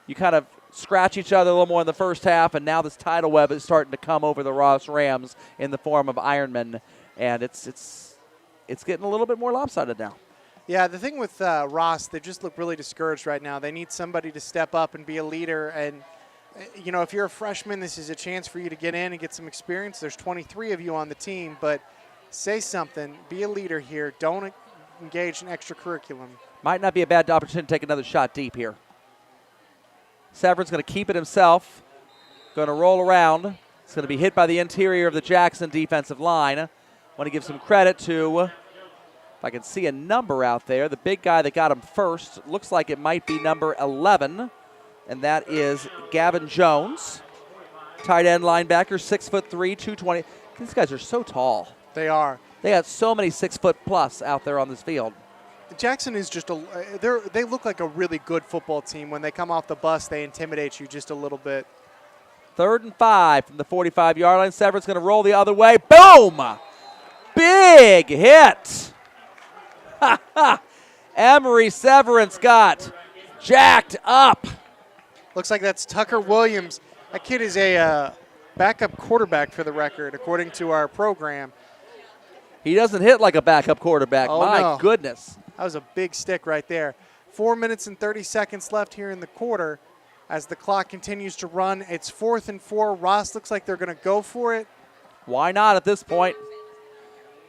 You kind of scratch each other a little more in the first half, and now this tidal web is starting to come over the Ross Rams in the form of Ironman, and it's getting a little bit more lopsided now. Yeah, the thing with Ross, they just look really discouraged right now. They need somebody to step up and be a leader. And, if you're a freshman, this is a chance for you to get in and get some experience. There's 23 of you on the team, but say something. Be a leader here. Don't engage in extracurriculum. Might not be a bad opportunity to take another shot deep here. Severin's going to keep it himself. Going to roll around. It's going to be hit by the interior of the Jackson defensive line. I want to give some credit to, if I can see a number out there, the big guy that got him first. Looks like it might be number 11, and that is Gavin Jones. Tight end linebacker, 6'3", 220. These guys are so tall. They are. They got so many 6-foot plus out there on this field. Jackson is just they look like a really good football team. When they come off the bus, they intimidate you just a little bit. 3rd and 5 from the 45-yard line. Severin's going to roll the other way. Boom! Big hit. Emory Severin's got jacked up. Looks like that's Tucker Williams. That kid is a backup quarterback for the record, according to our program. He doesn't hit like a backup quarterback. Oh, My no. goodness. That was a big stick right there. 4 minutes and 30 seconds left here in the quarter as the clock continues to run. It's 4th and 4. Ross looks like they're going to go for it. Why not at this point?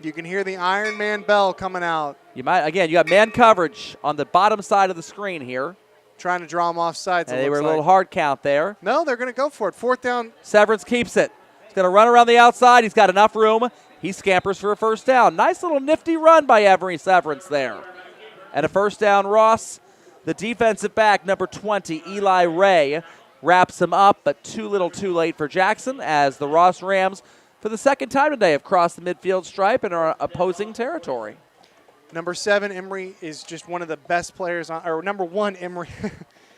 You can hear the Iron Man bell coming out. You got man coverage on the bottom side of the screen here. Trying to draw them off sides. And they were a little hard count there. No, they're going to go for it. 4th down. Severance keeps it. He's going to run around the outside. He's got enough room. He scampers for a first down. Nice little nifty run by Emory Severance there. And a first down, Ross. The defensive back, number 20, Eli Ray, wraps him up, but too little too late for Jackson as the Ross Rams, for the second time today, have crossed the midfield stripe and are opposing territory. Number 7, Emory, is just one of the best players or number 1, Emory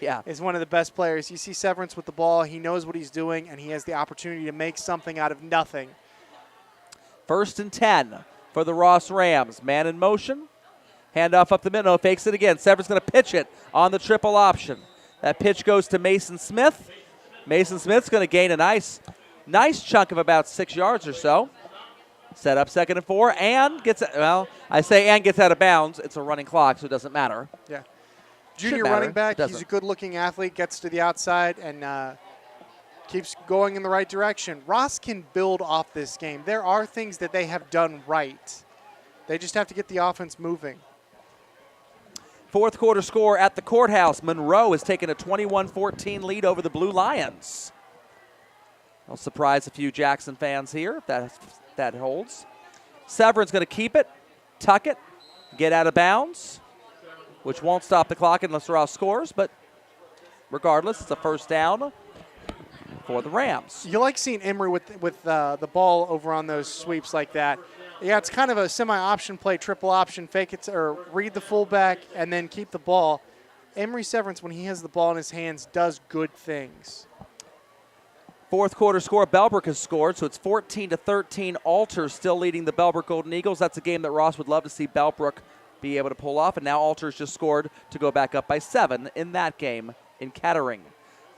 Yeah. is one of the best players. You see Severance with the ball. He knows what he's doing, and he has the opportunity to make something out of nothing. 1st and 10 for the Ross Rams. Man in motion. Handoff up the middle. Fakes it again. Severance going to pitch it on the triple option. That pitch goes to Mason Smith. Mason Smith's going to gain a nice chunk of about 6 yards or so. Set up 2nd and 4 and gets out of bounds. It's a running clock, so it doesn't matter. Yeah. Should Junior matter. running back. It doesn't. He's a good-looking athlete, gets to the outside, and keeps going in the right direction. Ross can build off this game. There are things that they have done right. They just have to get the offense moving. 4th quarter score at the courthouse. Monroe has taken a 21-14 lead over the Blue Lions. I'll surprise a few Jackson fans here if that holds. Severin's going to keep it, tuck it, get out of bounds, which won't stop the clock unless Ross scores, but regardless, it's a first down for the Rams. You like seeing Emory with the ball over on those sweeps like that. Yeah, it's kind of a semi-option play, triple option, fake it or read the fullback and then keep the ball. Emory Severance, when he has the ball in his hands, does good things. Fourth quarter score, Bellbrook has scored, so it's 14-13. Alter still leading the Bellbrook Golden Eagles. That's a game that Ross would love to see Bellbrook be able to pull off, and now Alter's just scored to go back up by 7 in that game in Kettering.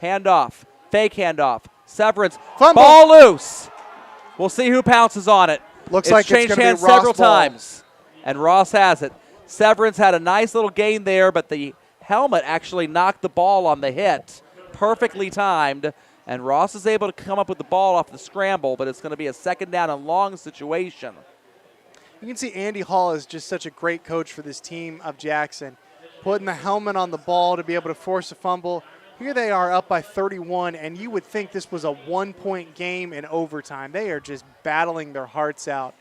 Handoff, fake handoff, Severance, Fumble. ball loose. We'll see who pounces on it. Looks like it's changed gonna be hands Ross several ball. times, and Ross has it. Severance had a nice little gain there, but the helmet actually knocked the ball on the hit. Perfectly timed, and Ross is able to come up with the ball off the scramble, but it's going to be a second down and long situation. You can see Andy Hall is just such a great coach for this team of Jackson. Putting the helmet on the ball to be able to force a fumble. Here they are up by 31, and you would think this was a one-point game in overtime. They are just battling their hearts out.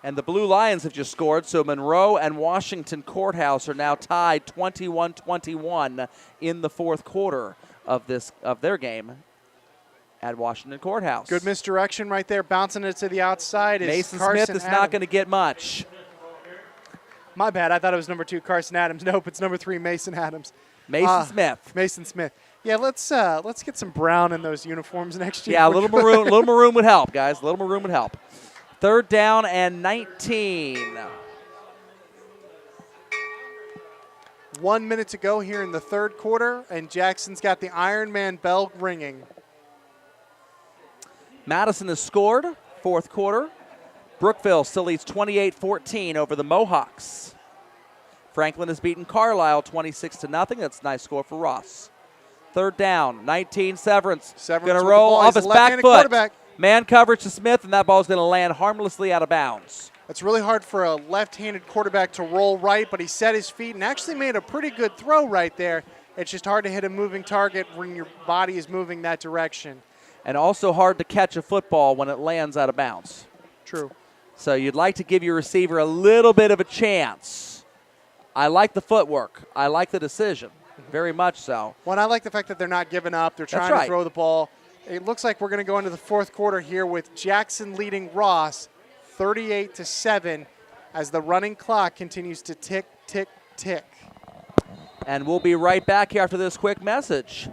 And the Blue Lions have just scored, so Monroe and Washington Courthouse are now tied 21-21 in the fourth quarter of their game at Washington Courthouse. Good misdirection right there, bouncing it to the outside. Mason Carson Smith is Adams. not going to get much. My bad, I thought it was number 2, Carson Adams. Nope, it's number 3, Mason Adams. Mason Smith. Yeah, let's get some brown in those uniforms next year. Yeah, a little maroon would help, guys. A little maroon would help. Third down and 19. 1 minute to go here in the third quarter, and Jackson's got the Iron Man bell ringing. Madison has scored, fourth quarter. Brookville still leads 28-14 over the Mohawks. Franklin has beaten Carlisle 26-0. That's a nice score for Ross. Third down, 19, Severance. Severance Going to with the roll ball. off He's his a back left-handed foot. quarterback. Man coverage to Smith, and that ball is going to land harmlessly out of bounds. It's really hard for a left-handed quarterback to roll right, but he set his feet and actually made a pretty good throw right there. It's just hard to hit a moving target when your body is moving that direction. And also hard to catch a football when it lands out of bounds. True. So you'd like to give your receiver a little bit of a chance. I like the footwork. I like the decision. Very much so. Well, and I like the fact that they're not giving up. They're trying to throw the ball. It looks like we're going to go into the fourth quarter here with Jackson leading Ross 38-7 as the running clock continues to tick, tick, tick. And we'll be right back here after this quick message.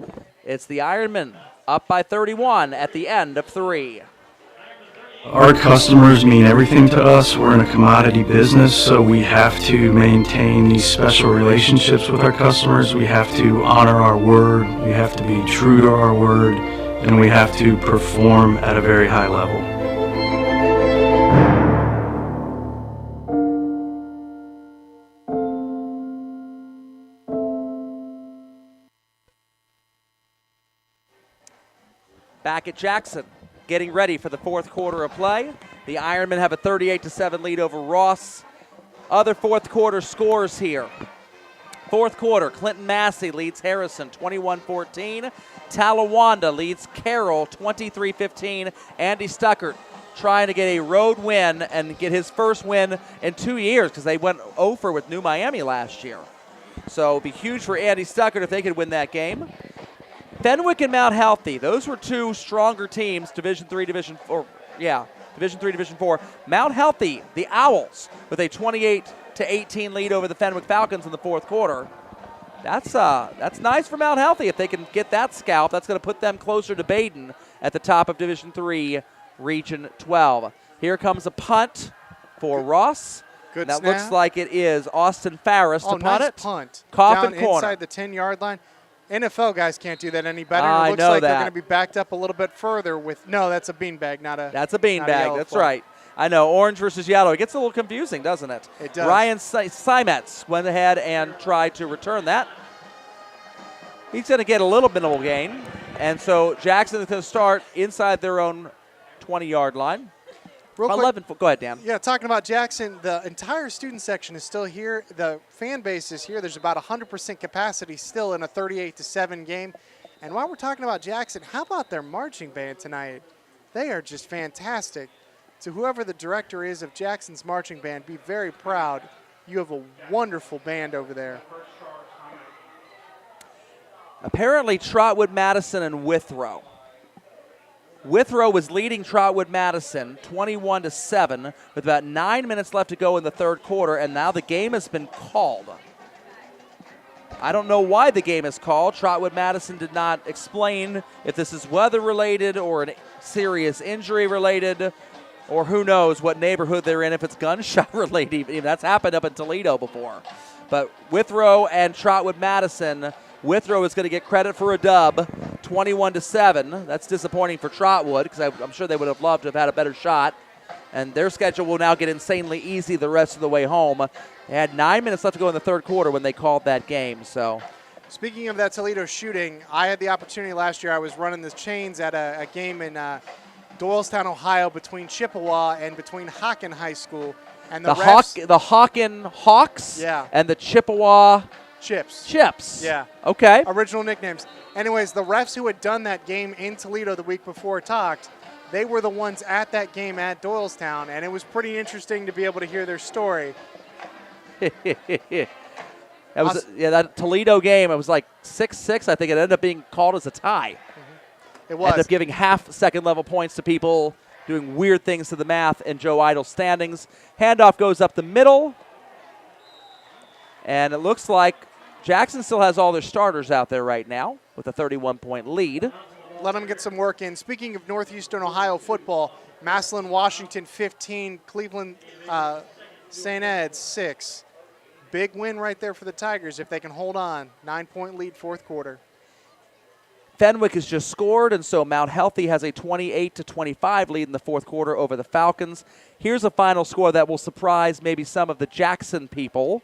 It's the Ironmen up by 31 at the end of 3. Our customers mean everything to us. We're in a commodity business, so we have to maintain these special relationships with our customers. We have to honor our word. We have to be true to our word, and we have to perform at a very high level. Back at Jackson, getting ready for the fourth quarter of play. The Ironmen have a 38-7 lead over Ross. Other fourth quarter scores here. Fourth quarter, Clinton Massey leads Harrison 21-14. Talawanda leads Carroll 23-15. Andy Stuckert trying to get a road win and get his first win in 2 years because they went over with New Miami last year. So it would be huge for Andy Stuckert if they could win that game. Fenwick and Mount Healthy, those were two stronger teams, Division III, Division IV. Division III, Division IV. Mount Healthy, the Owls, with a 28-18 lead over the Fenwick Falcons in the fourth quarter. That's nice for Mount Healthy. If they can get that scalp, that's going to put them closer to Baden at the top of Division III, Region 12. Here comes a punt for Ross. Good That snap. looks like it is Austin Farris to punt nice it. Punt. Coffin Down corner. inside the 10-yard line. NFL guys can't do that any better. I It looks know like they're that. going to be backed up a little bit further with – no, that's a beanbag, not a – That's a not a beanbag. yellow That's flag. right. I know, orange versus yellow. It gets a little confusing, doesn't it? It does. Ryan Simets went ahead and tried to return that. He's going to get a little bit of a gain. And so Jackson is going to start inside their own 20-yard line. Real quick, 11 foot. Go ahead, Dan. yeah, talking about Jackson, the entire student section is still here. The fan base is here. There's about 100% capacity still in a 38-7 game. And while we're talking about Jackson, how about their marching band tonight? They are just fantastic. To whoever the director is of Jackson's marching band, be very proud. You have a wonderful band over there. Apparently Trotwood, Madison, and Withrow. Withrow was leading Trotwood Madison 21-7 with about 9 minutes left to go in the third quarter, and now the game has been called. I don't know why the game is called. Trotwood Madison did not explain if this is weather related or a serious injury related, or who knows what neighborhood they're in, if it's gunshot related. Even that's happened up in Toledo before. But Withrow and Trotwood Madison, Withrow is going to get credit for a dub, 21-7. That's disappointing for Trotwood because I'm sure they would have loved to have had a better shot. And their schedule will now get insanely easy the rest of the way home. They had 9 minutes left to go in the third quarter when they called that game. So, Speaking of that Toledo shooting, I had the opportunity last year. I was running the chains at a game in Doylestown, Ohio, between Chippewa and between Hockin High School. And the refs, the Hockin Hawks Yeah. and the Chippewa Chips. Yeah. Okay. Original nicknames. Anyways, the refs who had done that game in Toledo the week before talked. They were the ones at that game at Doylestown, and it was pretty interesting to be able to hear their story. That Toledo game, it was like 6-6. I think it ended up being called as a tie. It was. Ended up giving half second level points to people doing weird things to the math and Joe Idle's standings. Handoff goes up the middle. And it looks like Jackson still has all their starters out there right now with a 31-point lead. Let them get some work in. Speaking of Northeastern Ohio football, Massillon, Washington 15, Cleveland St. Ed's 6. Big win right there for the Tigers if they can hold on. 9-point lead, fourth quarter. Fenwick has just scored, and so Mount Healthy has a 28-25 lead in the fourth quarter over the Falcons. Here's a final score that will surprise maybe some of the Jackson people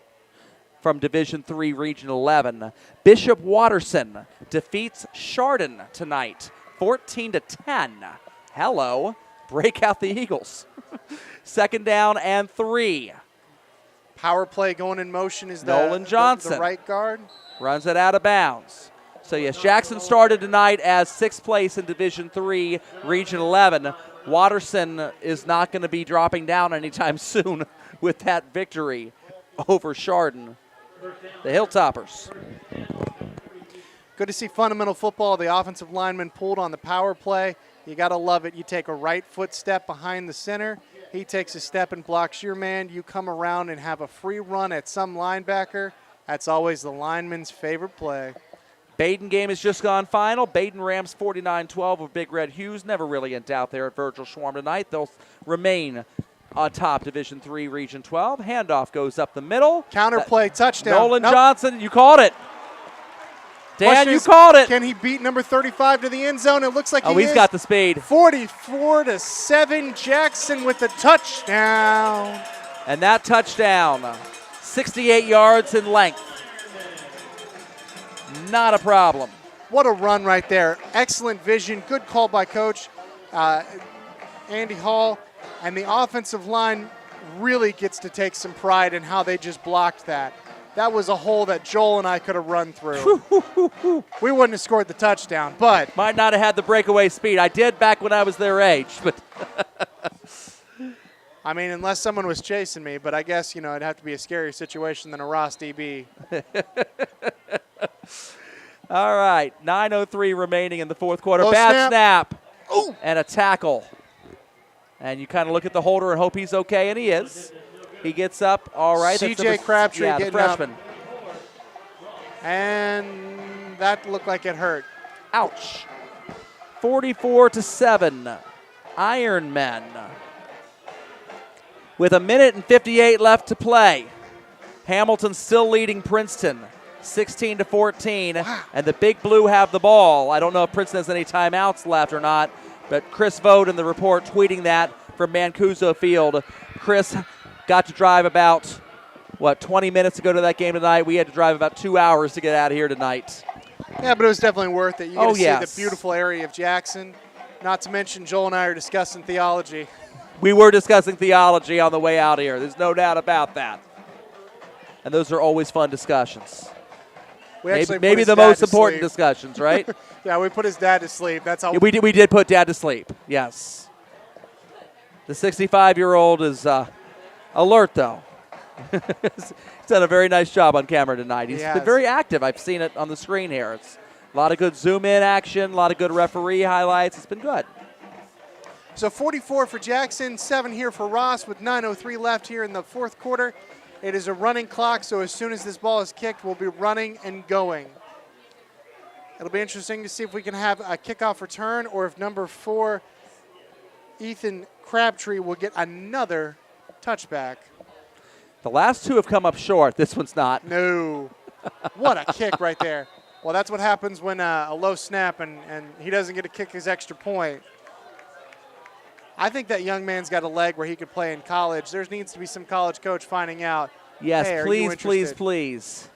from Division III, Region 11. Bishop Watterson defeats Chardon tonight, 14-10. Hello, break out the Eagles. Second down and 3. Power play going in motion is Nolan Johnson. the right guard. Runs it out of bounds. So, yes, Jackson started tonight as 6th place in Division III, Region 11. Watterson is not going to be dropping down anytime soon with that victory over Chardon. The Hilltoppers. Good to see fundamental football. The offensive lineman pulled on the power play. You got to love it. You take a right foot step behind the center. He takes a step and blocks your man. You come around and have a free run at some linebacker. That's always the lineman's favorite play. Baden game has just gone final. Baden Rams 49-12 with Big Red Hughes. Never really in doubt there at Virgil Schwarm tonight. They'll remain on top, Division III, Region 12. Handoff goes up the middle. Counterplay, touchdown. Nolan Nope. Johnson, you called it. Dan, Question you is, called it. Can he beat number 35 to the end zone? It looks like Oh, he he's is. got the speed. 44-7, Jackson with the touchdown. And that touchdown, 68 yards in length. Not a problem. What a run right there. Excellent vision. Good call by Coach Andy Hall. And the offensive line really gets to take some pride in how they just blocked that. That was a hole that Joel and I could have run through. We wouldn't have scored the touchdown, but Might not have had the breakaway speed. I did back when I was their age, but I mean, unless someone was chasing me, but I guess, it'd have to be a scarier situation than a Ross DB. all right. 9:03 remaining in the fourth quarter. Low Bad snap. snap. And a tackle. And you kind of look at the holder and hope he's okay, and he is. He gets up. All right. That's C.J. number- Crabtree yeah, the getting up. freshman. And that looked like it hurt. Ouch. 44-7. Ironmen. With a minute and 58 left to play. Hamilton still leading Princeton, 16-14. Wow. And the Big Blue have the ball. I don't know if Princeton has any timeouts left or not, but Chris Vogt in the report tweeting that from Mancuso Field. Chris got to drive about, 20 minutes to go to that game tonight. We had to drive about 2 hours to get out of here tonight. Yeah, but it was definitely worth it. You get to see yes. the beautiful area of Jackson. Not to mention, Joel and I are discussing theology. We were discussing theology on the way out here. There's no doubt about that. And those are always fun discussions. We actually put Maybe his the dad most to important sleep. discussions, right? Yeah, we put his dad to sleep. That's how Yeah, we did put Dad to sleep, yes. The 65-year-old is alert, though. He's done a very nice job on camera tonight. He's been very active. I've seen it on the screen here. It's a lot of good zoom-in action, a lot of good referee highlights. It's been good. So 44 for Jackson, 7 here for Ross with 9:03 left here in the fourth quarter. It is a running clock, so as soon as this ball is kicked, we'll be running and going. It'll be interesting to see if we can have a kickoff return or if number 4, Ethan Crabtree, will get another touchback. The last two have come up short. This one's not. No. What a kick right there. Well, that's what happens when a low snap and he doesn't get to kick his extra point. I think that young man's got a leg where he could play in college. There needs to be some college coach finding out. Yes, hey, please.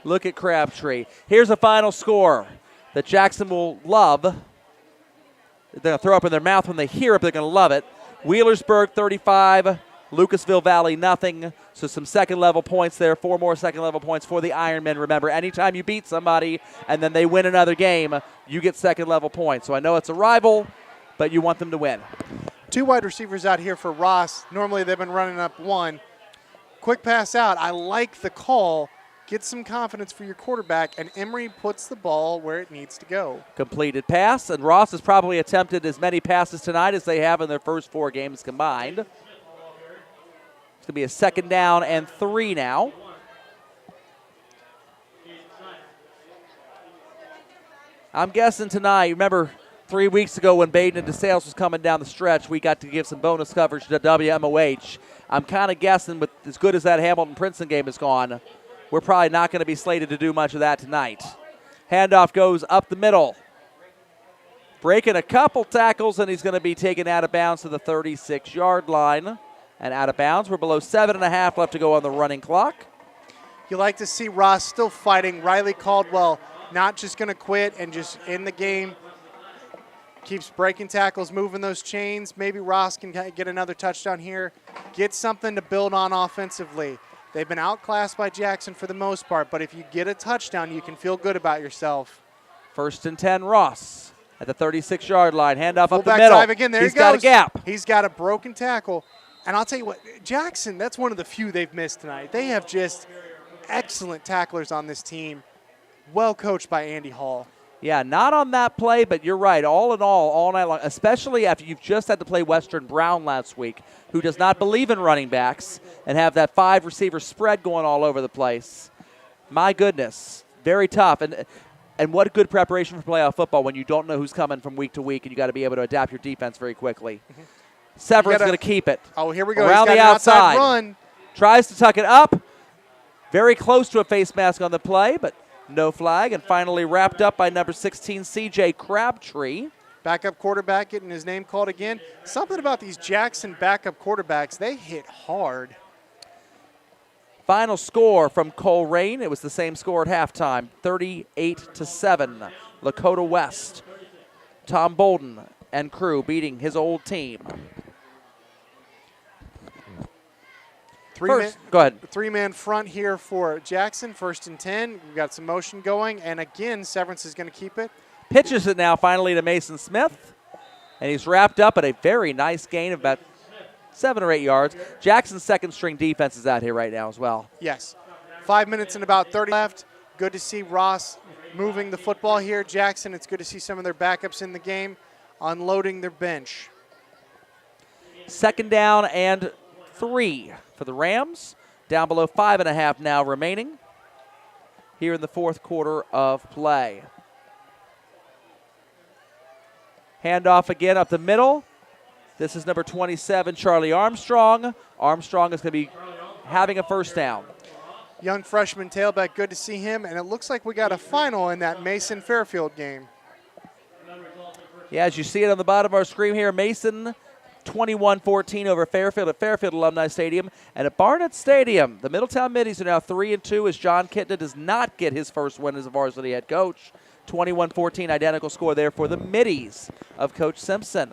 Look at Crabtree. Here's a final score that Jackson will love. They're going to throw up in their mouth when they hear it. They're going to love it. Wheelersburg 35, Lucasville Valley nothing. So some second-level points there. 4 more second-level points for the Ironmen. Remember, anytime you beat somebody and then they win another game, you get second-level points. So I know it's a rival, but you want them to win. 2 wide receivers out here for Ross. Normally they've been running up 1. Quick pass out. I like the call. Get some confidence for your quarterback, and Emory puts the ball where it needs to go. Completed pass, and Ross has probably attempted as many passes tonight as they have in their first 4 games combined. It's going to be a 2nd down and 3 now. I'm guessing tonight, remember 3 weeks ago when Baden and DeSales was coming down the stretch, we got to give some bonus coverage to WMOH. I'm kind of guessing, with as good as that Hamilton-Princeton game has gone, we're probably not going to be slated to do much of that tonight. Handoff goes up the middle. Breaking a couple tackles, and he's going to be taken out of bounds to the 36-yard line. And out of bounds. We're below 7.5 left to go on the running clock. You like to see Ross still fighting. Riley Caldwell not just going to quit and just in the game. Keeps breaking tackles, moving those chains. Maybe Ross can get another touchdown here. Get something to build on offensively. They've been outclassed by Jackson for the most part, but if you get a touchdown, you can feel good about yourself. 1st and 10, Ross at the 36-yard line. Handoff up the Fullback middle. dive again. There he goes. He's got a gap. He's got a broken tackle. And I'll tell you what, Jackson, that's one of the few they've missed tonight. They have just excellent tacklers on this team. Well coached by Andy Hall. Yeah, not on that play, but you're right. All in all night long, especially after you've just had to play Western Brown last week, who does not believe in running backs and have that 5-receiver spread going all over the place. My goodness, very tough. And what a good preparation for playoff football when you don't know who's coming from week to week and you got to be able to adapt your defense very quickly. Mm-hmm. Severin's going to keep it. Oh, here we go. Around He's got the outside. Run. Tries to tuck it up. Very close to a face mask on the play, but no flag. And finally wrapped up by number 16, C.J. Crabtree. Backup quarterback getting his name called again. Something about these Jackson backup quarterbacks, they hit hard. Final score from Colerain. It was the same score at halftime, 38-7. Lakota West. Tom Bolden and crew beating his old team. Go ahead. 3-man front here for Jackson. 1st and 10. We've got some motion going. And again, Severance is going to keep it. Pitches it now finally to Mason Smith. And he's wrapped up at a very nice gain of about 7 or 8 yards. Jackson's second-string defense is out here right now as well. Yes. 5 minutes and about 30 left. Good to see Ross moving the football here. Jackson, it's good to see some of their backups in the game unloading their bench. 2nd down and 3 for the Rams. Down below 5.5 now remaining here in the 4th quarter of play. Handoff again up the middle. This is number 27, Charlie Armstrong. Armstrong is going to be having a 1st down. Young freshman tailback, good to see him. And it looks like we got a final in that Mason-Fairfield game. Yeah, as you see it on the bottom of our screen here, Mason 21-14 over Fairfield at Fairfield Alumni Stadium. And at Barnett Stadium, the Middletown Middies are now 3-2 as John Kitna does not get his first win as a varsity head coach. 21-14 identical score there for the Middies of Coach Simpson.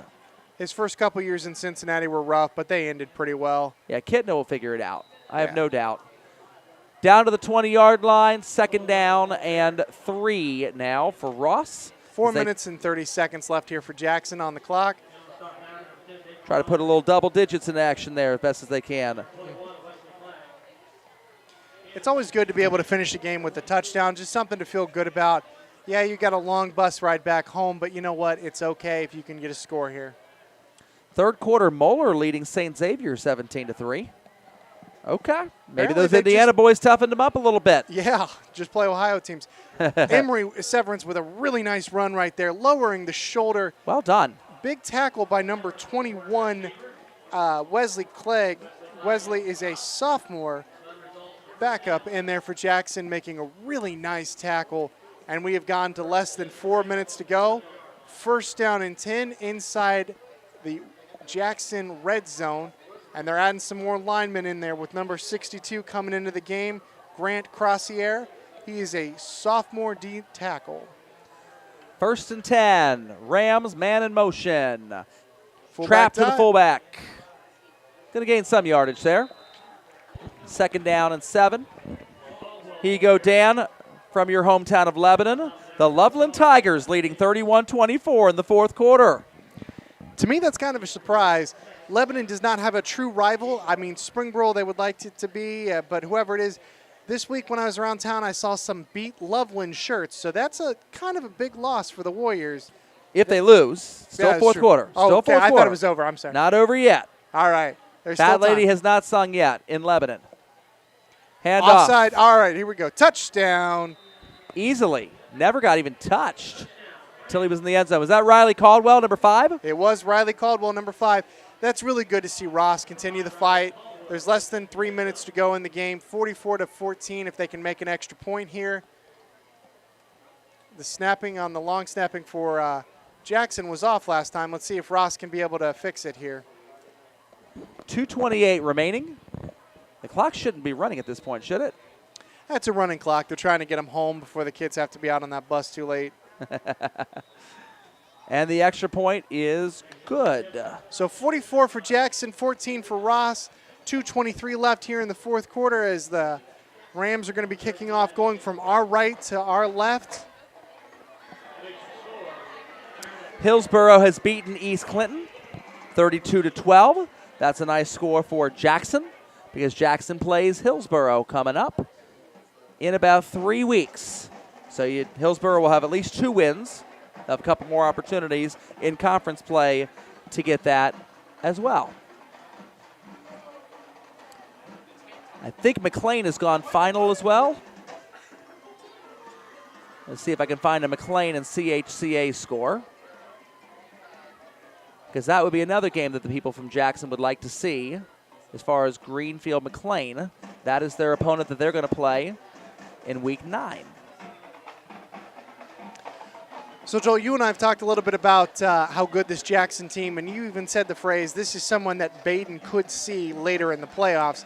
His first couple years in Cincinnati were rough, but they ended pretty well. Yeah, Kitna will figure it out. I have no doubt. Down to the 20-yard line, 2nd down and 3 now for Ross. 4 minutes and 30 seconds left here for Jackson on the clock. Try to put a little double digits in action there as best as they can. It's always good to be able to finish a game with a touchdown, just something to feel good about. Yeah, you got a long bus ride back home, but you know what? It's okay if you can get a score here. 3rd quarter, Moeller leading St. Xavier 17-3. Okay. Maybe Apparently those they Indiana boys toughened them up a little bit. Yeah, just play Ohio teams. Emory Severance with a really nice run right there, lowering the shoulder. Well done. Big tackle by number 21, Wesley Clegg. Wesley is a sophomore backup in there for Jackson, making a really nice tackle. And we have gone to less than 4 minutes to go. First down and 10 inside the Jackson red zone. And they're adding some more linemen in there with number 62 coming into the game, Grant Crossier. He is a sophomore D tackle. First and 10. Rams man in motion. Fullback Trap to the dive. fullback. Going to gain some yardage there. Second down and 7. Here you go, Dan, from your hometown of Lebanon. The Loveland Tigers leading 31-24 in the fourth quarter. To me, that's kind of a surprise. Lebanon does not have a true rival. I mean, Springboro, they would like it to be, but whoever it is. This week when I was around town, I saw some Beat Loveland shirts. So that's a kind of a big loss for the Warriors. If they lose, still Yeah, fourth sure. quarter. Oh, Still okay. fourth I quarter. thought it was over. I'm sorry. Not over yet. All right. There's That still lady time. has not sung yet in Lebanon. Hand off. Offside. All right, here we go. Touchdown. Easily. Never got even touched until he was in the end zone. Was that Riley Caldwell, number 5? It was Riley Caldwell, number 5. That's really good to see Ross continue the fight. There's less than 3 minutes to go in the game. 44-14 if they can make an extra point here. The snapping on the long snapping for Jackson was off last time. Let's see if Ross can be able to fix it here. 2:28 remaining. The clock shouldn't be running at this point, should it? That's a running clock. They're trying to get them home before the kids have to be out on that bus too late. And the extra point is good. So 44 for Jackson, 14 for Ross. 2:23 left here in the fourth quarter as the Rams are going to be kicking off, going from our right to our left. Hillsborough has beaten East Clinton 32-12. That's a nice score for Jackson because Jackson plays Hillsborough coming up in about 3 weeks. So Hillsborough will have at least 2 wins. They'll have a couple more opportunities in conference play to get that as well. I think McLean has gone final as well. Let's see if I can find a McLean and CHCA score, because that would be another game that the people from Jackson would like to see as far as Greenfield McLean. That is their opponent that they're going to play in week 9. So, Joel, you and I have talked a little bit about how good this Jackson team, and you even said the phrase, this is someone that Baden could see later in the playoffs.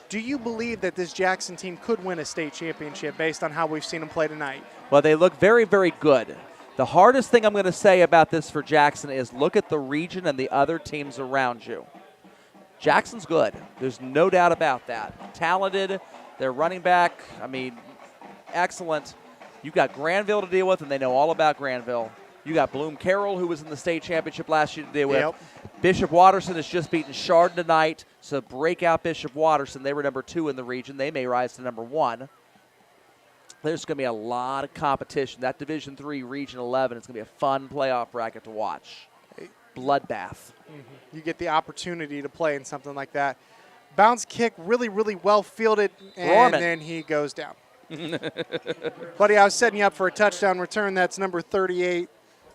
Do you believe that this Jackson team could win a state championship based on how we've seen them play tonight? Well, they look very, very good. The hardest thing I'm going to say about this for Jackson is look at the region and the other teams around you. Jackson's good. There's no doubt about that. Talented. Their running back, excellent. You've got Granville to deal with, and they know all about Granville. You got Bloom Carroll, who was in the state championship last year, to deal with. Yep. Bishop Watterson has just beaten Chardon tonight, so break out Bishop Watterson. They were number 2 in the region. They may rise to number 1. There's going to be a lot of competition. That Division III Region 11 is going to be a fun playoff bracket to watch. Bloodbath. You get the opportunity to play in something like that. Bounce kick, really, really well fielded, and Gorman. then he goes down. Buddy, I was setting you up for a touchdown return. That's number 38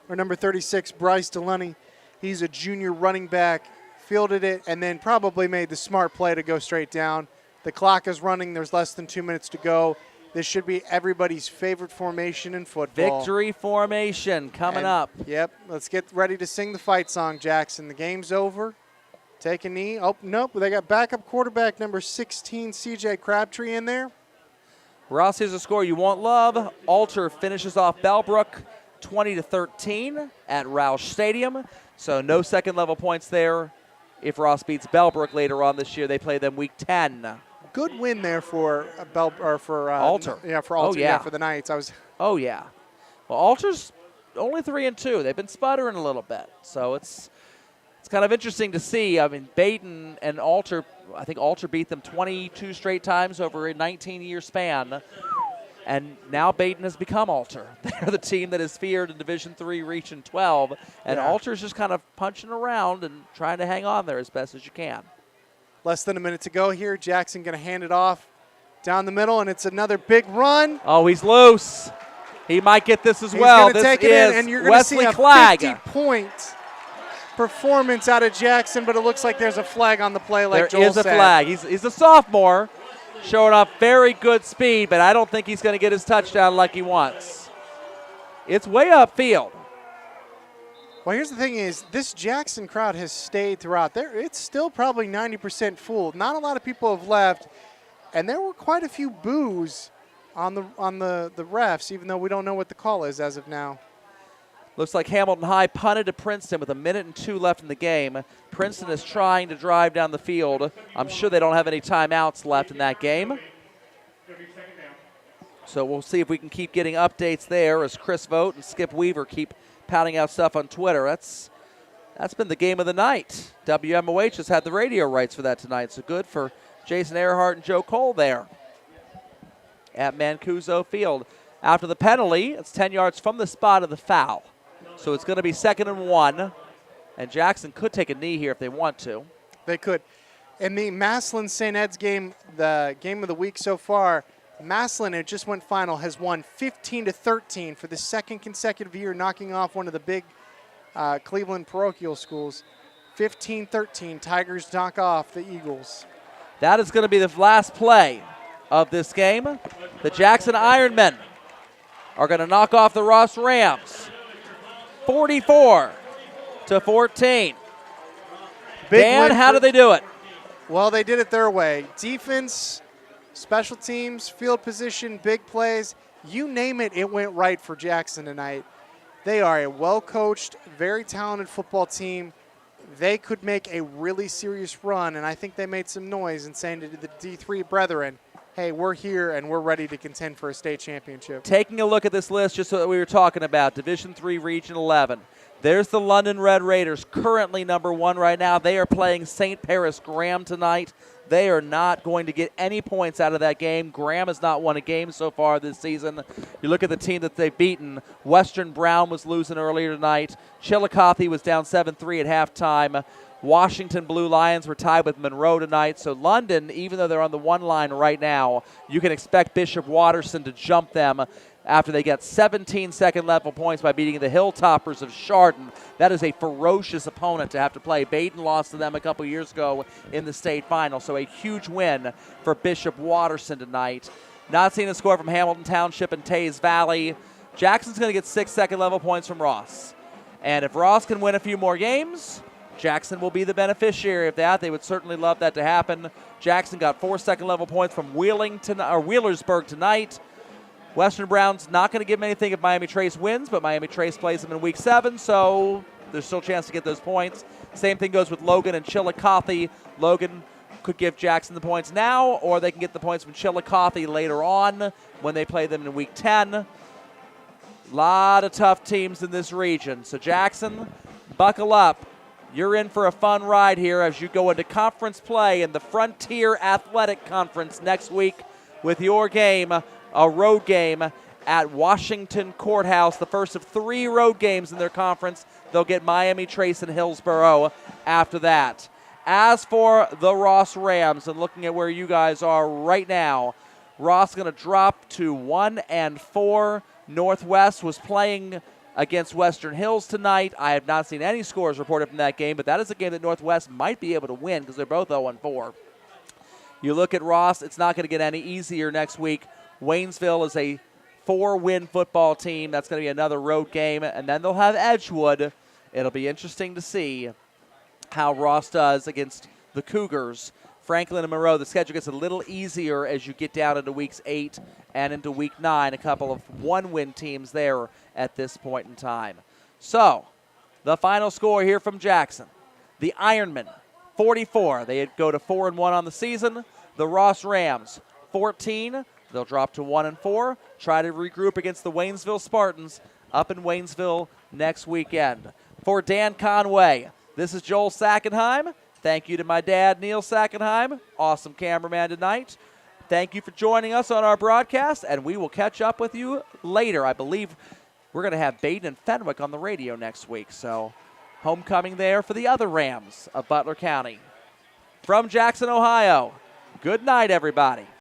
or number 36, Bryce Delaney. He's a junior running back, fielded it, and then probably made the smart play to go straight down. The clock is running. There's less than 2 minutes to go. This should be everybody's favorite formation in football. Victory formation coming up. Yep. Let's get ready to sing the fight song, Jackson. The game's over. Take a knee. Oh, nope. They got backup quarterback number 16, C.J. Crabtree, in there. Ross, here's a score you won't love. Alter finishes off Bellbrook 20-13 at Roush Stadium. So no second-level points there. If Ross beats Bellbrook later on this year, they play them week 10. Good win there for Alter. Yeah, for Alter. Oh, yeah. For the Knights. Oh, yeah. Well, Alter's only 3-2. They've been sputtering a little bit. So it's kind of interesting to see. Baden and Alter, I think Alter beat them 22 straight times over a 19-year span. And now Baden has become Alter. They're the team that is feared in Division III Region 12. And Yeah. Alter's just kind of punching around and trying to hang on there as best as you can. Less than a minute to go here. Jackson going to hand it off down the middle, and it's another big run. Oh, he's loose. He might get this as He's well. going to This take it is in, and you're going to see Wesley a Clegg. 50-point performance out of Jackson, but it looks like there's a flag on the play, like There Joel is a said. flag. He's a sophomore, showing off very good speed, but I don't think he's going to get his touchdown like he wants. It's way upfield. Well, here's the thing is, this Jackson crowd has stayed throughout. It's still probably 90% full. Not a lot of people have left, and there were quite a few boos on the refs, even though we don't know what the call is as of now. Looks like Hamilton High punted to Princeton with 1:02 left in the game. Princeton is trying to drive down the field. I'm sure they don't have any timeouts left in that game. So we'll see if we can keep getting updates there as Chris Vogt and Skip Weaver keep pounding out stuff on Twitter. That's been the game of the night. WMOH has had the radio rights for that tonight, so good for Jason Earhart and Joe Cole there at Mancuso Field. After the penalty, it's 10 yards from the spot of the foul. So it's going to be 2nd and 1, and Jackson could take a knee here if they want to. They could. In the Massillon-St. Ed's game, the game of the week so far, Massillon, it just went final, has won 15-13 for the second consecutive year, knocking off one of the big Cleveland parochial schools. 15-13, Tigers knock off the Eagles. That is going to be the last play of this game. The Jackson Ironmen are going to knock off the Ross Rams. 44-14. Dan, how did they do it? Well, they did it their way. Defense, special teams, field position, big plays, you name it, it went right for Jackson tonight. They are a well-coached, very talented football team. They could make a really serious run, and I think they made some noise in saying to the D3 brethren, hey, we're here and we're ready to contend for a state championship. Taking a look at this list, just what we were talking about, Division III, Region 11. There's the London Red Raiders, currently number 1 right now. They are playing St. Paris Graham tonight. They are not going to get any points out of that game. Graham has not won a game so far this season. You look at the team that they've beaten. Western Brown was losing earlier tonight. Chillicothe was down 7-3 at halftime. Washington Blue Lions were tied with Monroe tonight. So London, even though they're on the 1 line right now, you can expect Bishop Watterson to jump them after they get 17 second-level points by beating the Hilltoppers of Chardon. That is a ferocious opponent to have to play. Baden lost to them a couple years ago in the state final, so a huge win for Bishop Watterson tonight. Not seeing a score from Hamilton Township and Tays Valley. Jackson's going to get 6 second-level points from Ross. And if Ross can win a few more games, Jackson will be the beneficiary of that. They would certainly love that to happen. Jackson got 4 second-level points from Wheelersburg tonight. Western Brown's not going to give them anything if Miami Trace wins, but Miami Trace plays them in Week 7, so there's still a chance to get those points. Same thing goes with Logan and Chillicothe. Logan could give Jackson the points now, or they can get the points from Chillicothe later on when they play them in Week 10. A lot of tough teams in this region. So Jackson, buckle up. You're in for a fun ride here as you go into conference play in the Frontier Athletic Conference next week with your game, a road game at Washington Courthouse, the first of 3 road games in their conference. They'll get Miami Trace and Hillsboro after that. As for the Ross Rams, and looking at where you guys are right now, Ross going to drop to 1-4. Northwest was playing against Western Hills tonight. I have not seen any scores reported from that game, but that is a game that Northwest might be able to win because they're both 0-4. You look at Ross, it's not going to get any easier next week. Waynesville is a 4-win football team. That's going to be another road game. And then they'll have Edgewood. It'll be interesting to see how Ross does against the Cougars. Franklin and Monroe, the schedule gets a little easier as you get down into Weeks 8 and into Week 9. A couple of 1-win teams there at this point in time. So, the final score here from Jackson. The Ironmen, 44. They go to 4-1 on the season. The Ross Rams, 14. They'll drop to 1-4, try to regroup against the Waynesville Spartans up in Waynesville next weekend. For Dan Conway, this is Joel Sackenheim. Thank you to my dad, Neil Sackenheim, awesome cameraman tonight. Thank you for joining us on our broadcast, and we will catch up with you later. I believe we're going to have Baden and Fenwick on the radio next week, so homecoming there for the other Rams of Butler County. from Jackson, Ohio. Good night, everybody.